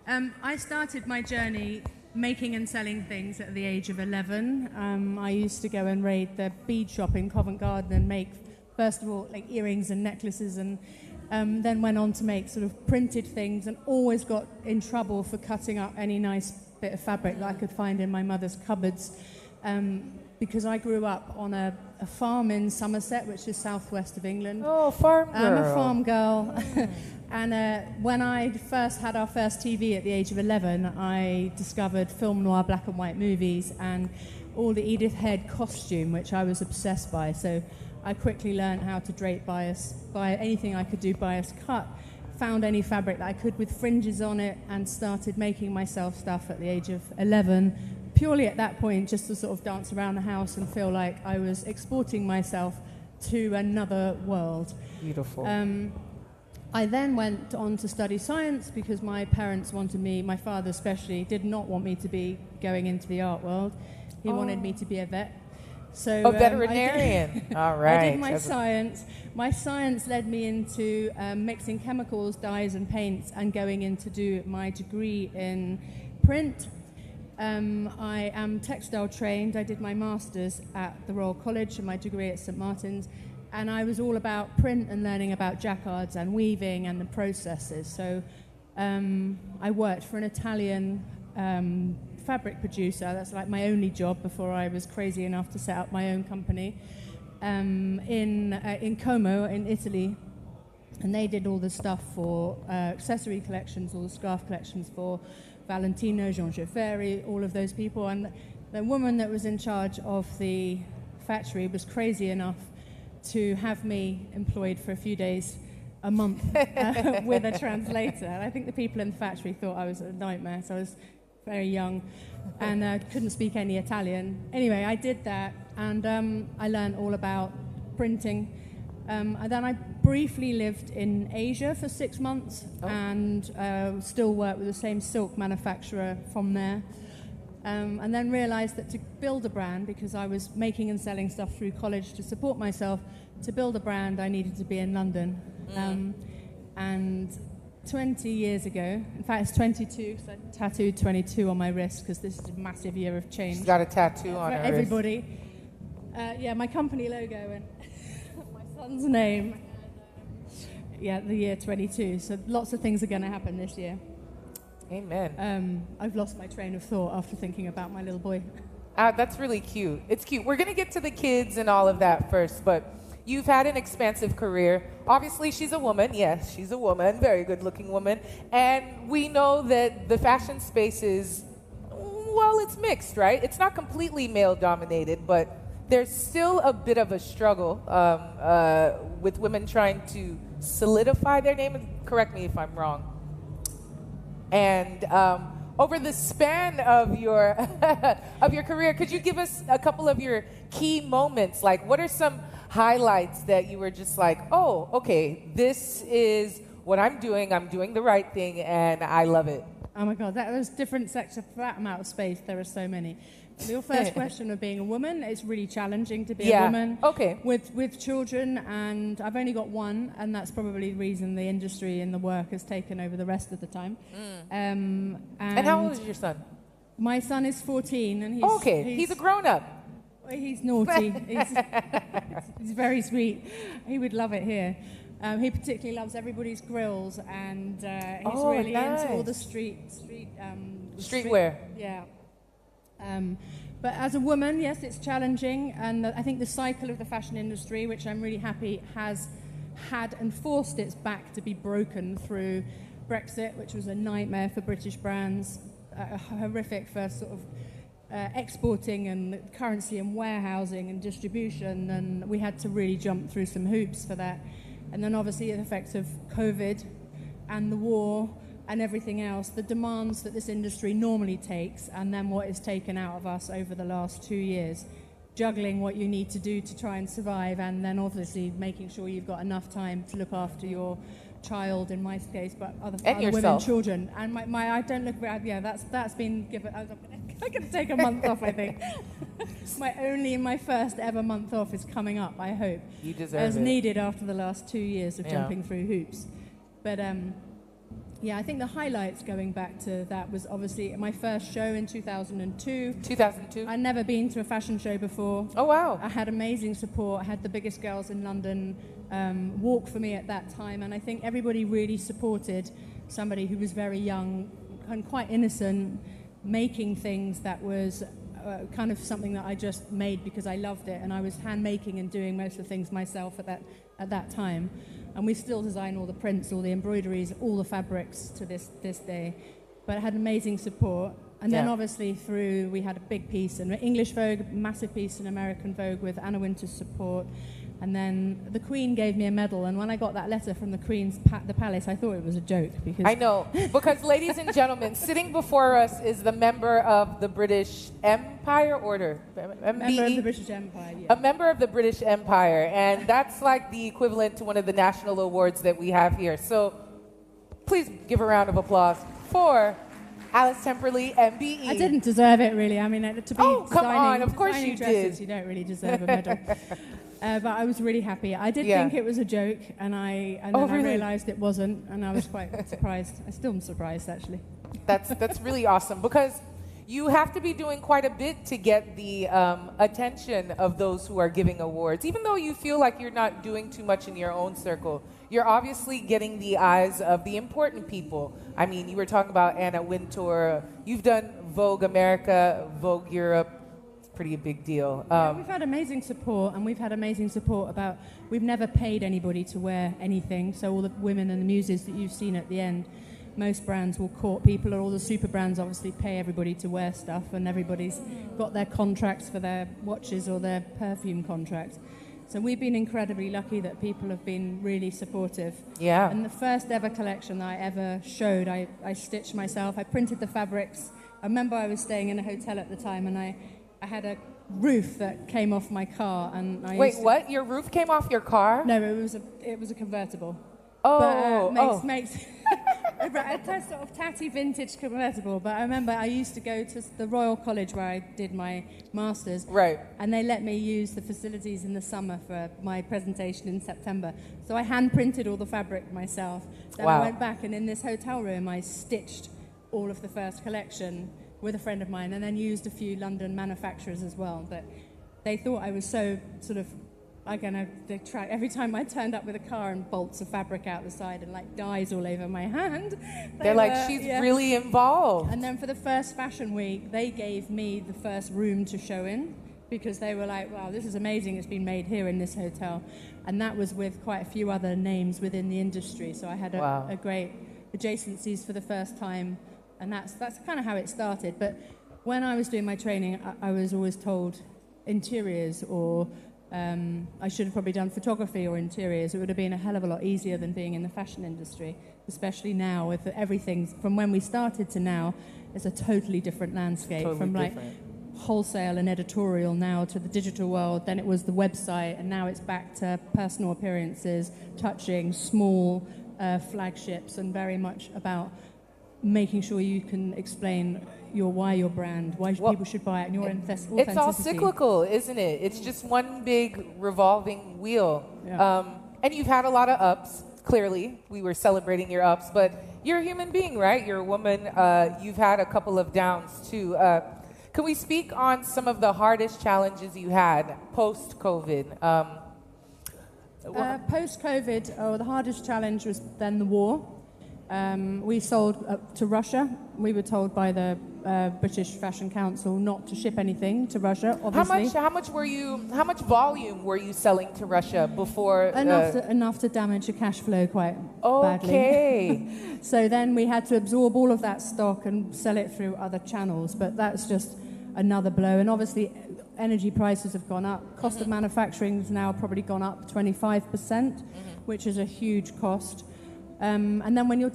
I started my journey making and selling things at the age of 11. I used to go and raid the bead shop in Covent Garden and make, first of all, like earrings and necklaces, and then went on to make sort of printed things, and always got in trouble for cutting up any nice bit of fabric that I could find in my mother's cupboards, because I grew up on a farm in Somerset, which is southwest of England. Oh, farm girl. I'm a farm girl. And when I first had our first TV at the age of 11, I discovered film noir black and white movies and all the Edith Head costume, which I was obsessed by. So I quickly learned how to drape bias anything I could do bias cut, found any fabric that I could with fringes on it, and started making myself stuff at the age of 11, purely at that point just to sort of dance around the house and feel like I was exporting myself to another world. Beautiful. I then went on to study science because my parents wanted me, my father especially, did not want me to be going into the art world. He wanted me to be a vet. So, a veterinarian. All right. I did my science. My science led me into mixing chemicals, dyes and paints, and going in to do my degree in print. I am textile trained. I did my master's at the Royal College and my degree at St Martin's. And I was all about print and learning about jacquards and weaving and the processes. So I worked for an Italian fabric producer. That's like my only job before I was crazy enough to set up my own company in Como in Italy. And they did all the stuff for accessory collections, all the scarf collections for Valentino, Jean Giufferi, all of those people. And the woman that was in charge of the factory was crazy enough to have me employed for a few days a month with a translator. And I think the people in the factory thought I was a nightmare, so I was very young and couldn't speak any Italian. Anyway, I did that, and I learned all about printing. And then I briefly lived in Asia for 6 months and still worked with the same silk manufacturer from there. And then realized that to build a brand, because I was making and selling stuff through college to support myself, to build a brand I needed to be in London. And 20 years ago. In fact, it's 22 because I tattooed 22 on my wrist because this is a massive year of change. She's got a tattoo on for her everybody. Yeah, my company logo and my son's name. Yeah, the year 22. So lots of things are going to happen this year. Amen. I've lost my train of thought after thinking about my little boy. That's really cute. It's cute. We're going to get to the kids and all of that first, but you've had an expansive career. Obviously, she's a woman. Yes, she's a woman, very good-looking woman. And we know that the fashion space is, well, it's mixed, right? It's not completely male-dominated, but there's still a bit of a struggle with women trying to solidify their name. Correct me if I'm wrong. And over the span of your of your career, could you give us a couple of your key moments? Like, what are some highlights that you were just like, oh, okay, this is what I'm doing the right thing, and I love it? Oh my God, there's different sectors for that amount of space. There are so many. Your first question of being a woman, it's really challenging to be a woman with children, and I've only got one, and that's probably the reason the industry and the work has taken over the rest of the time. And how old is your son? My son is 14, and he's a grown-up. He's naughty. He's very sweet. He would love it here. He particularly loves everybody's grills, and he's really into all the streetwear. Yeah. But as a woman, yes, it's challenging, and I think the cycle of the fashion industry, which I'm really happy has had and forced its back to be broken through Brexit, which was a nightmare for British brands, horrific for sort of exporting and currency and warehousing and distribution, and we had to really jump through some hoops for that. And then obviously the effects of COVID and the war and everything else, the demands that this industry normally takes, and then what is taken out of us over the last 2 years, juggling what you need to do to try and survive, and then obviously making sure you've got enough time to look after your child, in my case, but other women, children. And my I don't look, that's been given. I can take a month off, I think. My first ever month off is coming up, I hope. You deserve as it. needed after the last 2 years of jumping through hoops. But yeah, I think the highlights going back to that was obviously my first show in 2002. 2002? I'd never been to a fashion show before. Oh, wow. I had amazing support. I had the biggest girls in London walk for me at that time, and I think everybody really supported somebody who was very young and quite innocent, making things that was kind of something that I just made because I loved it, and I was hand making and doing most of the things myself at that time. And we still design all the prints, all the embroideries, all the fabrics to this day. But it had amazing support. And then obviously we had a big piece in English Vogue, massive piece in American Vogue with Anna Wintour's support. And then the Queen gave me a medal, and when I got that letter from the Queen's the palace, I thought it was a joke. Because I know, because ladies and gentlemen, sitting before us is the member of the British Empire Order. Member of the British Empire, yeah. A member of the British Empire, and that's like the equivalent to one of the national awards that we have here. So please give a round of applause for Alice Temperley, MBE. I didn't deserve it, really. I mean, to be come on, of course you dresses, did. You don't really deserve a medal. But I was really happy. I did think it was a joke, and then I realized it wasn't, and I was quite surprised. I still am surprised, actually. That's really awesome, because you have to be doing quite a bit to get the attention of those who are giving awards. Even though you feel like you're not doing too much in your own circle, you're obviously getting the eyes of the important people. I mean, you were talking about Anna Wintour. You've done Vogue America, Vogue Europe. Pretty a big deal. We've had amazing support, and we've had amazing support we've never paid anybody to wear anything, so all the women and the muses that you've seen at the end, most brands will court people, or all the super brands obviously pay everybody to wear stuff, and everybody's got their contracts for their watches or their perfume contracts. So we've been incredibly lucky that people have been really supportive. Yeah. And the first ever collection that I ever showed, I stitched myself, I printed the fabrics. I remember I was staying in a hotel at the time, and I had a roof that came off my car, and Wait, what? Your roof came off your car? No, it was a convertible. Oh, but, makes a sort of tatty vintage convertible, but I remember I used to go to the Royal College where I did my master's. Right. And they let me use the facilities in the summer for my presentation in September. So I hand printed all the fabric myself. Then Wow. I went back, and in this hotel room I stitched all of the first collection with a friend of mine, and then used a few London manufacturers as well. But they thought I was so sort of, every time I turned up with a car and bolts of fabric out the side and like dyes all over my hand. They're like, she's really involved. And then for the first fashion week, they gave me the first room to show in, because they were like, wow, this is amazing, it's been made here in this hotel. And that was with quite a few other names within the industry. So I had a great adjacencies for the first time, and that's kind of how it started. But when I was doing my training, I was always told interiors, or I should have probably done photography or interiors. It would have been a hell of a lot easier than being in the fashion industry, especially now with everything from when we started to now. It's a totally different landscape, from wholesale and editorial now to the digital world. Then it was the website, and now it's back to personal appearances, touching small flagships, and very much about making sure you can explain why your brand, why people should buy it, and your authenticity. It's all cyclical, isn't it? It's just one big revolving wheel. Yeah. And you've had a lot of ups, clearly. We were celebrating your ups, but you're a human being, right? You're a woman. You've had a couple of downs, too. Can we speak on some of the hardest challenges you had post-COVID? Post-COVID, the hardest challenge was then the war. We sold to Russia. We were told by the British Fashion Council not to ship anything to Russia, obviously. How much volume were you selling to Russia before? Enough to damage the cash flow quite badly. Okay. So then we had to absorb all of that stock and sell it through other channels, but that's just another blow. And obviously energy prices have gone up. Cost of manufacturing has now probably gone up 25%, which is a huge cost. And then when you're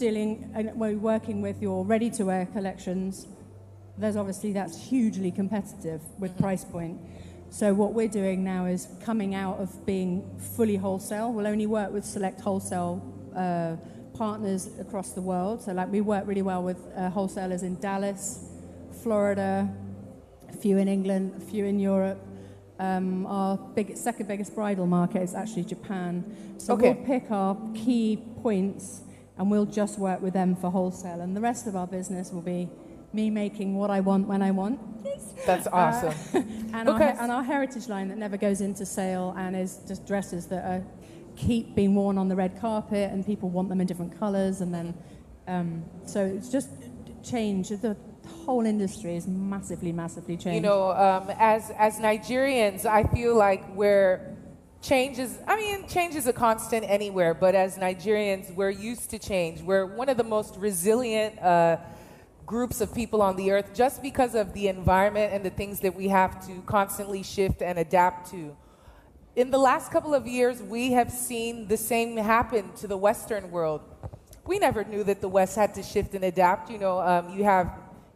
working with your ready-to-wear collections, that's hugely competitive with price point. So what we're doing now is coming out of being fully wholesale. We'll only work with select wholesale partners across the world. So we work really well with wholesalers in Dallas, Florida, a few in England, a few in Europe. Our second biggest bridal market is actually Japan. So we'll pick our key points and we'll just work with them for wholesale. And the rest of our business will be me making what I want when I want. That's awesome. And our heritage line that never goes into sale, and is just dresses that keep being worn on the red carpet, and people want them in different colors. And then, so it's just change. The whole industry is massively, massively changed. You know, as Nigerians, I feel like change is a constant anywhere, but as Nigerians, we're used to change. We're one of the most resilient groups of people on the earth, just because of the environment and the things that we have to constantly shift and adapt to. In the last couple of years, we have seen the same happen to the Western world. We never knew that the West had to shift and adapt. You know,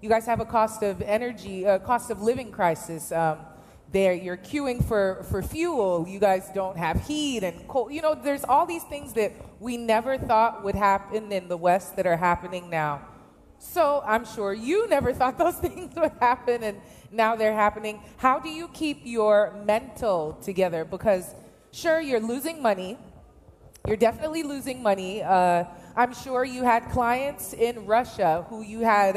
you guys have a cost of energy, cost of living crisis. There, you're queuing for fuel. You guys don't have heat and cold. You know, there's all these things that we never thought would happen in the West that are happening now. So I'm sure you never thought those things would happen, and now they're happening. How do you keep your mental together? Because sure, you're losing money. You're definitely losing money. I'm sure you had clients in Russia who you had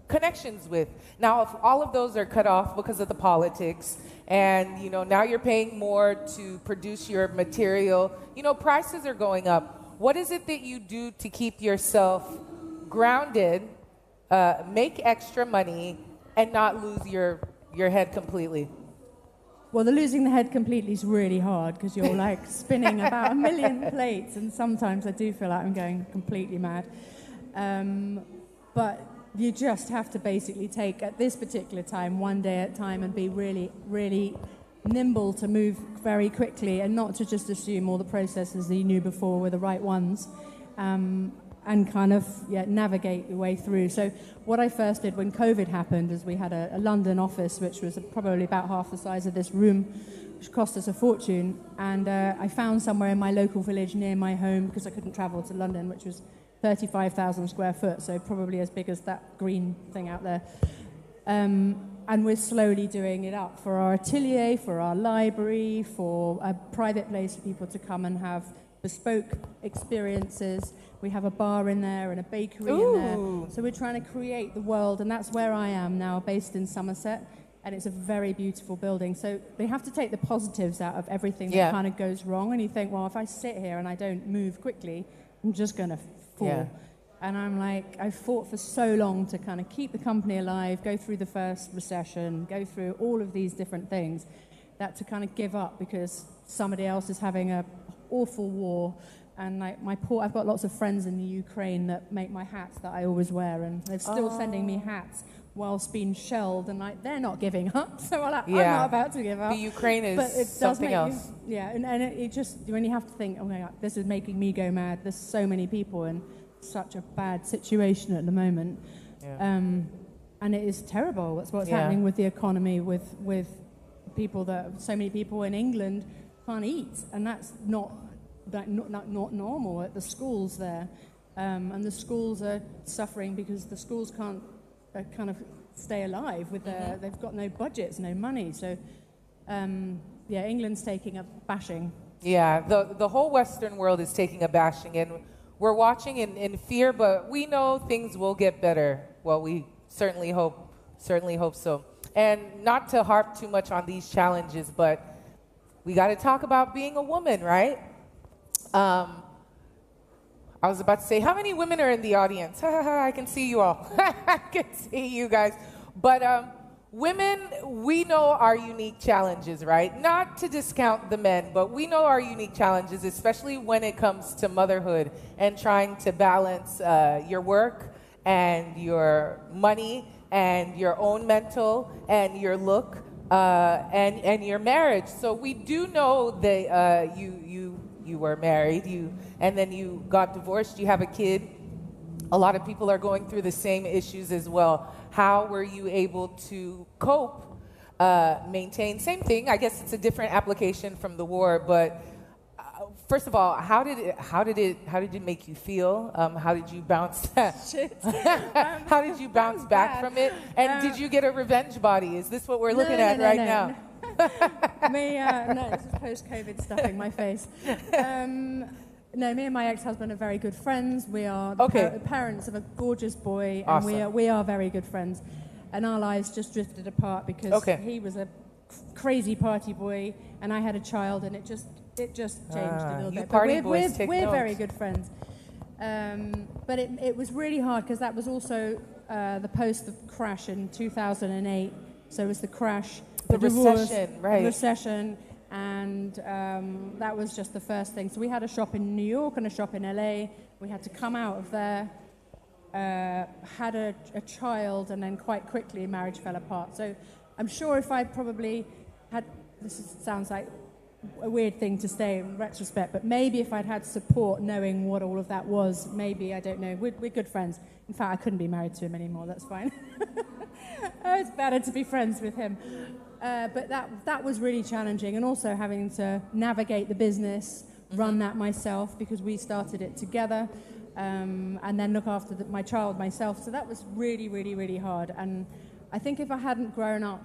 connections with. Now, if all of those are cut off because of the politics, and you know now you're paying more to produce your material, you know prices are going up. What is it that you do to keep yourself grounded, make extra money, and not lose your head completely? Well, the losing the head completely is really hard, because you're like spinning about 1 million plates, and sometimes I do feel like I'm going completely mad. But you just have to basically take, at this particular time, one day at a time, and be really, really nimble to move very quickly, and not to just assume all the processes that you knew before were the right ones. And kind of navigate your way through. So what I first did when COVID happened is we had a London office, which was probably about half the size of this room, which cost us a fortune. And I found somewhere in my local village near my home, because I couldn't travel to London, which was 35,000 square foot, so probably as big as that green thing out there. And we're slowly doing it up for our atelier, for our library, for a private place for people to come and have bespoke experiences. We have a bar in there and a bakery in there. So we're trying to create the world, and that's where I am now, based in Somerset. And it's a very beautiful building. So they have to take the positives out of everything that kind of goes wrong. And you think, well, if I sit here and I don't move quickly, I'm just going to fall. Yeah. And I'm like, I fought for so long to kind of keep the company alive, go through the first recession, go through all of these different things, that to kind of give up because somebody else is having an awful war. And like I've got lots of friends in the Ukraine that make my hats that I always wear, and they're still sending me hats whilst being shelled, and like they're not giving up. So I'm like, I'm not about to give up. The Ukraine is but it something else. And it just, when you have to think, oh my God, this is making me go mad. There's so many people in such a bad situation at the moment. Yeah. And it is terrible. That's what's happening with the economy, with people so many people in England can't eat, and that's not normal at the schools there. And the schools are suffering because the schools can't kind of stay alive with their, they've got no budgets, no money. So, England's taking a bashing. Yeah, the whole Western world is taking a bashing, and we're watching in fear, but we know things will get better. Well, we certainly hope so. And not to harp too much on these challenges, but we got to talk about being a woman, right? I was about to say, how many women are in the audience? I can see you all. I can see you guys. But women, we know our unique challenges, right? Not to discount the men, but we know our unique challenges, especially when it comes to motherhood and trying to balance your work and your money and your own mental and your look and your marriage. So we do know that you were married, and then you got divorced, you have a kid. A lot of people are going through the same issues as well. How were you able to cope, maintain? Same thing, I guess it's a different application from the war, but first of all, how did it make you feel? How did you bounce? How did you bounce back from it? And did you get a revenge body? Is this what we're looking at right now? No, this is post-COVID stuff in my face. No, me and my ex-husband are very good friends. We are the parents of a gorgeous boy, and we are very good friends. And our lives just drifted apart because he was a crazy party boy, and I had a child, and it just changed a little bit. Party boys take we're note. very good friends. But it was really hard because that was also the post of crash in 2008. So it was the crash, the divorce, recession, right? The recession. And that was just the first thing. So we had a shop in New York and a shop in LA. We had to come out of there, had a child, and then quite quickly marriage fell apart. So I'm sure if I probably had, sounds like a weird thing to say in retrospect, but maybe if I'd had support knowing what all of that was, maybe, I don't know, we're good friends. In fact, I couldn't be married to him anymore, that's fine. It's better to be friends with him. But that was really challenging, and also having to navigate the business, run that myself because we started it together, and then look after my child myself. So that was really, really, really hard. And I think if I hadn't grown up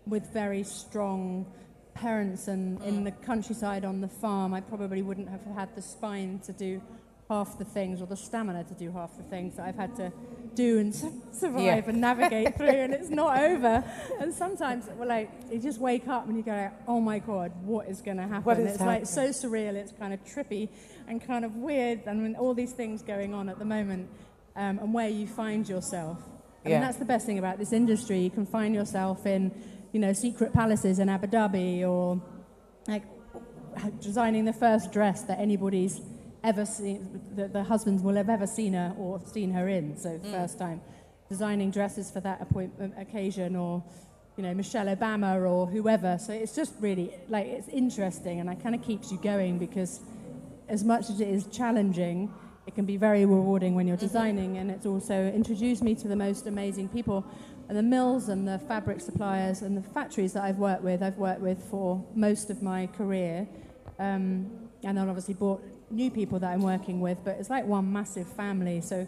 with very strong parents and in the countryside on the farm, I probably wouldn't have had the spine to do half the things, or the stamina to do half the things that I've had to do and survive and navigate through, and it's not over. And sometimes, you just wake up and you go, oh my God, what is going to happen? It's like so surreal, it's kind of trippy and kind of weird, and all these things going on at the moment, and where you find yourself. I mean, that's the best thing about this industry. You can find yourself in, secret palaces in Abu Dhabi, or like designing the first dress that anybody's ever seen, the husbands will have ever seen her or seen her in. So first time designing dresses for that occasion, or Michelle Obama or whoever. So it's just really it's interesting, and it kind of keeps you going, because as much as it is challenging, it can be very rewarding when you're designing. And it's also introduced me to the most amazing people, and the mills and the fabric suppliers and the factories that I've worked with for most of my career, and then obviously bought new people that I'm working with, but it's like one massive family. So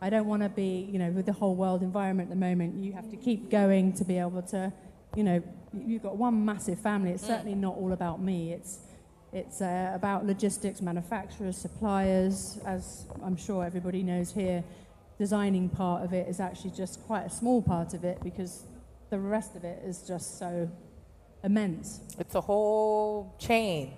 I don't want to be, with the whole world environment at the moment, you have to keep going to be able to, you've got one massive family. It's certainly not all about me. It's about logistics, manufacturers, suppliers, as I'm sure everybody knows here. Designing part of it is actually just quite a small part of it because the rest of it is just so immense. It's a whole chain.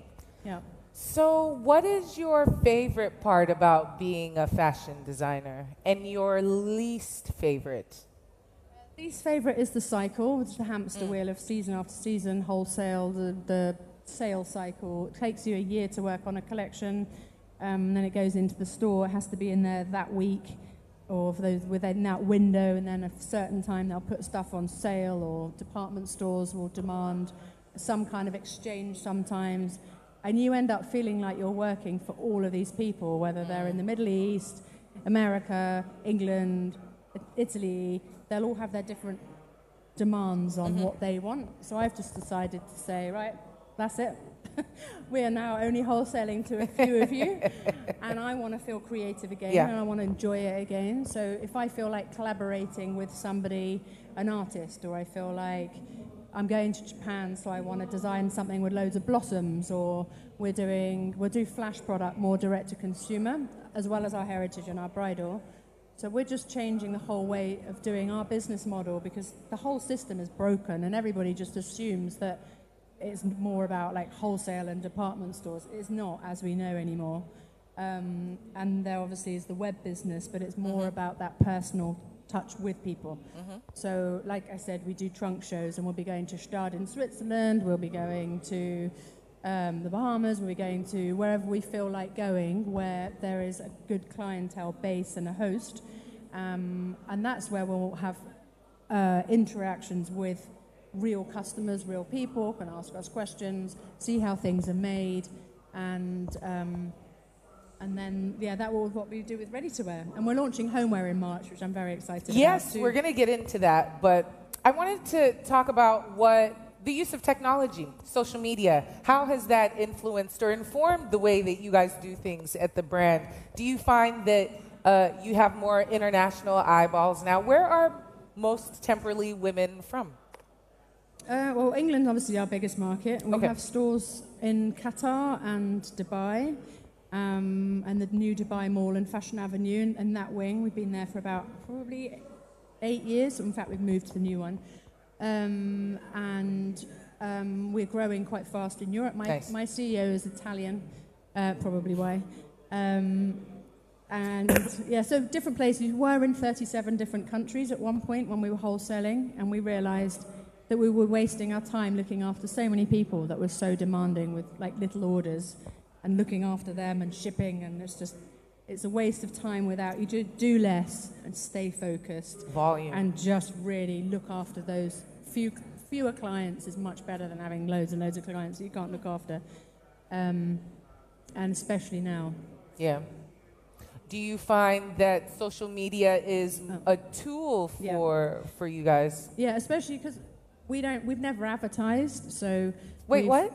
Yeah. So what is your favorite part about being a fashion designer and your least favorite? Least favorite is the cycle, which is the hamster wheel of season after season, wholesale, the sale cycle. It takes you a year to work on a collection, then it goes into the store. It has to be in there that week, or for those within that window, and then at a certain time they'll put stuff on sale, or department stores will demand some kind of exchange sometimes, and you end up feeling like you're working for all of these people, whether they're in the Middle East, America, England, Italy. They'll all have their different demands on what they want. So I've just decided to say, right, that's it. We are now only wholesaling to a few of you, and I want to feel creative again, and I want to enjoy it again. So if I feel like collaborating with somebody, an artist, or I feel like I'm going to Japan, so I want to design something with loads of blossoms, or we'll do flash product more direct to consumer, as well as our heritage and our bridal. So we're just changing the whole way of doing our business model because the whole system is broken, and everybody just assumes that it's more about like wholesale and department stores. It's not, as we know, anymore. And there obviously is the web business, but it's more about that personal touch with people. So like I said, we do trunk shows, and we'll be going to Stade in Switzerland, we'll be going to the Bahamas, we'll be going to wherever we feel like going, where there is a good clientele base and a host. And that's where we'll have interactions with real customers, real people, can ask us questions, see how things are made, and then, that was what we do with Ready to Wear. And we're launching homeware in March, which I'm very excited about. Yes, we're going to get into that, but I wanted to talk about the use of technology, social media. How has that influenced or informed the way that you guys do things at the brand? Do you find that you have more international eyeballs now? Where are most temporarily women from? Well, England's obviously our biggest market. We have stores in Qatar and Dubai, and the new Dubai Mall and Fashion Avenue, and that wing. We've been there for about probably 8 years. In fact, we've moved to the new one. We're growing quite fast in Europe. My CEO is Italian, probably why. So different places. We were in 37 different countries at one point when we were wholesaling, and we realized that we were wasting our time looking after so many people that were so demanding with like little orders and looking after them and shipping, and it's a waste of time without you do less and stay focused. Volume. And just really look after those fewer clients is much better than having loads and loads of clients that you can't look after. And especially now. Yeah. Do you find that social media is a tool for you guys? Yeah, especially because we've never advertised, so... Wait, what?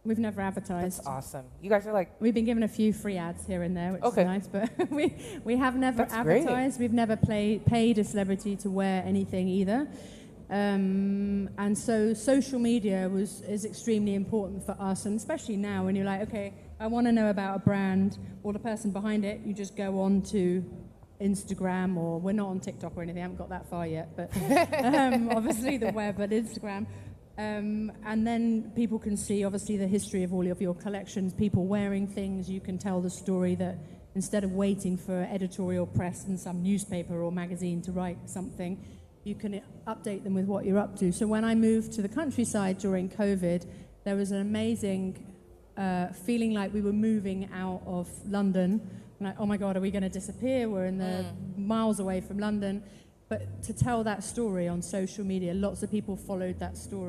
We've never advertised. That's awesome. You guys are like... We've been given a few free ads here and there, which is nice, but we have never advertised. Great. We've never paid a celebrity to wear anything either. And so social media is extremely important for us, and especially now when you're like, okay, I want to know about a brand or the person behind it, you just go on to Instagram, or we're not on TikTok or anything, I haven't got that far yet, but obviously the web and Instagram. And then people can see obviously the history of all of your collections, people wearing things. You can tell the story that instead of waiting for editorial press in some newspaper or magazine to write something, you can update them with what you're up to. So when I moved to the countryside during COVID, there was an amazing feeling like we were moving out of London. Like, oh my God, are we going to disappear? We're in the miles away from London. But to tell that story on social media, lots of people followed that story.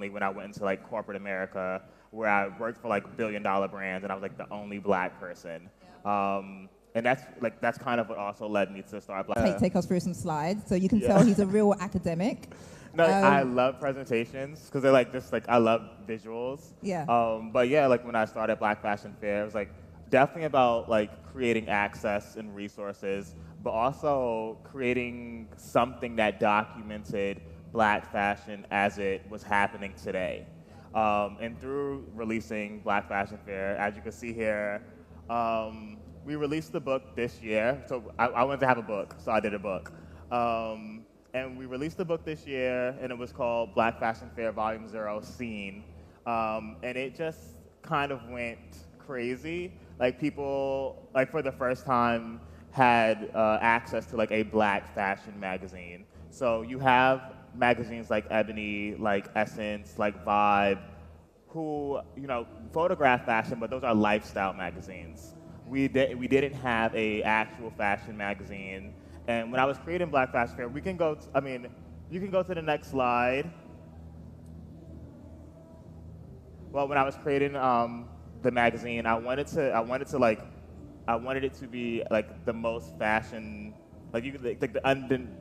when I went into like corporate America, where I worked for like billion-dollar brands, and I was like the only black person. And that's kind of what also led me to start Black. Take us through some slides, so you can tell he's a real academic. No, I love presentations because they're like just like I love visuals. Yeah. But yeah, like when I started Black Fashion Fair, it was like definitely about like creating access and resources, but also creating something that documented Black fashion as it was happening today. And through releasing Black Fashion Fair, as you can see here, we released the book this year. So I wanted to have a book, so I did a book. And we released the book this year, and it was called Black Fashion Fair Volume 0 Scene. And it just kind of went crazy. Like people, like for the first time, had access to like a black fashion magazine. So you have magazines like Ebony, like Essence, like Vibe, who, you know, photograph fashion, but those are lifestyle magazines. We didn't have a actual fashion magazine. And when I was creating Black Fashion Fair, we can go, you can go to the next slide. Well, when I was creating the magazine, I wanted it to be like the most fashion, like you could like the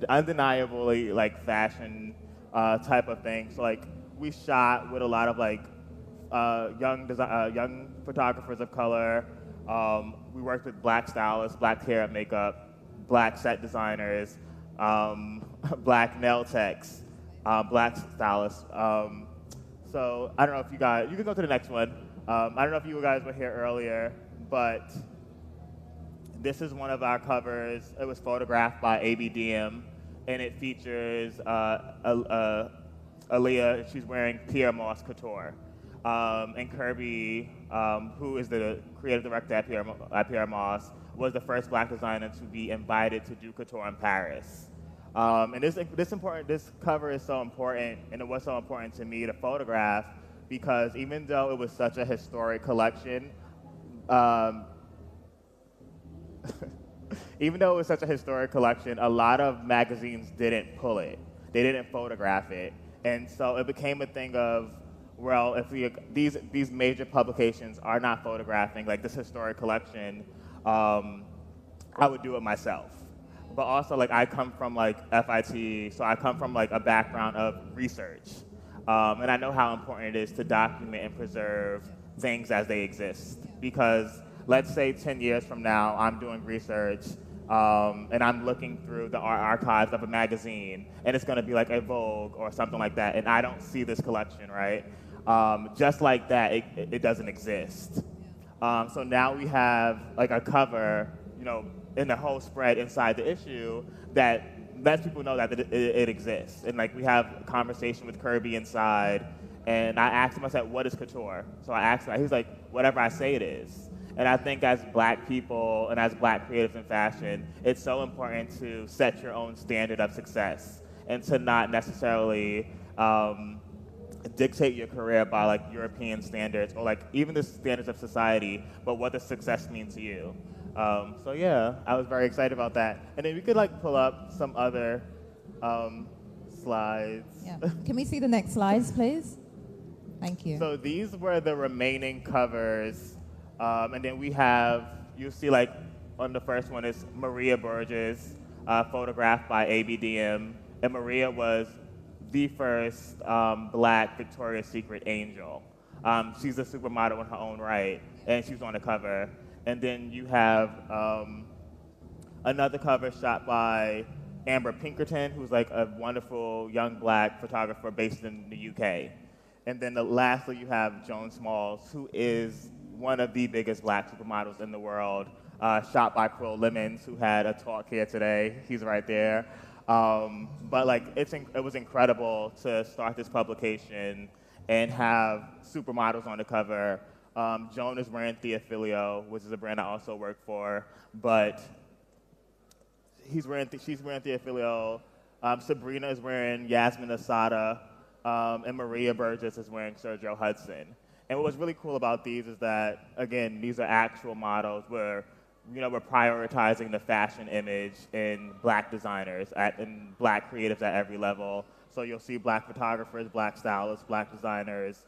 undeniably like fashion type of thing. So like we shot with a lot of like young photographers of color. We worked with black stylists, black hair and makeup, black set designers, black nail techs, black stylists. So I don't know if you guys, you can go to the next one. I don't know if you guys were here earlier, but this is one of our covers. It was photographed by ABDM, and it features Aaliyah. She's wearing Pierre Moss Couture. And Kirby, who is the creative director at Pierre Moss, was the first black designer to be invited to do couture in Paris. And this cover is so important, and it was so important to me to photograph because even though it was such a historic collection, even though it was such a historic collection, a lot of magazines didn't pull it. They didn't photograph it. And so it became a thing of, well, if these major publications are not photographing like this historic collection, I would do it myself. But also, like, I come from like FIT, so I come from like a background of research. And I know how important it is to document and preserve things as they exist. Because let's say 10 years from now, I'm doing research and I'm looking through the archives of a magazine, and it's gonna be like a Vogue or something like that, and I don't see this collection, right? Just like that, it doesn't exist. So now we have like a cover, you know, in the whole spread inside the issue that lets people know that it exists. And like we have a conversation with Kirby inside, and I asked him, I said, what is couture? So I asked him, he's like, whatever I say it is. And I think as black people and as black creatives in fashion, it's so important to set your own standard of success and to not necessarily dictate your career by like European standards or like even the standards of society, but what does success mean to you? So yeah, I was very excited about that. And then we could like pull up some other slides. Yeah. Can we see the next slides, please? Thank you. So these were the remaining covers. And then we have, you see like on the first one is Maria Burgess, photographed by ABDM. And Maria was the first black Victoria's Secret angel. She's a supermodel in her own right, and she's on the cover. And then you have another cover shot by Amber Pinkerton, who's like a wonderful young black photographer based in the UK. And then lastly, you have Joan Smalls, who is one of the biggest black supermodels in the world, shot by Quill Lemons, who had a talk here today. He's right there. But like, it was incredible to start this publication and have supermodels on the cover. Joan is wearing Theophilio, which is a brand I also work for, but she's wearing Theophilio. Sabrina is wearing Yasmin Asada, and Maria Burgess is wearing Sergio Hudson. And what was really cool about these is that, again, these are actual models where, you know, we're prioritizing the fashion image in black designers and black creatives at every level, So you'll see black photographers, black stylists, black designers.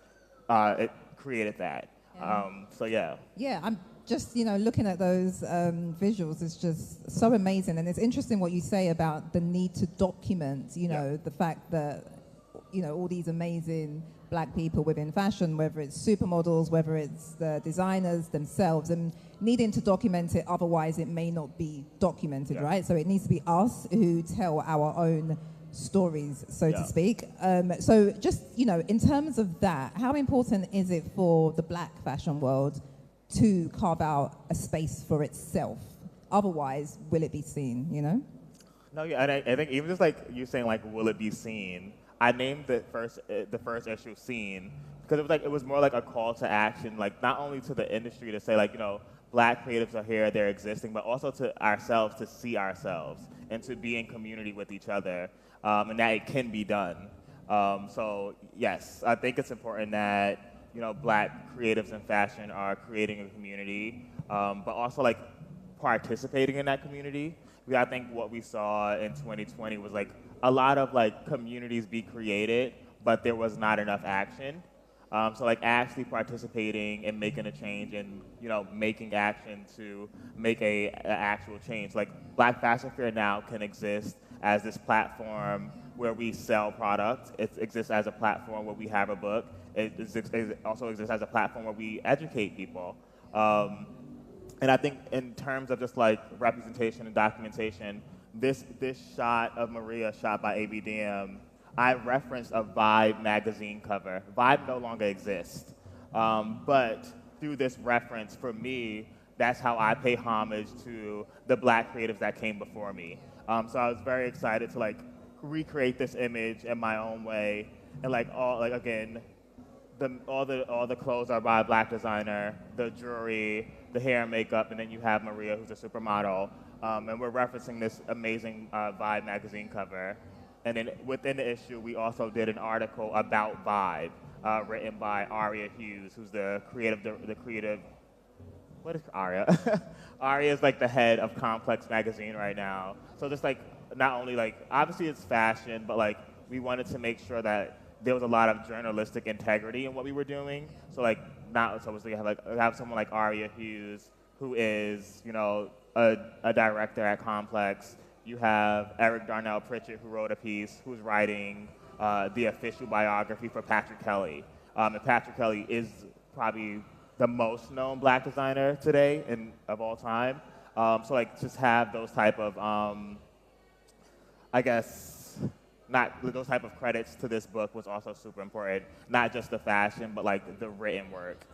It created that. Yeah. So yeah. Yeah, I'm just, looking at those visuals is just so amazing. And it's interesting what you say about the need to document, the fact that, all these amazing black people within fashion, whether it's supermodels, whether it's the designers themselves, and needing to document it, otherwise it may not be documented, right? So it needs to be us who tell our own stories, so to speak. So just, in terms of that, how important is it for the black fashion world to carve out a space for itself? Otherwise, will it be seen, No, yeah, and I think even just like you saying like, will it be seen? I named the first issue "Seen" because it was more like a call to action, like not only to the industry to say like, black creatives are here, they're existing, but also to ourselves to see ourselves and to be in community with each other, and that it can be done. So yes, I think it's important that black creatives in fashion are creating a community, but also like participating in that community. I think what we saw in 2020 was like a lot of like communities be created, but there was not enough action. So like actually participating and making a change and making action to make a actual change. Like Black Fashion Fair now can exist as this platform where we sell products. It exists as a platform where we have a book. It also exists as a platform where we educate people. And I think in terms of just like representation and documentation, this shot of Maria shot by ABDM, I referenced a Vibe magazine cover. Vibe no longer exists. But through this reference, for me, that's how I pay homage to the black creatives that came before me. So I was very excited to like recreate this image in my own way. And like all the clothes are by a black designer, the jewelry, the hair and makeup, and then you have Maria, who's a supermodel. And we're referencing this amazing Vibe magazine cover. And then within the issue, we also did an article about Vibe, written by Aria Hughes, who's the creative. What is Aria? Aria is like the head of Complex magazine right now. So just like not only like obviously it's fashion, but like we wanted to make sure that there was a lot of journalistic integrity in what we were doing. So like we have someone like Aria Hughes, who is a director at Complex. You have Eric Darnell Pritchett, who wrote a piece, who's writing the official biography for Patrick Kelly. And Patrick Kelly is probably the most known black designer today and of all time. So like just have those type of, those type of credits to this book was also super important. Not just the fashion, but like the written work.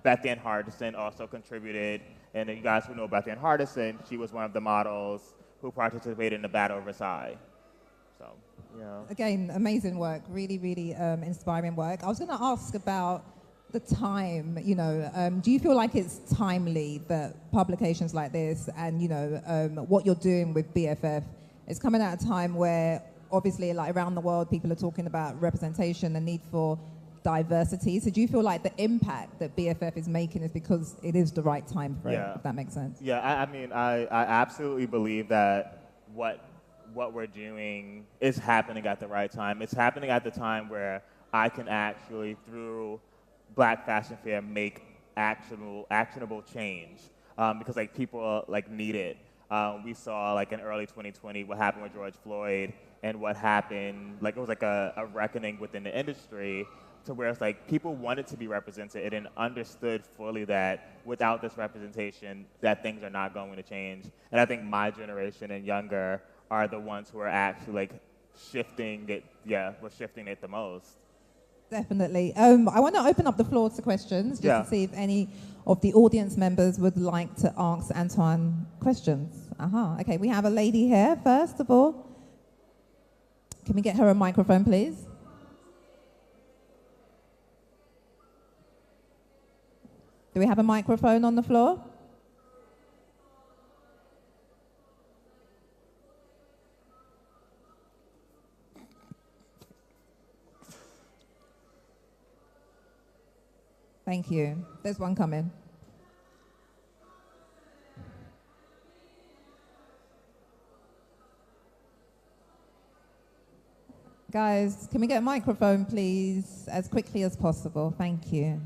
Beth Ann Hardison also contributed, and you guys who know Beth Ann Hardison, she was one of the models who participated in the Battle of Versailles. So, yeah. Again, amazing work, really, really inspiring work. I was going to ask about the time, do you feel like it's timely that publications like this and, what you're doing with BFF is coming at a time where obviously like around the world people are talking about representation, the need for diversity. So do you feel like the impact that BFF is making is because it is the right time for it, if that makes sense? Yeah, I absolutely believe that what we're doing is happening at the right time. It's happening at the time where I can actually, through Black Fashion Fair, make actionable change because like people like need it. We saw like in early 2020 what happened with George Floyd and what happened, like it was like a reckoning within the industry to where it's like people wanted to be represented and understood fully that without this representation that things are not going to change. And I think my generation and younger are the ones who are actually like shifting it, we're shifting it the most. Definitely. I want to open up the floor to questions just to see if any of the audience members would like to ask Antoine questions. Okay, we have a lady here, first of all. Can we get her a microphone, please? Do we have a microphone on the floor? Thank you. There's one coming. Guys, can we get a microphone, please, as quickly as possible? Thank you.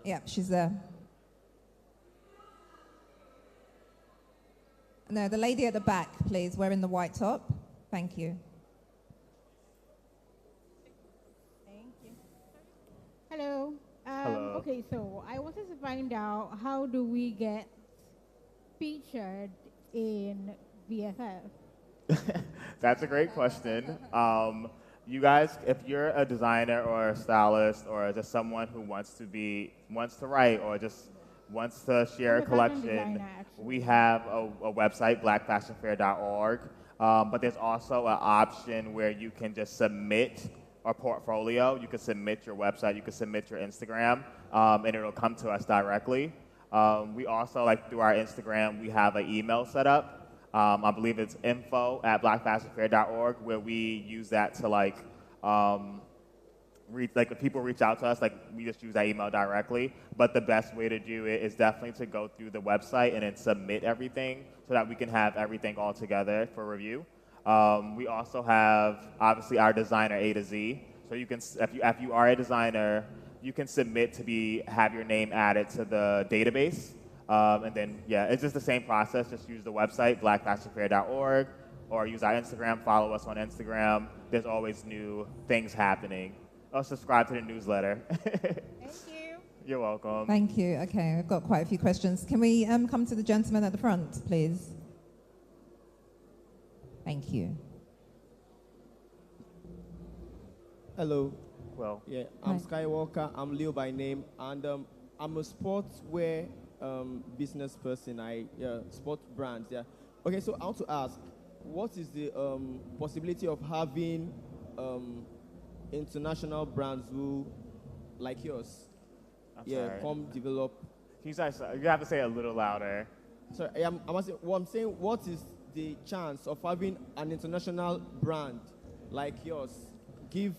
Yeah, she's there. No, the lady at the back, please, wearing the white top. Thank you. Hello. Hello. Okay, so I wanted to find out, how do we get featured in VFF? That's a great question. You guys, if you're a designer or a stylist or just someone who wants to write or just wants to share a I'm a fashion collection, designer, actually. we have a website, blackfashionfair.org. But there's also an option where you can just submit a portfolio. You can submit your website. You can submit your Instagram, and it'll come to us directly. We also, like through our Instagram, we have an email set up. I believe it's info@blackfashionfair.org, where we use that to if people reach out to us, we just use that email directly. But the best way to do it is definitely to go through the website and then submit everything so that we can have everything all together for review. We also have, obviously, our designer A to Z. So you can, if you are a designer, you can submit to have your name added to the database. And then, yeah, it's just the same process. Just use the website, blackfashionfair.org, or use our Instagram. Follow us on Instagram. There's always new things happening. Or subscribe to the newsletter. Thank you. You're welcome. Thank you. Okay, I've got quite a few questions. Can we come to the gentleman at the front, please? Thank you. Hello. Well. Yeah, I'm Hi. Skywalker. I'm Leo by name, and I'm a sportswear business person. Sport brands. Yeah. Okay, so I want to ask, what is the possibility of having international brands who, like yours, I'm sorry. come develop? You have to say it a little louder. Sorry, I'm saying, what is the chance of having an international brand like yours give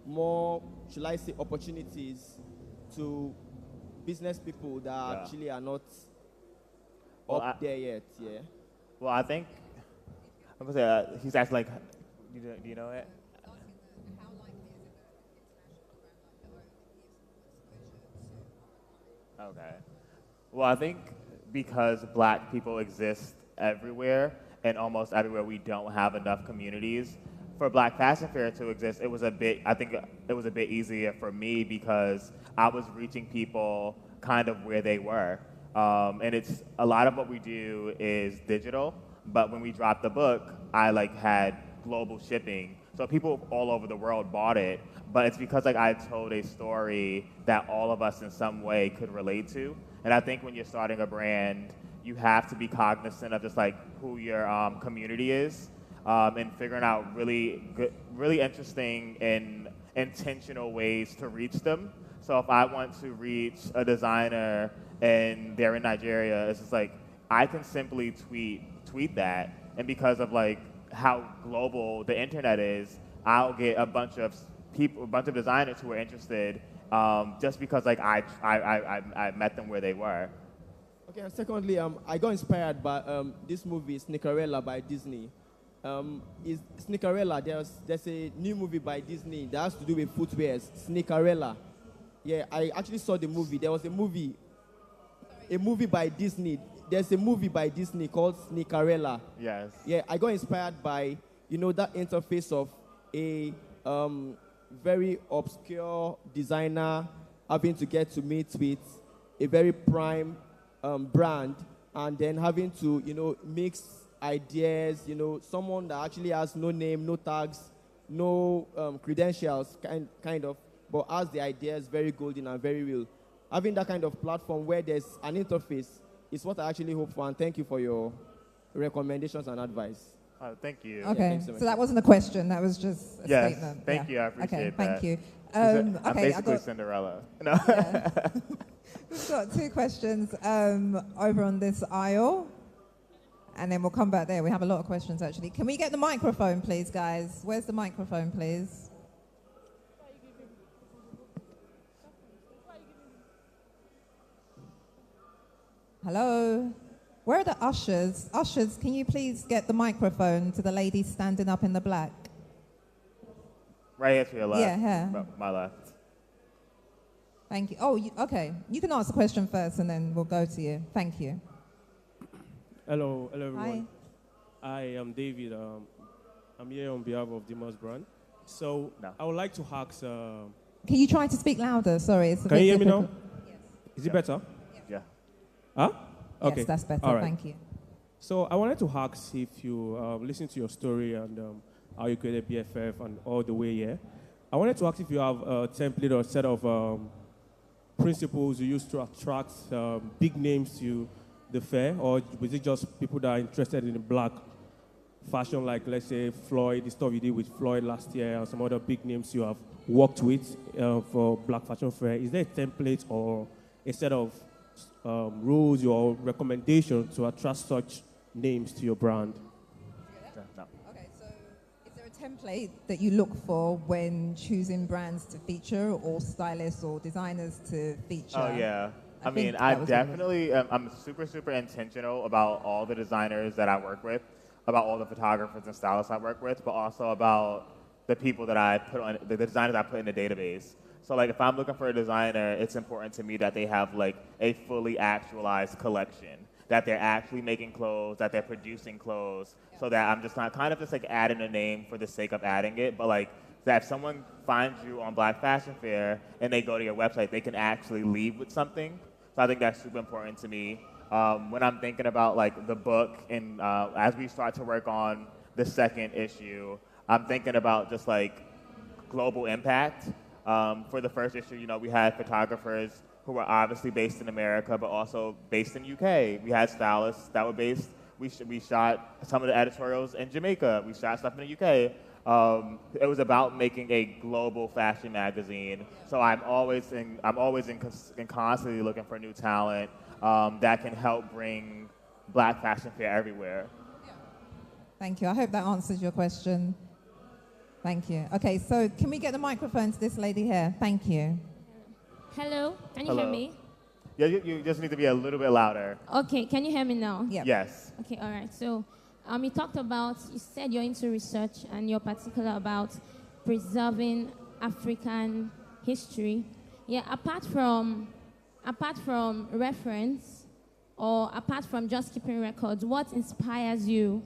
more, shall I say, opportunities to business people that actually are not up there yet? Yeah. Well, I think I'm gonna say he's asking do you know it? Okay. Well, I think because black people exist everywhere, and almost everywhere we don't have enough communities, for Black Fashion Fair to exist, I think it was a bit easier for me because I was reaching people kind of where they were. And it's a lot of what we do is digital, but when we dropped the book, I had global shipping. So people all over the world bought it, but it's because I told a story that all of us in some way could relate to. And I think when you're starting a brand, you have to be cognizant of just who your community is, and figuring out really good, really interesting and intentional ways to reach them. So if I want to reach a designer and they're in Nigeria, it's just I can simply tweet that, and because of how global the internet is, I'll get a bunch of people, a bunch of designers who are interested, just because I met them where they were. Okay, and secondly, I got inspired by this movie, Sneakerella by Disney. Is Sneakerella, there's a new movie by Disney that has to do with footwear, Sneakerella. Yeah, I actually saw the movie. There was a movie by Disney. There's a movie by Disney called Sneakerella. Yes. Yeah, I got inspired by, that interface of a very obscure designer having to get to meet with a very prime brand, and then having to, mix ideas, someone that actually has no name, no tags, no credentials, kind of, but has the ideas very golden and very real. Having that kind of platform where there's an interface is what I actually hope for, and thank you for your recommendations and advice. Thank you. Okay, Yeah, so that wasn't a question, that was just a Yes, statement. thank you, I appreciate okay, that. Thank you. I'm Okay, basically Cinderella. No. Yeah. We've got two questions over on this aisle, and then we'll come back there. We have a lot of questions, actually. Can we get the microphone, please, guys? Where's the microphone, please? Hello? Where are the ushers? Ushers, can you please get the microphone to the lady standing up in the black? Right here to your left. Yeah, here. My left. Thank you. Oh, okay. You can ask the question first, and then we'll go to you. Thank you. Hello everyone. I am David. I'm here on behalf of Dimas Brand. So I would like to ask. Can you try to speak louder? Sorry, it's a Can bit you hear me difficult. now? Yes. Is it better? Yeah. Huh? Yes, Okay. that's better. All right. Thank you. So I wanted to ask if you listen to your story and how you created BFF and all the way here. I wanted to ask if you have a template or a set of principles you use to attract big names to the fair, or was it just people that are interested in the black fashion, like let's say Floyd, the stuff you did with Floyd last year, or some other big names you have worked with for Black Fashion Fair? Is there a template or a set of rules or recommendations to attract such names to your brand? No. Okay, so is there a template that you look for when choosing brands to feature, or stylists or designers to feature? Oh, yeah. I mean, think I that was definitely, I'm super intentional about all the designers that I work with, about all the photographers and stylists I work with, but also about the people that I put on, the designers I put in the database. So like if I'm looking for a designer, it's important to me that they have like a fully actualized collection, that they're actually making clothes, that they're producing clothes, so that I'm just not kind of just like adding a name for the sake of adding it, but like that if someone finds you on Black Fashion Fair and they go to your website, they can actually leave with something. So I think that's super important to me. When I'm thinking about like the book and as we start to work on the second issue, I'm thinking about just like global impact. For the first issue, you know, we had photographers who were obviously based in America, but also based in UK. We had stylists that were based, we shot some of the editorials in Jamaica. We shot stuff in the UK. It was about making a global fashion magazine. So I'm always constantly looking for new talent that can help bring Black Fashion Fair everywhere. Thank you. I hope that answers your question. Thank you. Okay, so can we get the microphone to this lady here? Thank you. Hello, can you Hello. hear me? Yeah, you just need to be a little bit louder. Okay, can you hear me now? Yes. Okay, all right. So you talked about, you said you're into research and you're particular about preserving African history. Yeah, apart from reference or apart from just keeping records, what inspires you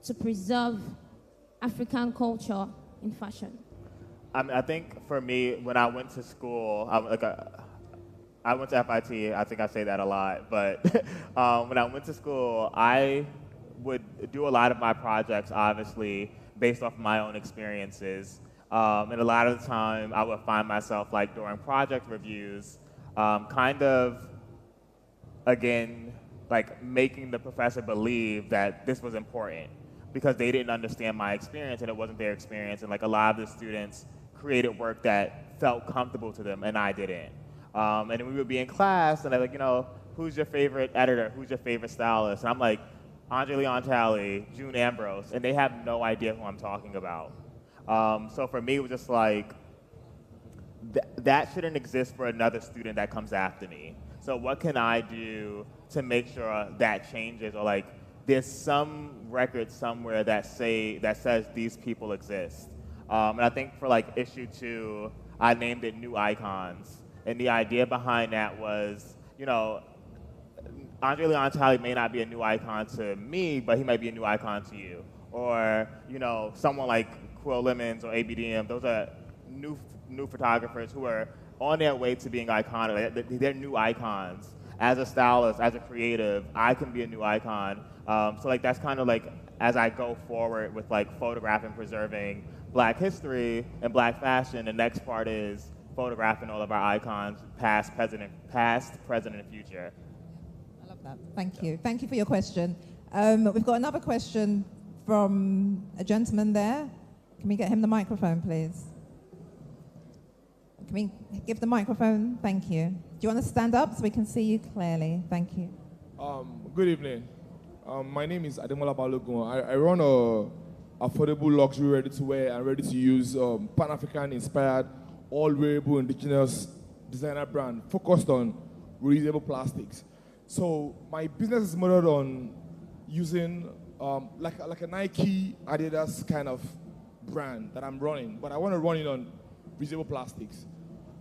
to preserve African culture in fashion? I think for me, when I went to school, I went to FIT. I think I say that a lot, but when I went to school, I would do a lot of my projects, obviously, based off my own experiences. And a lot of the time, I would find myself, like, during project reviews, kind of, again, like, making the professor believe that this was important because they didn't understand my experience and it wasn't their experience. And, like, a lot of the students created work that felt comfortable to them, and I didn't. And then we would be in class, and they're like, you know, who's your favorite editor? Who's your favorite stylist? And I'm like, Andre Leon Talley, June Ambrose, and they have no idea who I'm talking about. So for me, it was just like, that shouldn't exist for another student that comes after me. So what can I do to make sure that changes, or like there's some record somewhere that says these people exist. And I think for like issue 2, I named it New Icons. And the idea behind that was, you know, Andre Leon Talley may not be a new icon to me, but he might be a new icon to you. Or, you know, someone like Quill Lemons or ABDM, those are new photographers who are on their way to being iconic. They're new icons. As a stylist, as a creative, I can be a new icon. So like that's kind of like as I go forward with like photographing, preserving Black history and Black fashion, the next part is photographing all of our icons, past, present, and future. I love that. Thank you. Thank you for your question. We've got another question from a gentleman there. Can we get him the microphone, please? Can we give the microphone? Thank you. Do you want to stand up so we can see you clearly? Thank you. Good evening. My name is Ademola Balogun. I run a affordable luxury ready-to-wear and ready-to-use Pan-African inspired all wearable indigenous designer brand focused on reusable plastics. So my business is modeled on using like a Nike, Adidas kind of brand that I'm running, but I want to run it on reusable plastics.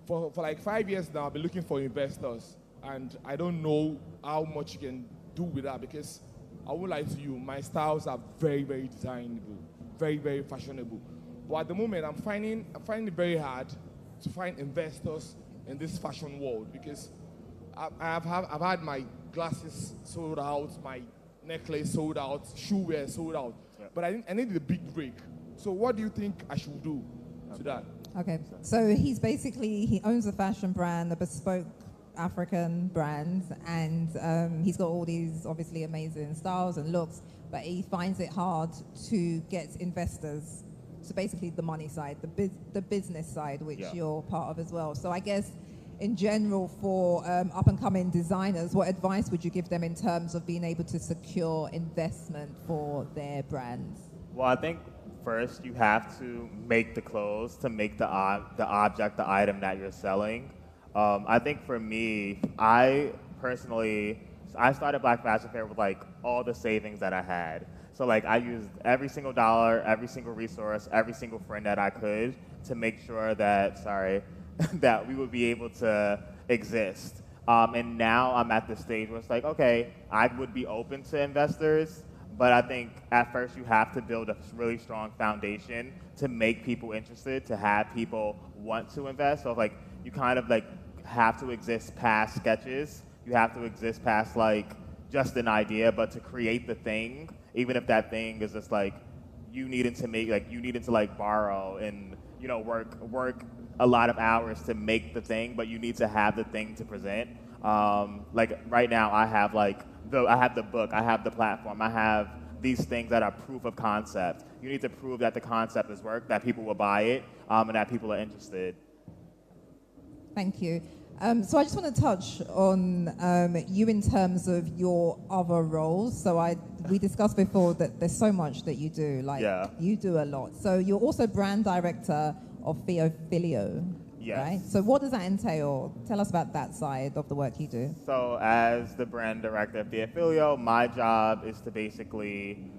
For like 5 years now, I've been looking for investors, and I don't know how much you can do with that because I won't lie to you, my styles are very, very designable, very, very fashionable. But at the moment, I'm finding it very hard to find investors in this fashion world because I've had my glasses sold out, my necklace sold out, shoe wear sold out, but I needed a big break. So what do you think I should do to that? Okay, so he owns a fashion brand, a bespoke African brand, and he's got all these obviously amazing styles and looks, but he finds it hard to get investors. So basically the money side, the business side, which you're part of as well. So I guess in general for up-and-coming designers, what advice would you give them in terms of being able to secure investment for their brands? Well, I think first you have to make the clothes to make the object, the item that you're selling. I think for me, I started Black Fashion Fair with like all the savings that I had. So like I used every single dollar, every single resource, every single friend that I could to make sure that, that we would be able to exist. And now I'm at the stage where it's like, okay, I would be open to investors, but I think at first you have to build a really strong foundation to make people interested, to have people want to invest. So like you kind of like have to exist past sketches. You have to exist past like just an idea, but to create the thing, even if that thing is just like you needing to borrow and work a lot of hours to make the thing, but you need to have the thing to present. Like right now, I have the book, I have the platform, I have these things that are proof of concept. You need to prove that the concept has worked, that people will buy it, and that people are interested. Thank you. So I just want to touch on you in terms of your other roles. So we discussed before that there's so much that you do. You do a lot. So you're also brand director of Theophilio. Yes. Right? So what does that entail? Tell us about that side of the work you do. So as the brand director of Theophilio, my job is to basically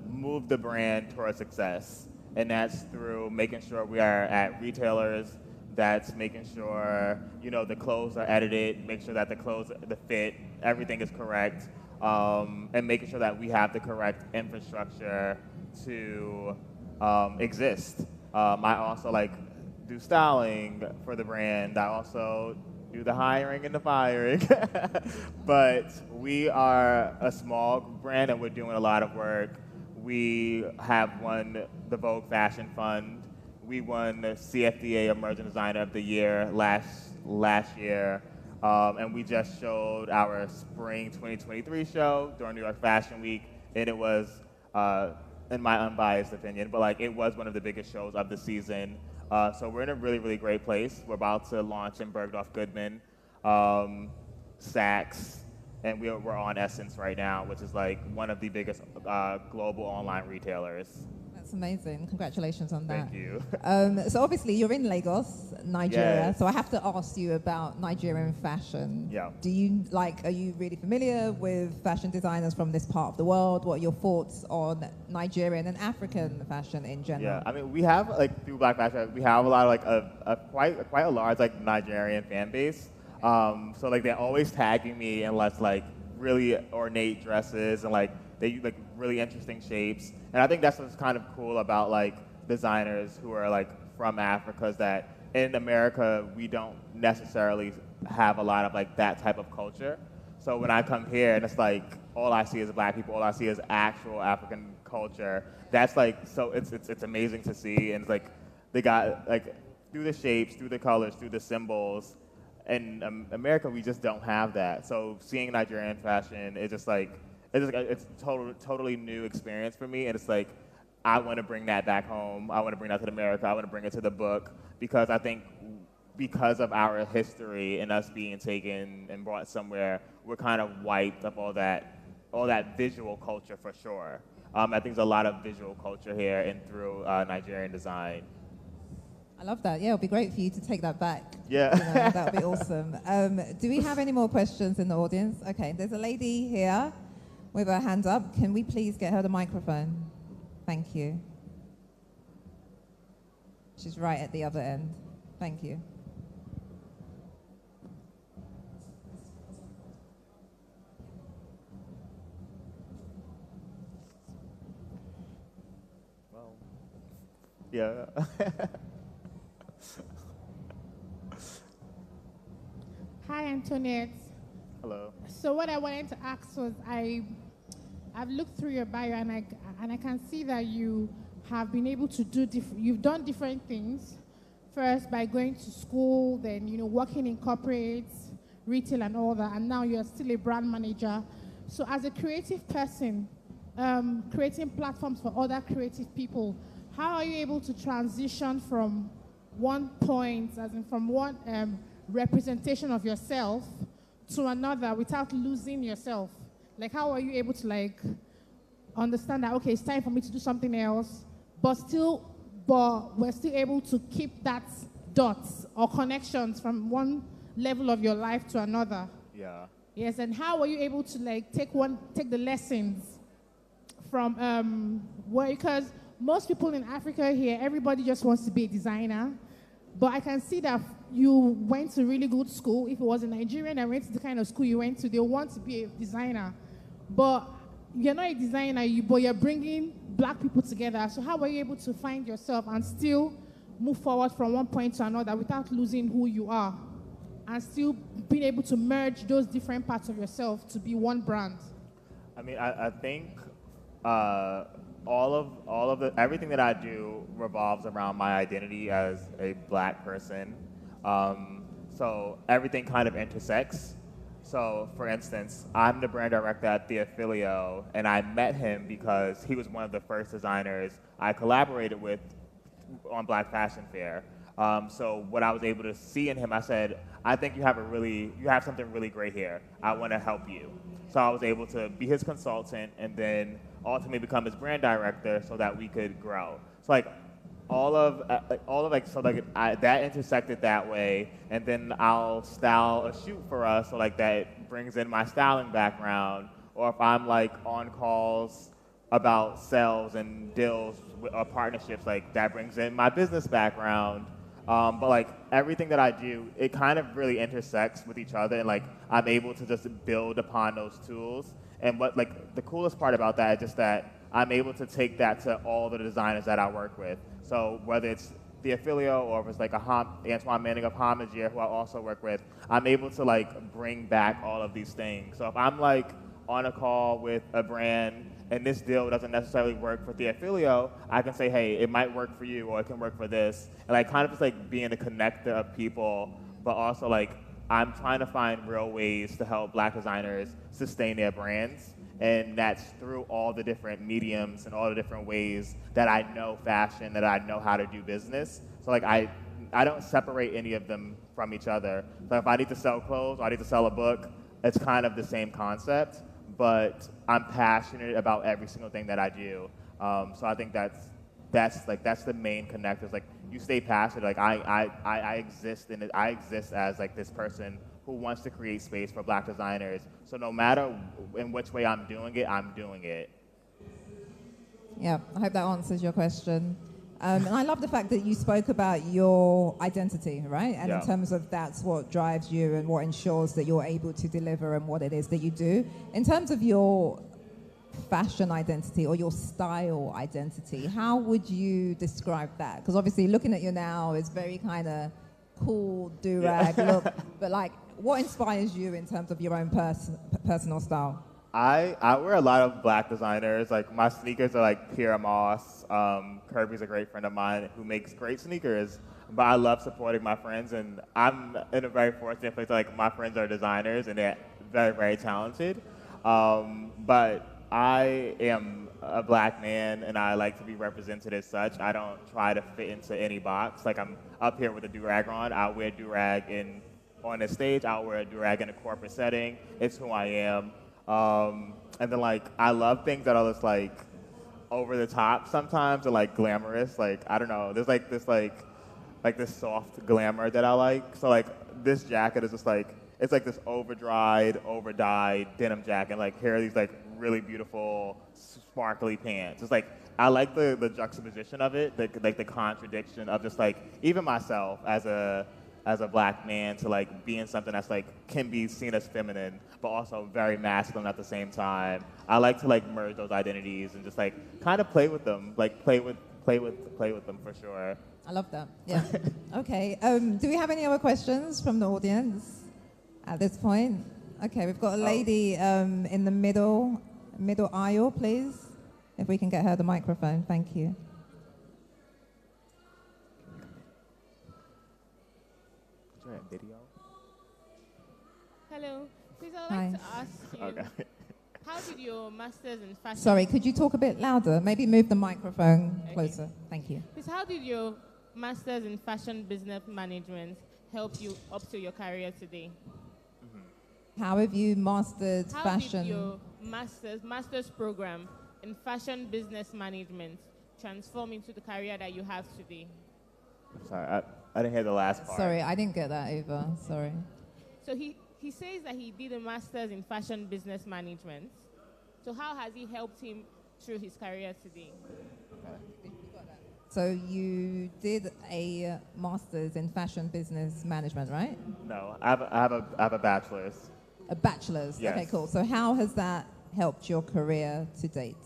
move the brand towards success. And that's through making sure we are at retailers. That's making sure, the clothes are edited, make sure that the fit, everything is correct, and making sure that we have the correct infrastructure to exist. I also do styling for the brand. I also do the hiring and the firing. But we are a small brand and we're doing a lot of work. We have won the Vogue Fashion Fund. We won the CFDA Emerging Designer of the Year last year, and we just showed our Spring 2023 show during New York Fashion Week, and it was, in my unbiased opinion, but it was one of the biggest shows of the season. So we're in a really, really great place. We're about to launch in Bergdorf Goodman, Saks, and we're on Essence right now, which is one of the biggest global online retailers. That's amazing. Congratulations on that. Thank you. So obviously you're in Lagos, Nigeria. Yes. So I have to ask you about Nigerian fashion. Yeah. Are you really familiar with fashion designers from this part of the world? What are your thoughts on Nigerian and African fashion in general? Yeah, I mean, we have through Black Fashion, we have a lot of quite a large Nigerian fan base. So they're always tagging me in really ornate dresses and they use really interesting shapes. And I think that's what's kind of cool about designers who are from Africa, is that in America we don't necessarily have a lot of that type of culture. So when I come here and it's all I see is Black people, all I see is actual African culture. That's so it's amazing to see, and it's they got through the shapes, through the colors, through the symbols. In America we just don't have that. So seeing Nigerian fashion is just it's a totally new experience for me, and it's I want to bring that back home. I want to bring that to America. I want to bring it to the book, because I think because of our history and us being taken and brought somewhere, we're kind of wiped of all that visual culture for sure. I think there's a lot of visual culture here and through Nigerian design. I love that. Yeah, it'll be great for you to take that back. Yeah. You know, that would be awesome. Do we have any more questions in the audience? Okay, there's a lady here with her hand up. Can we please get her the microphone? Thank you. She's right at the other end. Thank you. Well, yeah. Hi, Antoinette. Hello. So what I wanted to ask was, I've looked through your bio and I can see that you have been able to do you've done different things. First by going to school, then working in corporates, retail, and all that, and now you're still a brand manager. So as a creative person, creating platforms for other creative people, how are you able to transition from one point, as in from one representation of yourself to another without losing yourself? Like, how are you able to understand that, okay, it's time for me to do something else, but we're still able to keep that dots or connections from one level of your life to another? Yeah. Yes, and how are you able to take the lessons from because most people in Africa here, everybody just wants to be a designer. But I can see that you went to really good school. If it was a Nigerian that went to the kind of school you went to, they want to be a designer. But you're not a designer, but you're bringing black people together. So how were you able to find yourself and still move forward from one point to another without losing who you are, and still being able to merge those different parts of yourself to be one brand? I mean, I think everything that I do revolves around my identity as a black person. So everything kind of intersects. So, for instance, I'm the brand director at Theophilio, and I met him because he was one of the first designers I collaborated with on Black Fashion Fair. So what I was able to see in him, I said, I think you have something really great here. I want to help you. So I was able to be his consultant and then ultimately become his brand director so that we could grow. So that intersected that way, and then I'll style a shoot for us, so that brings in my styling background. Or if I'm on calls about sales and deals or partnerships, that brings in my business background. But everything that I do, it kind of really intersects with each other, and I'm able to just build upon those tools. And what the coolest part about that is just that I'm able to take that to all the designers that I work with. So whether it's Theophilio or if it's Antoine Manning of Homagier, who I also work with, I'm able to bring back all of these things. So if I'm on a call with a brand and this deal doesn't necessarily work for Theophilio, I can say, hey, it might work for you or it can work for this. And kind of just being a connector of people, but also I'm trying to find real ways to help black designers sustain their brands. And that's through all the different mediums and all the different ways that I know fashion, that I know how to do business. So I don't separate any of them from each other. So if I need to sell clothes or I need to sell a book, it's kind of the same concept, but I'm passionate about every single thing that I do. So I think that's the main connector. You stay passionate. I exist in it. I exist as this person who wants to create space for black designers. So no matter in which way I'm doing it, I'm doing it. Yeah, I hope that answers your question. And I love the fact that you spoke about your identity, right? And in terms of that's what drives you and what ensures that you're able to deliver and what it is that you do. In terms of your fashion identity or your style identity, how would you describe that? Because obviously looking at you now is very kind of cool, do-rag look, but what inspires you in terms of your own personal style? I wear a lot of black designers. My sneakers are Pira Moss. Kirby's a great friend of mine who makes great sneakers. But I love supporting my friends, and I'm in a very fortunate place. My friends are designers, and they're very, very talented. But I am a black man, and I like to be represented as such. I don't try to fit into any box. I'm up here with a do-rag on. I'll wear do-rag on the stage. I'll wear a do-rag in a corporate setting. It's who I am. And then I love things that are just over the top sometimes, or glamorous. I don't know. There's this like this soft glamour that I like. So like this jacket is just like, it's like this over-dried, over-dyed denim jacket. Like here are these like really beautiful, sparkly pants. It's like, I like the juxtaposition of it, like the contradiction of just like, even myself as a black man to like be in something that's like, can be seen as feminine, but also very masculine at the same time. I like to like merge those identities and just like kind of play with them, like play with them for sure. I love that. Yeah. Okay. Do we have any other questions from the audience at this point? Okay, we've got a lady in the middle aisle, please. If we can get her the microphone, thank you. Video? Hello. Please, I'd Hi. like to ask you, Okay. how did your master's in fashion... Sorry, could you talk a bit louder? Maybe move the microphone closer. Thank you. Please, how did your master's in fashion business management help you up to your career today? How have you mastered How fashion? did your master's program in fashion business management transform into the career that you have today? Sorry, I didn't hear the last part. Sorry, I didn't get that either. Sorry. So he says that he did a master's in fashion business management. So how has he helped him through his career today? So you did a master's in fashion business management, right? No, I have a bachelor's. A bachelor's. Yes. Okay, cool. So how has that helped your career to date?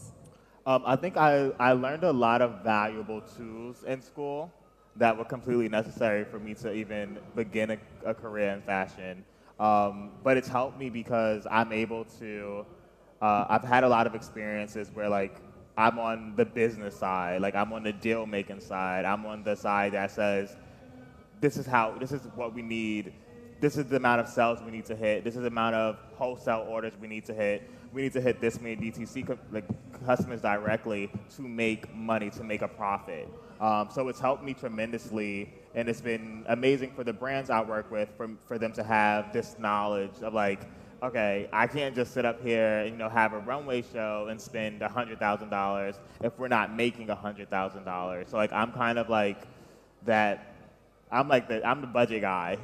I think I learned a lot of valuable tools in school that were completely necessary for me to even begin a career in fashion. But it's helped me because I'm able to, I've had a lot of experiences where like, I'm on the business side, like I'm on the deal making side, I'm on the side that says, this is what we need, this is the amount of sales we need to hit, this is the amount of wholesale orders we need to hit this many DTC customers directly to make money, to make a profit. So it's helped me tremendously, and it's been amazing for the brands I work with for them to have this knowledge of like, okay, I can't just sit up here and have a runway show and spend $100,000 if we're not making $100,000. So like I'm kind of like that. I'm the budget guy.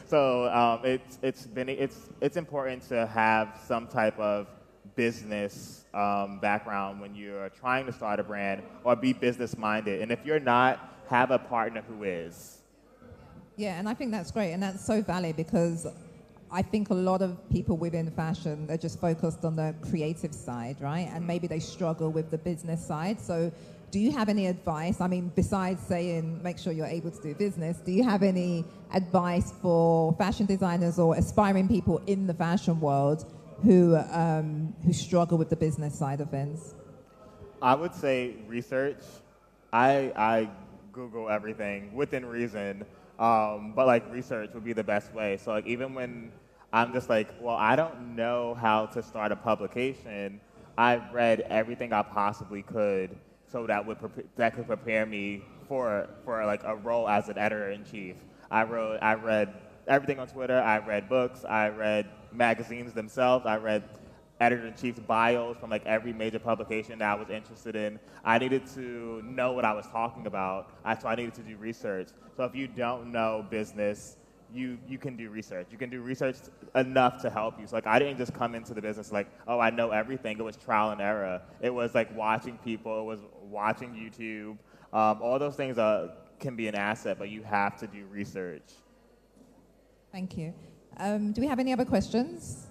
So it's important to have some type of business background when you're trying to start a brand or be business minded. And if you're not, have a partner who is. Yeah, and I think that's great, and that's so valid because I think a lot of people within fashion, they're just focused on the creative side, right? And maybe they struggle with the business side. So do you have any advice? I mean, besides saying make sure you're able to do business, do you have any advice for fashion designers or aspiring people in the fashion world who struggle with the business side of things? I would say research. I Google everything within reason, but like research would be the best way. So like even when I'm just like, well, I don't know how to start a publication, I've read everything I possibly could so that could prepare me for like a role as an editor-in-chief. I read everything on Twitter. I read books. I read magazines themselves. I read editor-in-chief's bios from like every major publication that I was interested in. I needed to know what I was talking about, so I needed to do research. So if you don't know business, you can do research. You can do research enough to help you. So like I didn't just come into the business like, oh, I know everything. It was trial and error. It was like watching people. It was watching YouTube. All those things can be an asset, but you have to do research. Thank you. Do we have any other questions?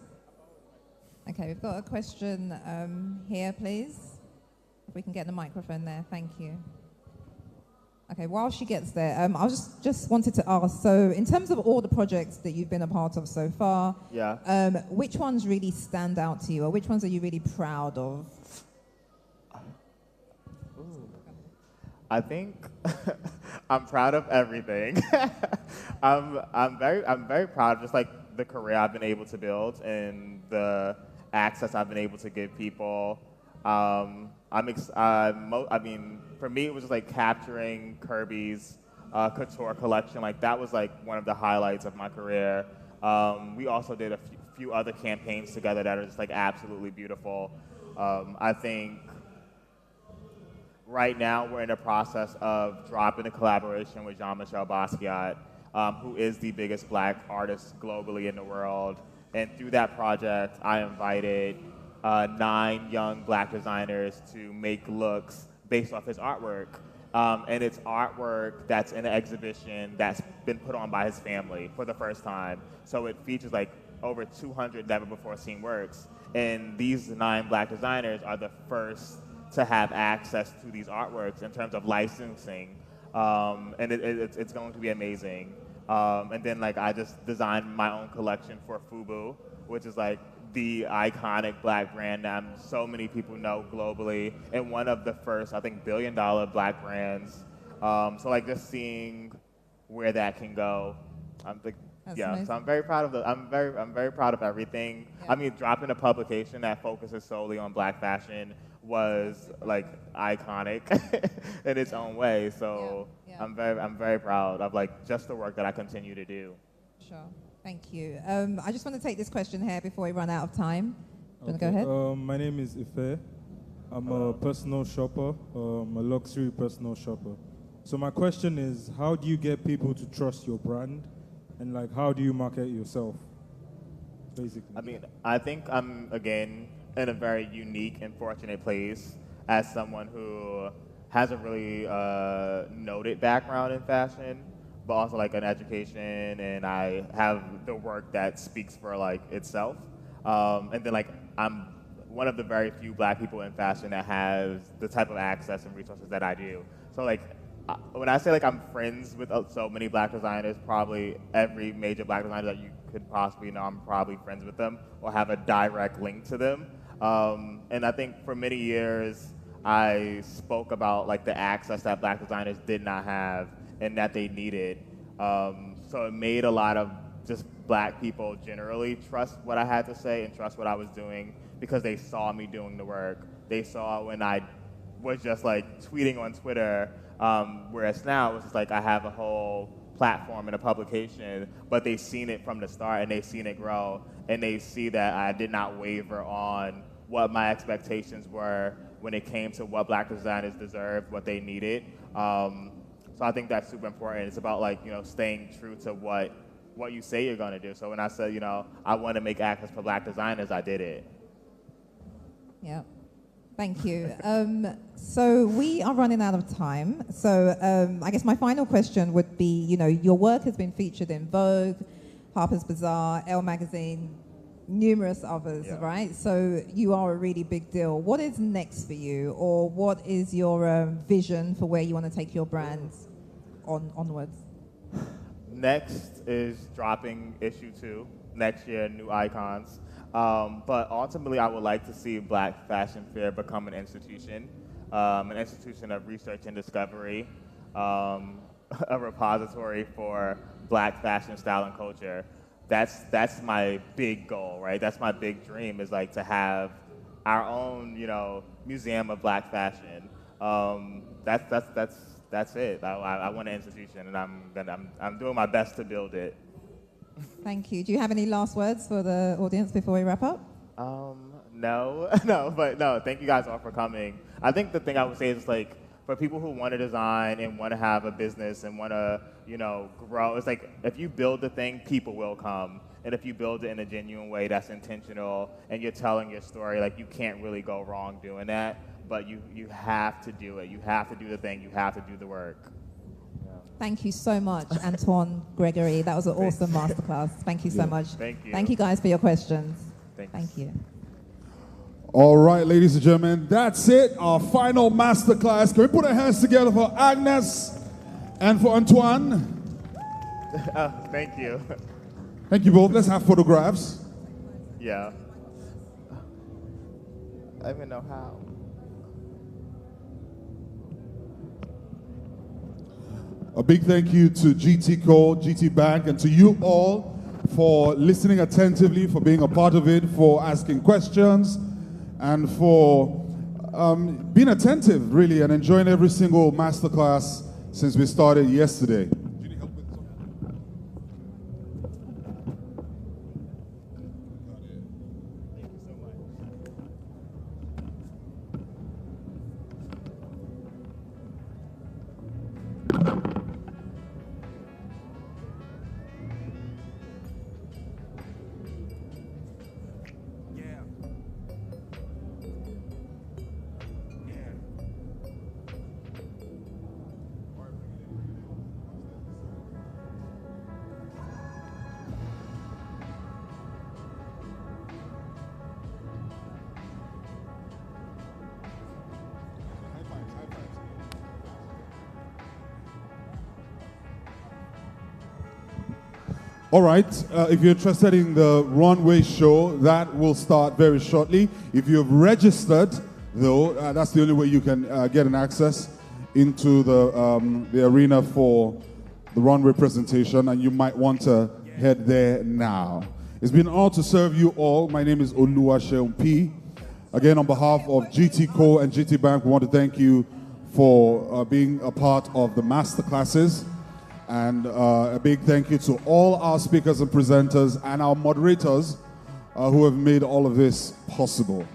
Okay, we've got a question here, please. If we can get the microphone there, thank you. Okay, while she gets there, I just wanted to ask, so in terms of all the projects that you've been a part of so far, yeah. Which ones really stand out to you, or which ones are you really proud of? I think I'm proud of everything. I'm very proud of just like the career I've been able to build and the access I've been able to give people. I mean, for me, it was just like capturing Kirby's couture collection. Like that was like one of the highlights of my career. We also did a few other campaigns together that are just like absolutely beautiful. I think right now we're in the process of dropping a collaboration with Jean-Michel Basquiat, who is the biggest black artist globally in the world. And through that project, I invited 9 young black designers to make looks based off his artwork. And it's artwork that's in an exhibition that's been put on by his family for the first time. So it features like over 200 never before seen works. And these 9 black designers are the first to have access to these artworks in terms of licensing. And it's going to be amazing. And then like I just designed my own collection for FUBU, which is like the iconic black brand that so many people know globally, and one of the first, I think, billion-dollar black brands. So like just seeing where that can go, Amazing. So I'm very proud of I'm very proud of everything. Yeah. I mean, dropping a publication that focuses solely on black fashion was like iconic in its own way. So I'm very proud of like just the work that I continue to do. Sure. Thank you. I just want to take this question here before we run out of time. Do you want to go ahead? My name is Ife. I'm a personal shopper, a luxury personal shopper. So my question is, how do you get people to trust your brand? And like, how do you market yourself, basically? I mean, I think I'm, again, in a very unique and fortunate place as someone who has a really noted background in fashion, but also like an education, and I have the work that speaks for like itself. And then like I'm one of the very few black people in fashion that has the type of access and resources that I do. So like when I say like I'm friends with so many black designers, probably every major black designer that you could possibly know, I'm probably friends with them or have a direct link to them. And I think for many years I spoke about like the access that black designers did not have and that they needed. So it made a lot of just black people generally trust what I had to say and trust what I was doing because they saw me doing the work. They saw when I was just like tweeting on Twitter, whereas now it's just like I have a whole platform and a publication, but they've seen it from the start and they've seen it grow, and they see that I did not waver on what my expectations were when it came to what black designers deserved, what they needed. So I think that's super important. It's about like, staying true to what you say you're gonna do. So when I said, I want to make access for black designers, I did it. Yeah, thank you. So we are running out of time. So I guess my final question would be, your work has been featured in Vogue, Harper's Bazaar, Elle Magazine, numerous others, right? So you are a really big deal. What is next for you, or what is your vision for where you want to take your brands onwards? Next is dropping issue 2 next year, New Icons. But ultimately, I would like to see Black Fashion Fair become an institution of research and discovery, a repository for black fashion, style, and culture. That's my big goal, right? That's my big dream, is like to have our own, museum of black fashion. That's it. I want an institution, and I'm doing my best to build it. Thank you. Do you have any last words for the audience before we wrap up? No, no. Thank you guys all for coming. I think the thing I would say is like, for people who want to design and want to have a business and want to, grow, it's like if you build the thing, people will come. And if you build it in a genuine way that's intentional and you're telling your story, like you can't really go wrong doing that. But you have to do it. You have to do the thing. You have to do the work. Thank you so much, Antoine Gregory. That was an awesome masterclass. Thank you so much. Thank you. Thank you guys for your questions. Thank you. All right, ladies and gentlemen, that's it. Our final masterclass. Can we put our hands together for Agnes and for Antoine? Thank you. Thank you both. Let's have photographs. Yeah. I don't even know how. A big thank you to GT Co, GT Bank, and to you all for listening attentively, for being a part of it, for asking questions, and for being attentive, really, and enjoying every single masterclass since we started yesterday. All right, if you're interested in the runway show, that will start very shortly. If you've registered, though, that's the only way you can get an access into the arena for the runway presentation, and you might want to head there now. It's been an honor to serve you all. My name is Oluwaseun P. Again, on behalf of GTCO and GT Bank, we want to thank you for being a part of the masterclasses. And a big thank you to all our speakers and presenters and our moderators who have made all of this possible.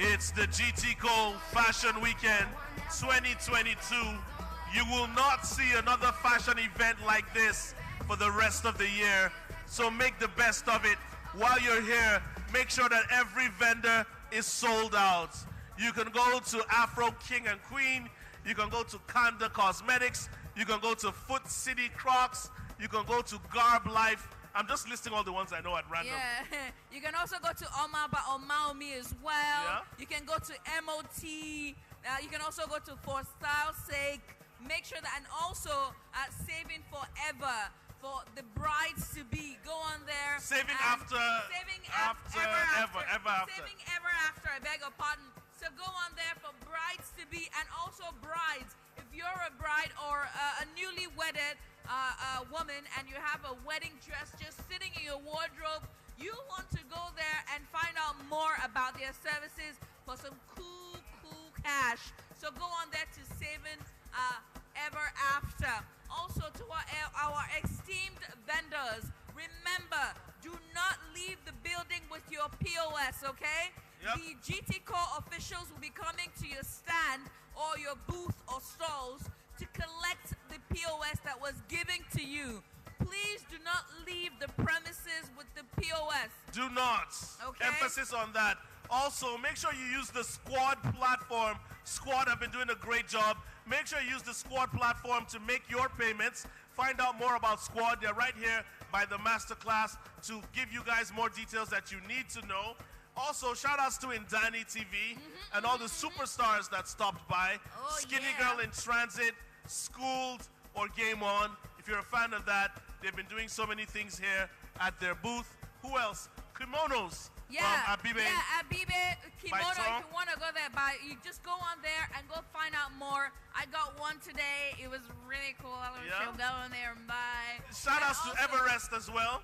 It's the GTCO Fashion Weekend 2022. You will not see another fashion event like this for the rest of the year. So make the best of it. While you're here, make sure that every vendor is sold out. You can go to Afro King and Queen. You can go to Kanda Cosmetics. You can go to Foot City Crocs. You can go to Garb Life. I'm just listing all the ones I know at random. Yeah. You can also go to Oma by Omaomi as well. Yeah. You can go to MOT. You can also go to For Style's Sake. Make sure that, and also Saving Forever for the brides to be. Go on there. Saving after. Saving ever after. Saving ever after. I beg your pardon. So go on there for brides to be and also brides. If you're a bride or a newly wedded woman and you have a wedding dress just sitting in your wardrobe, you want to go there and find out more about their services for some cool cash. So go on there to Saving Ever After. Also to our esteemed vendors, remember, do not leave the building with your POS, okay? Yep. The GTCO officials will be coming to your stand or your booth or stalls to collect the POS that was given to you. Please do not leave the premises with the POS. Do not. Okay. Emphasis on that. Also, make sure you use the Squad platform. Squad have been doing a great job. Make sure you use the Squad platform to make your payments. Find out more about Squad. They're right here by the masterclass to give you guys more details that you need to know. Also, shout outs to Indani TV and all the superstars that stopped by. Skinny Girl in Transit, Schooled, or Game On. If you're a fan of that, they've been doing so many things here at their booth. Who else? Kimonos. Yeah, Abibe. Yeah, Abibe Kimono. By If Tom. you want to go there, you just go on there and go find out more. I got one today. It was really cool. Yeah. So go in there and buy. Shout outs to Everest as well.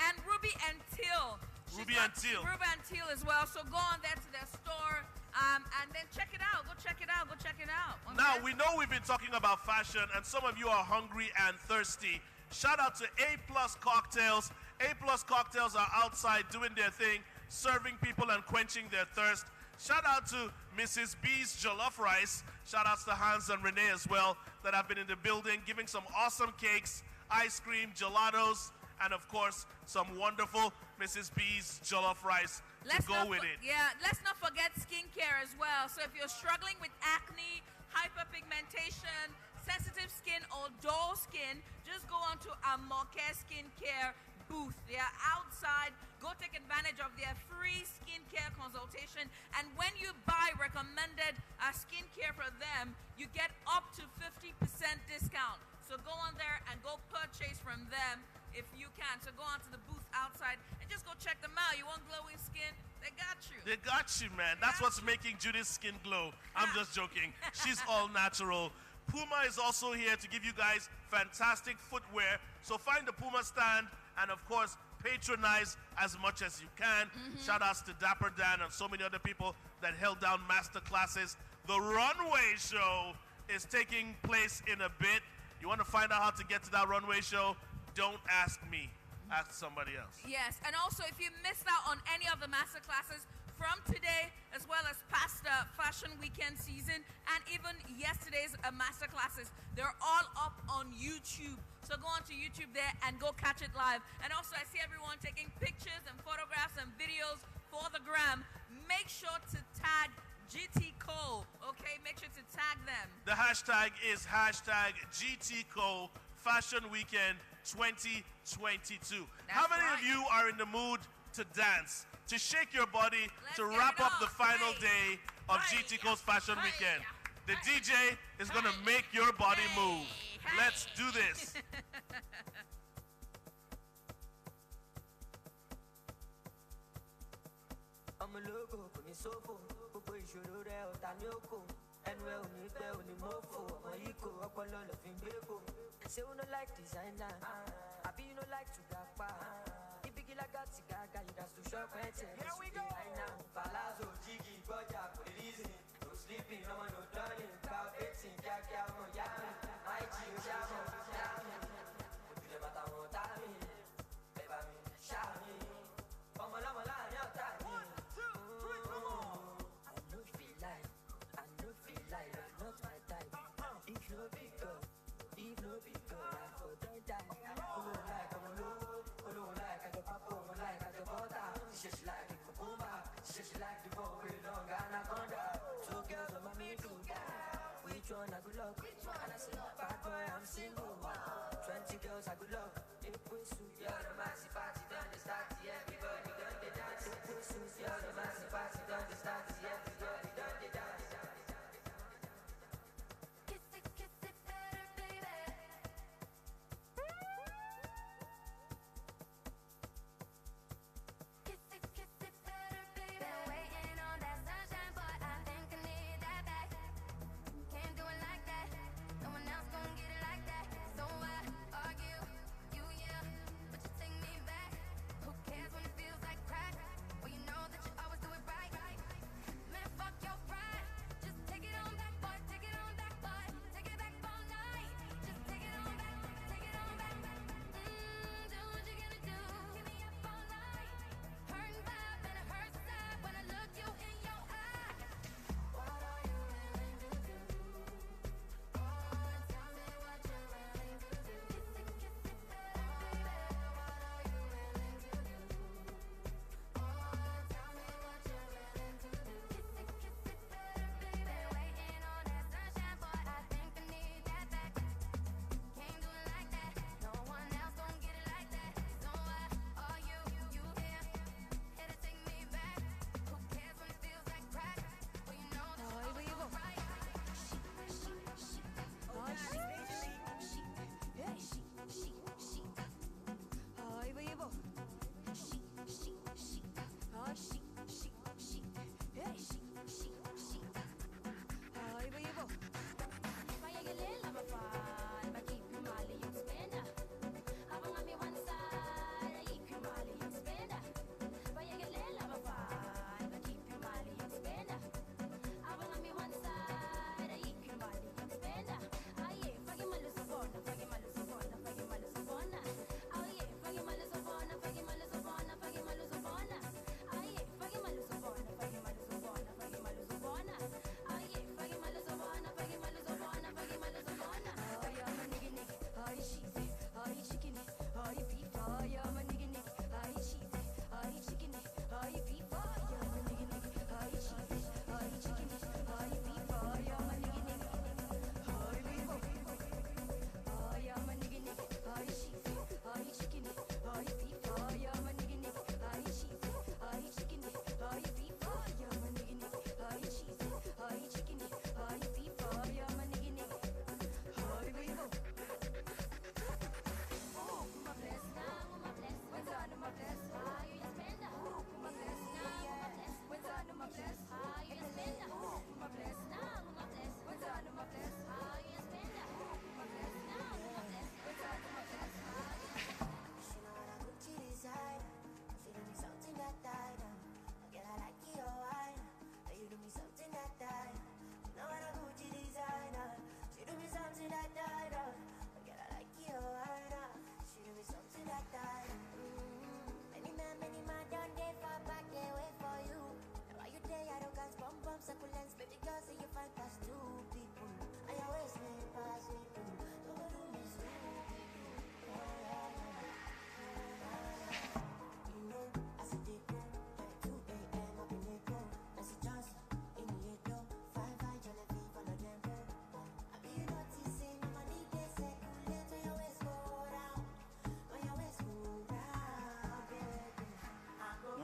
And Ruby and Teal. Ruby and Teal. Ruby and Teal as well. So go on there to their store and then check it out. Go check it out. Go check it out. Okay? Now, we know we've been talking about fashion, and some of you are hungry and thirsty. Shout out to A+ Cocktails. A+ Cocktails are outside doing their thing, serving people and quenching their thirst. Shout out to Mrs. B's Jollof Rice. Shout outs to Hans and Renee as well that have been in the building, giving some awesome cakes, ice cream, gelatos, and of course, some wonderful Mrs. B's Jollof Rice to go with it. Yeah, let's not forget skincare as well. So if you're struggling with acne, hyperpigmentation, sensitive skin, or dull skin, just go on to Amorcare Skincare booth. They are outside. Go take advantage of their free skincare consultation. And when you buy recommended skincare for them, you get up to 50% discount. So go on there and go purchase from them if you can. So go on to the booth outside and just go check them out. You want glowing skin? They got you. They got you, man. That's what's making Judith's skin glow. I'm just joking. She's all natural. Puma is also here to give you guys fantastic footwear. So find the Puma stand and, of course, patronize as much as you can. Shout outs to Dapper Dan and so many other people that held down master classes. The runway show is taking place in a bit. You want to find out how to get to that runway show? Don't ask me. Ask somebody else. Yes, and also if you missed out on any of the master classes from today, as well as past Fashion Weekend season, and even yesterday's master classes, they're all up on YouTube. So go on to YouTube there and go catch it live. And also I see everyone taking pictures and photographs and videos for the gram. Make sure to tag GTCO, okay? Make sure to tag them. The hashtag is hashtag GTCO Fashion Weekend 2022. How many of you are in the mood to dance, to shake your body, to wrap up the final day of GTCO's Fashion Weekend? The DJ is going to make your body move. Let's do this. I'm a logo, kò ní sófò, gbogbo ìṣòro rẹ̀ ọ̀tá ní òkò, ẹnu ẹ ò ní fẹ́ ò ní mọ́fò, ọmọ yìí kò ọpọlọ lọ fi ń gbé kò. Say you no like designer, àbí you no like to gapa. Ibigi lágàtì gàgà, you gats to shop ẹ̀tẹ̀. Here we go. Palazzo, Jiggy, Gbọ́jà, kò lè reason. No sleeping, ọmọ no darling, gba eighteen kíákíá ọmọ yá mi. IG ó ṣá mọ̀, ṣá mi. Òbílẹ̀ bàtà wọn tá mi, bẹ̀bà mi, ṣá mi. Ọmọ lọ́mọ láàrin ọ̀tá mi. which one I good luck? And I say, bad boy, I'm single. 20 girls I good luck. If we suit, you're the massive party, done the start, everybody done the dance. If we suit, you're the massive party, done the start, everybody done the dance.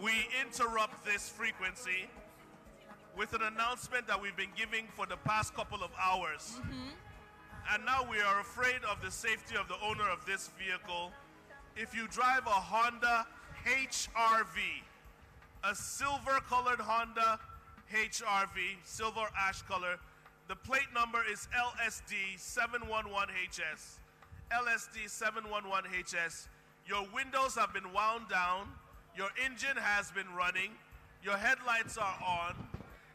We interrupt this frequency with an announcement that we've been giving for the past couple of hours. And now we are afraid of the safety of the owner of this vehicle. If you drive a Honda HR-V, a silver-colored Honda HR-V, silver ash color, the plate number is LSD711HS. LSD711HS. Your windows have been wound down. Your engine has been running. Your headlights are on.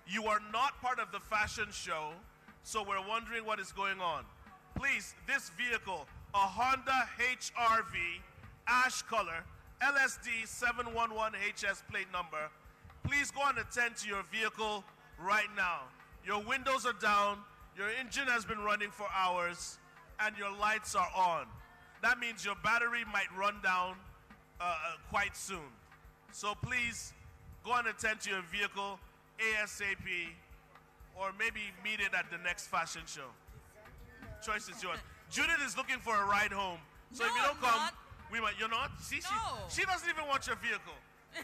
You are not part of the fashion show, so we're wondering what is going on. Please, this vehicle, a Honda HR-V, ash color, LSD711HS plate number, please go and attend to your vehicle right now. Your windows are down, your engine has been running for hours, and your lights are on. That means your battery might run down quite soon. So please, go and attend to your vehicle ASAP. or maybe meet it at the next fashion show. Choice is yours. Judith is looking for a ride home. So No, if you don't I'm come, not. we might. You're not. See, No. she doesn't even want your vehicle. I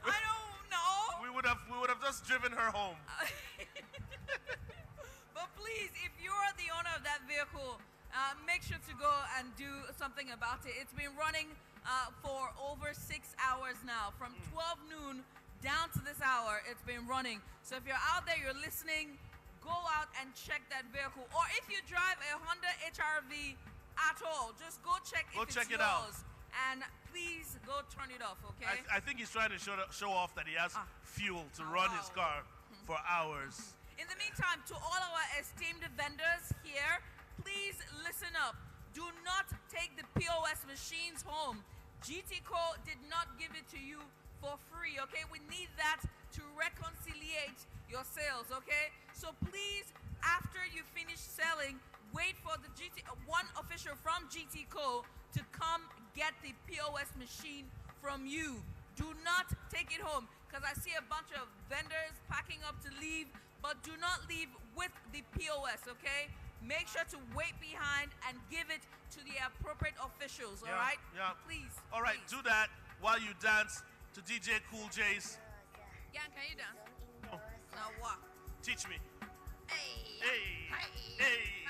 don't know. We would have just driven her home. But please, if you're the owner of that vehicle, make sure to go and do something about it. It's been running for over 6 hours now. From 12 noon down to this hour, it's been running. So if you're out there, you're listening, go out and check that vehicle. Or if you drive a Honda HR-V at all, just go check Go if check it's it out. yours. And please go turn it off, okay? I think he's trying to show off that he has fuel to run his car for hours. In the meantime, to all our esteemed vendors here, please listen up. Do not take the POS machines home. GTCO did not give it to you for free, okay? We need that to reconciliate your sales, okay? So please, after you finish selling, wait for the one official from GTCO to come get the POS machine from you. Do not take it home, because I see a bunch of vendors packing up to leave, but do not leave with the POS, okay? Make sure to wait behind and give it to the appropriate officials, all right? Yeah. Please. All right, do that while you dance to DJ Cool J's. Gang, can you dance? Now what? Teach me. Hey. Hey. Hey. Hey.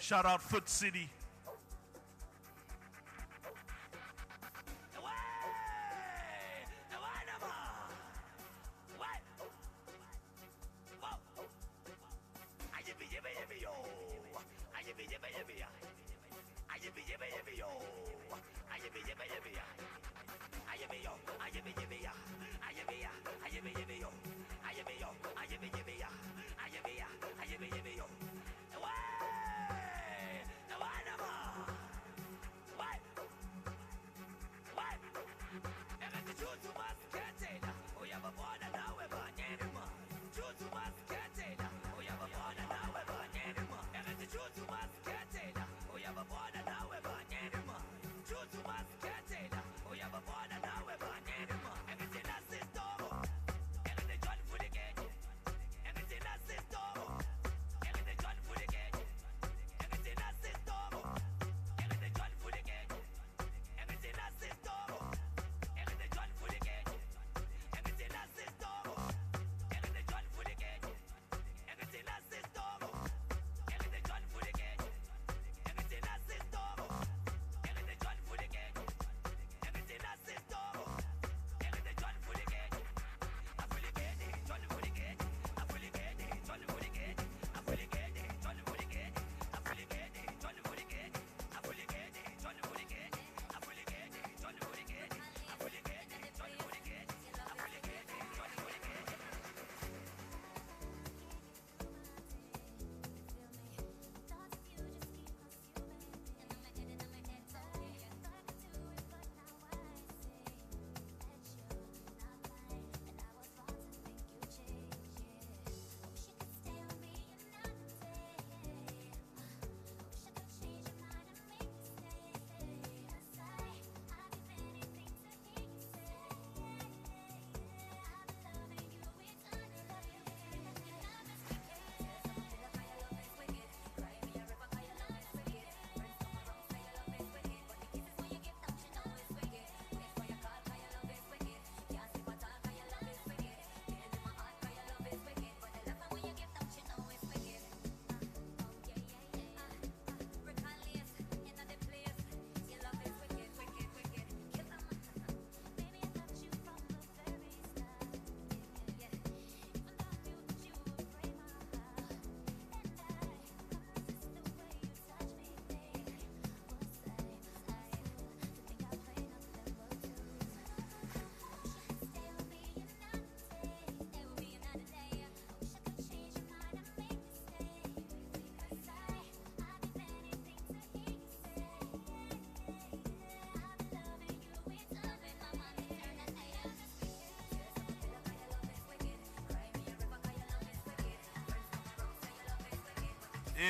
Shout out Foot City.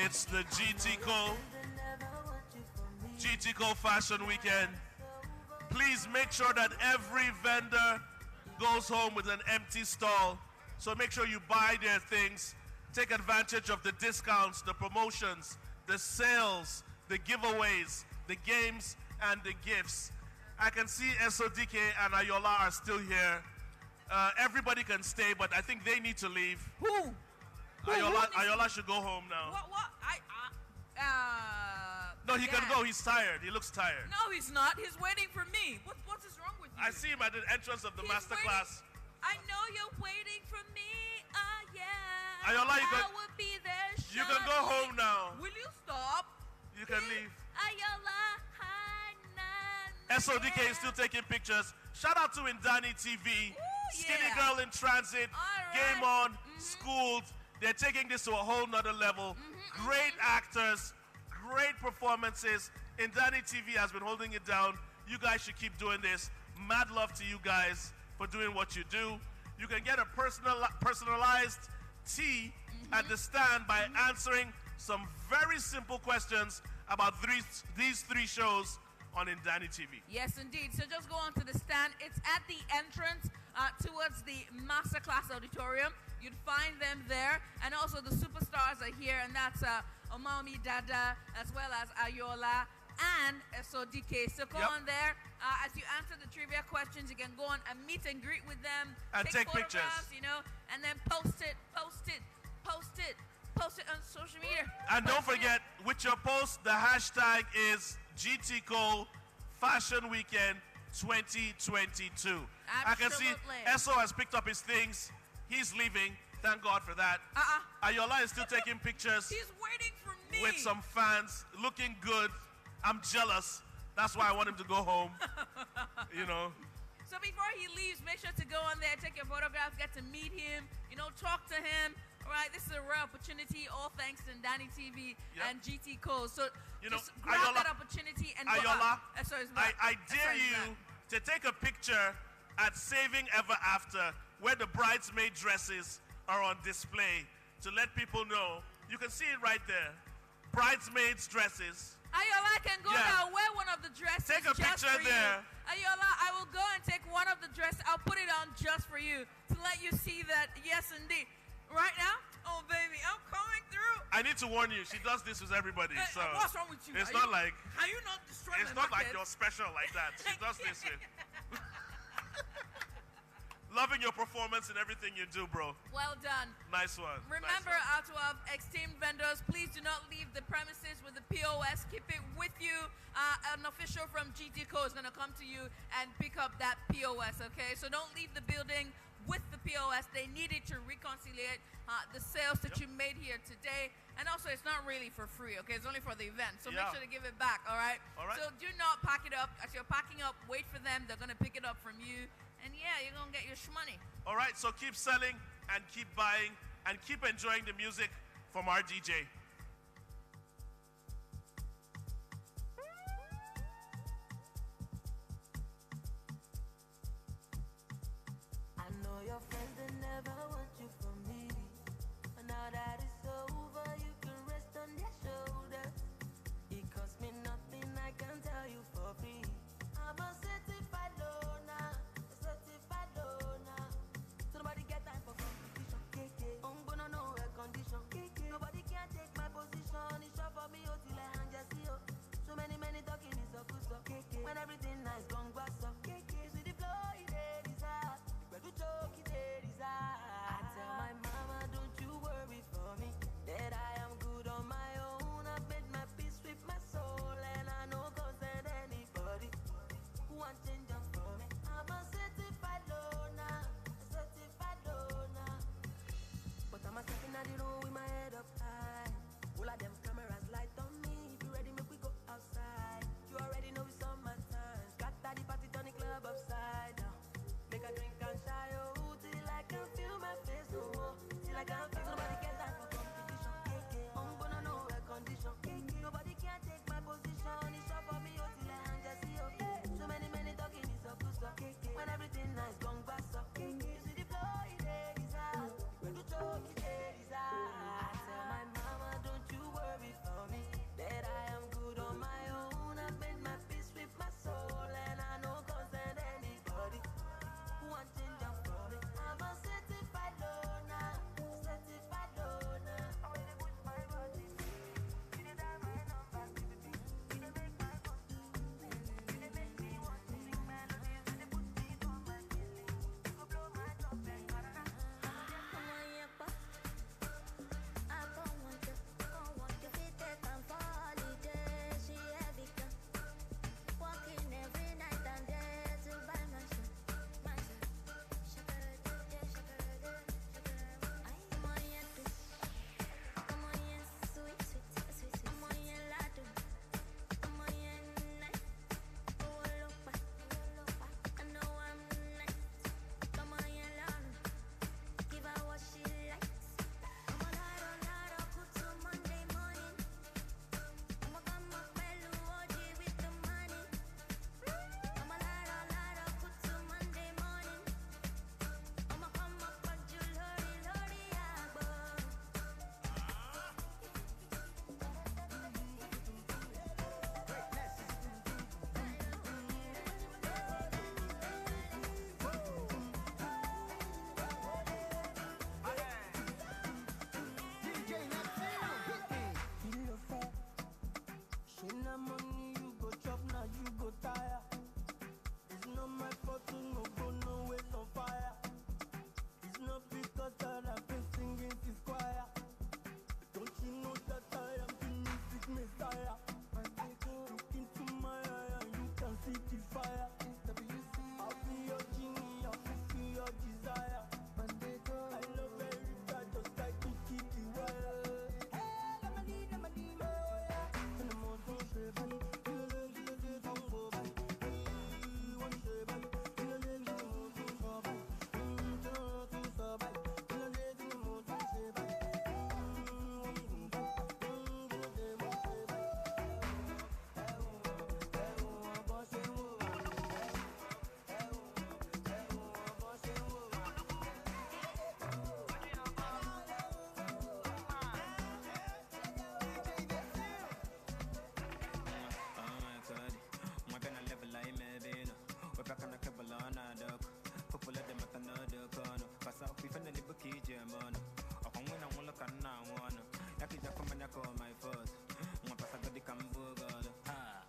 It's the GTCO Fashion Weekend. Please make sure that every vendor goes home with an empty stall. So make sure you buy their things. Take advantage of the discounts, the promotions, the sales, the giveaways, the games, and the gifts. I can see SODK and Ayola are still here. Everybody can stay, but I think they need to leave. Who? Ayola should go home now. What? No, he can go. He's tired. He looks tired. No, he's not. He's waiting for me. What is wrong with you? I see him at the entrance of the master class. I know you're waiting for me. Yeah. Ayola, I will be there. You can go home now. Will you stop? You can leave. Ayola, SODK is still taking pictures. Shout out to Indani TV, Skinny Girl in Transit, Game On, Schooled. They're taking this to a whole nother level. Great actors, great performances. Indani TV has been holding it down. You guys should keep doing this. Mad love to you guys for doing what you do. You can get a personalized tea at the stand by answering some very simple questions about these three shows on Indani TV. Yes, indeed. So just go on to the stand. It's at the entrance towards the Masterclass Auditorium. You'd find them there. And also the superstars are here, and that's Omami Dada, as well as Ayola and SODK. So go on there. As you answer the trivia questions, you can go on and meet and greet with them. And take pictures. You know, and then post it on social media. And don't forget, with your post, the hashtag is GTCO Fashion Weekend 2022. I can see Esso has picked up his things. He's leaving. Thank God for that. Ayola is still taking pictures. He's waiting for me. With some fans, looking good. I'm jealous. That's why I want him to go home. You know. So before he leaves, make sure to go on there, take your photographs, get to meet him, talk to him. All right, this is a rare opportunity, all thanks to Danny TV and GT Co. So just grab Ayola, that opportunity and Ayola, go out. I dare you to take a picture at Saving Ever After where the bridesmaid dresses are on display to let people know. You can see it right there. Bridesmaids dresses. Ayola, I can go now, wear one of the dresses. Take a picture there. Ayola, I will go and take one of the dresses. I'll put it on just for you to let you see that, yes, indeed. Right now? Oh, baby, I'm coming through. I need to warn you, she does this with everybody. So what's wrong with you? It's not like... Are you not destroying It's my not like market? you're special like that. She does this with... Loving your performance and everything you do, bro. Well done. Nice one. Remember, out of esteemed vendors, please do not leave the premises with the POS. Keep it with you. An official from GTCO is going to come to you and pick up that POS, okay? So don't leave the building with the POS. They needed to reconciliate the sales that you made here today. And also, it's not really for free, okay? It's only for the event. So make sure to give it back, all right? All right. So do not pack it up. As you're packing up, wait for them. They're going to pick it up from you. And yeah, you're going to get your shmoney. All right, so keep selling and keep buying and keep enjoying the music from our DJ. I know your friends, they never want you for me. But now that it's over, you can rest on their shoulders. It costs me nothing, I can tell you for free. I'm a certified loner, a certified loner. So nobody get time for competition. No air condition. Nobody can take my position. It's short for me, till I hang just see. So many talking is so good. When everything nice, gone go so. You see the flow, it is hard. Where to choke, it is hard.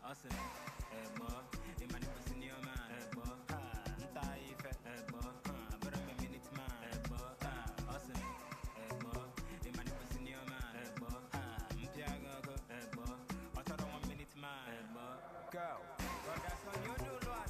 Awesome. Ebo. Imani personio man. Ebo. Ntaife. Ebo. But I'm a minute man. Ebo. Awesome. Ebo. Imani personio man. Ebo. Mpiago. Ebo. Otoro 1 minute man. Ebo. Go. But that's on you no one.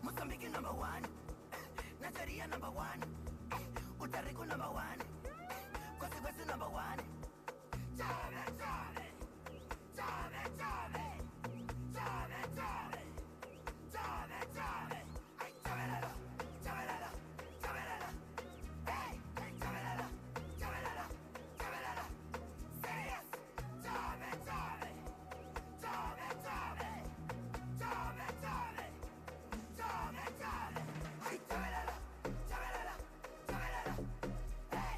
Mozambique number 1, Nigeria number 1, Puerto Rico number 1, Costa Rica number 1. Chave, chave, chave, chave, chave, chave, chave, chave. Ay, chavelala, chavelala, chavelala. Hey, hey, chavelala, chavelala, chavelala. Serious, chave, chave, chave, chave, chave, chave. Chave, chave, ay, chavelala, chavelala, chavelala, hey,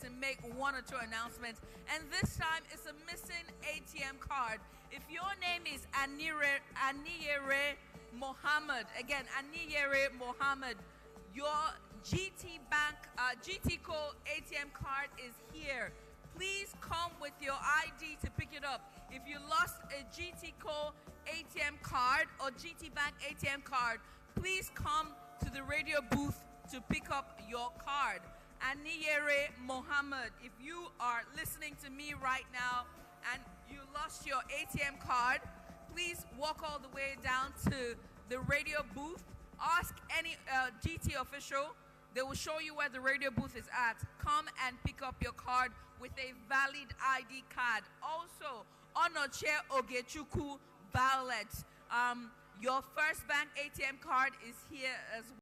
To make one or two announcements, and this time it's a missing ATM card. If your name is Aniyere Mohammed, again Aniyere Mohammed, your GT Bank GTCO ATM card is here. Please come with your ID to pick it up. If you lost a GTCO ATM card or GT Bank ATM card, please come to the radio booth to pick up your card. Aniyere Mohammed, if you are listening to me right now and you lost your ATM card, please walk all the way down to the radio booth. Ask any GT official. They will show you where the radio booth is at. Come and pick up your card with a valid ID card. Also, Onoche Ogechuku Violet, your First Bank ATM card is here as well.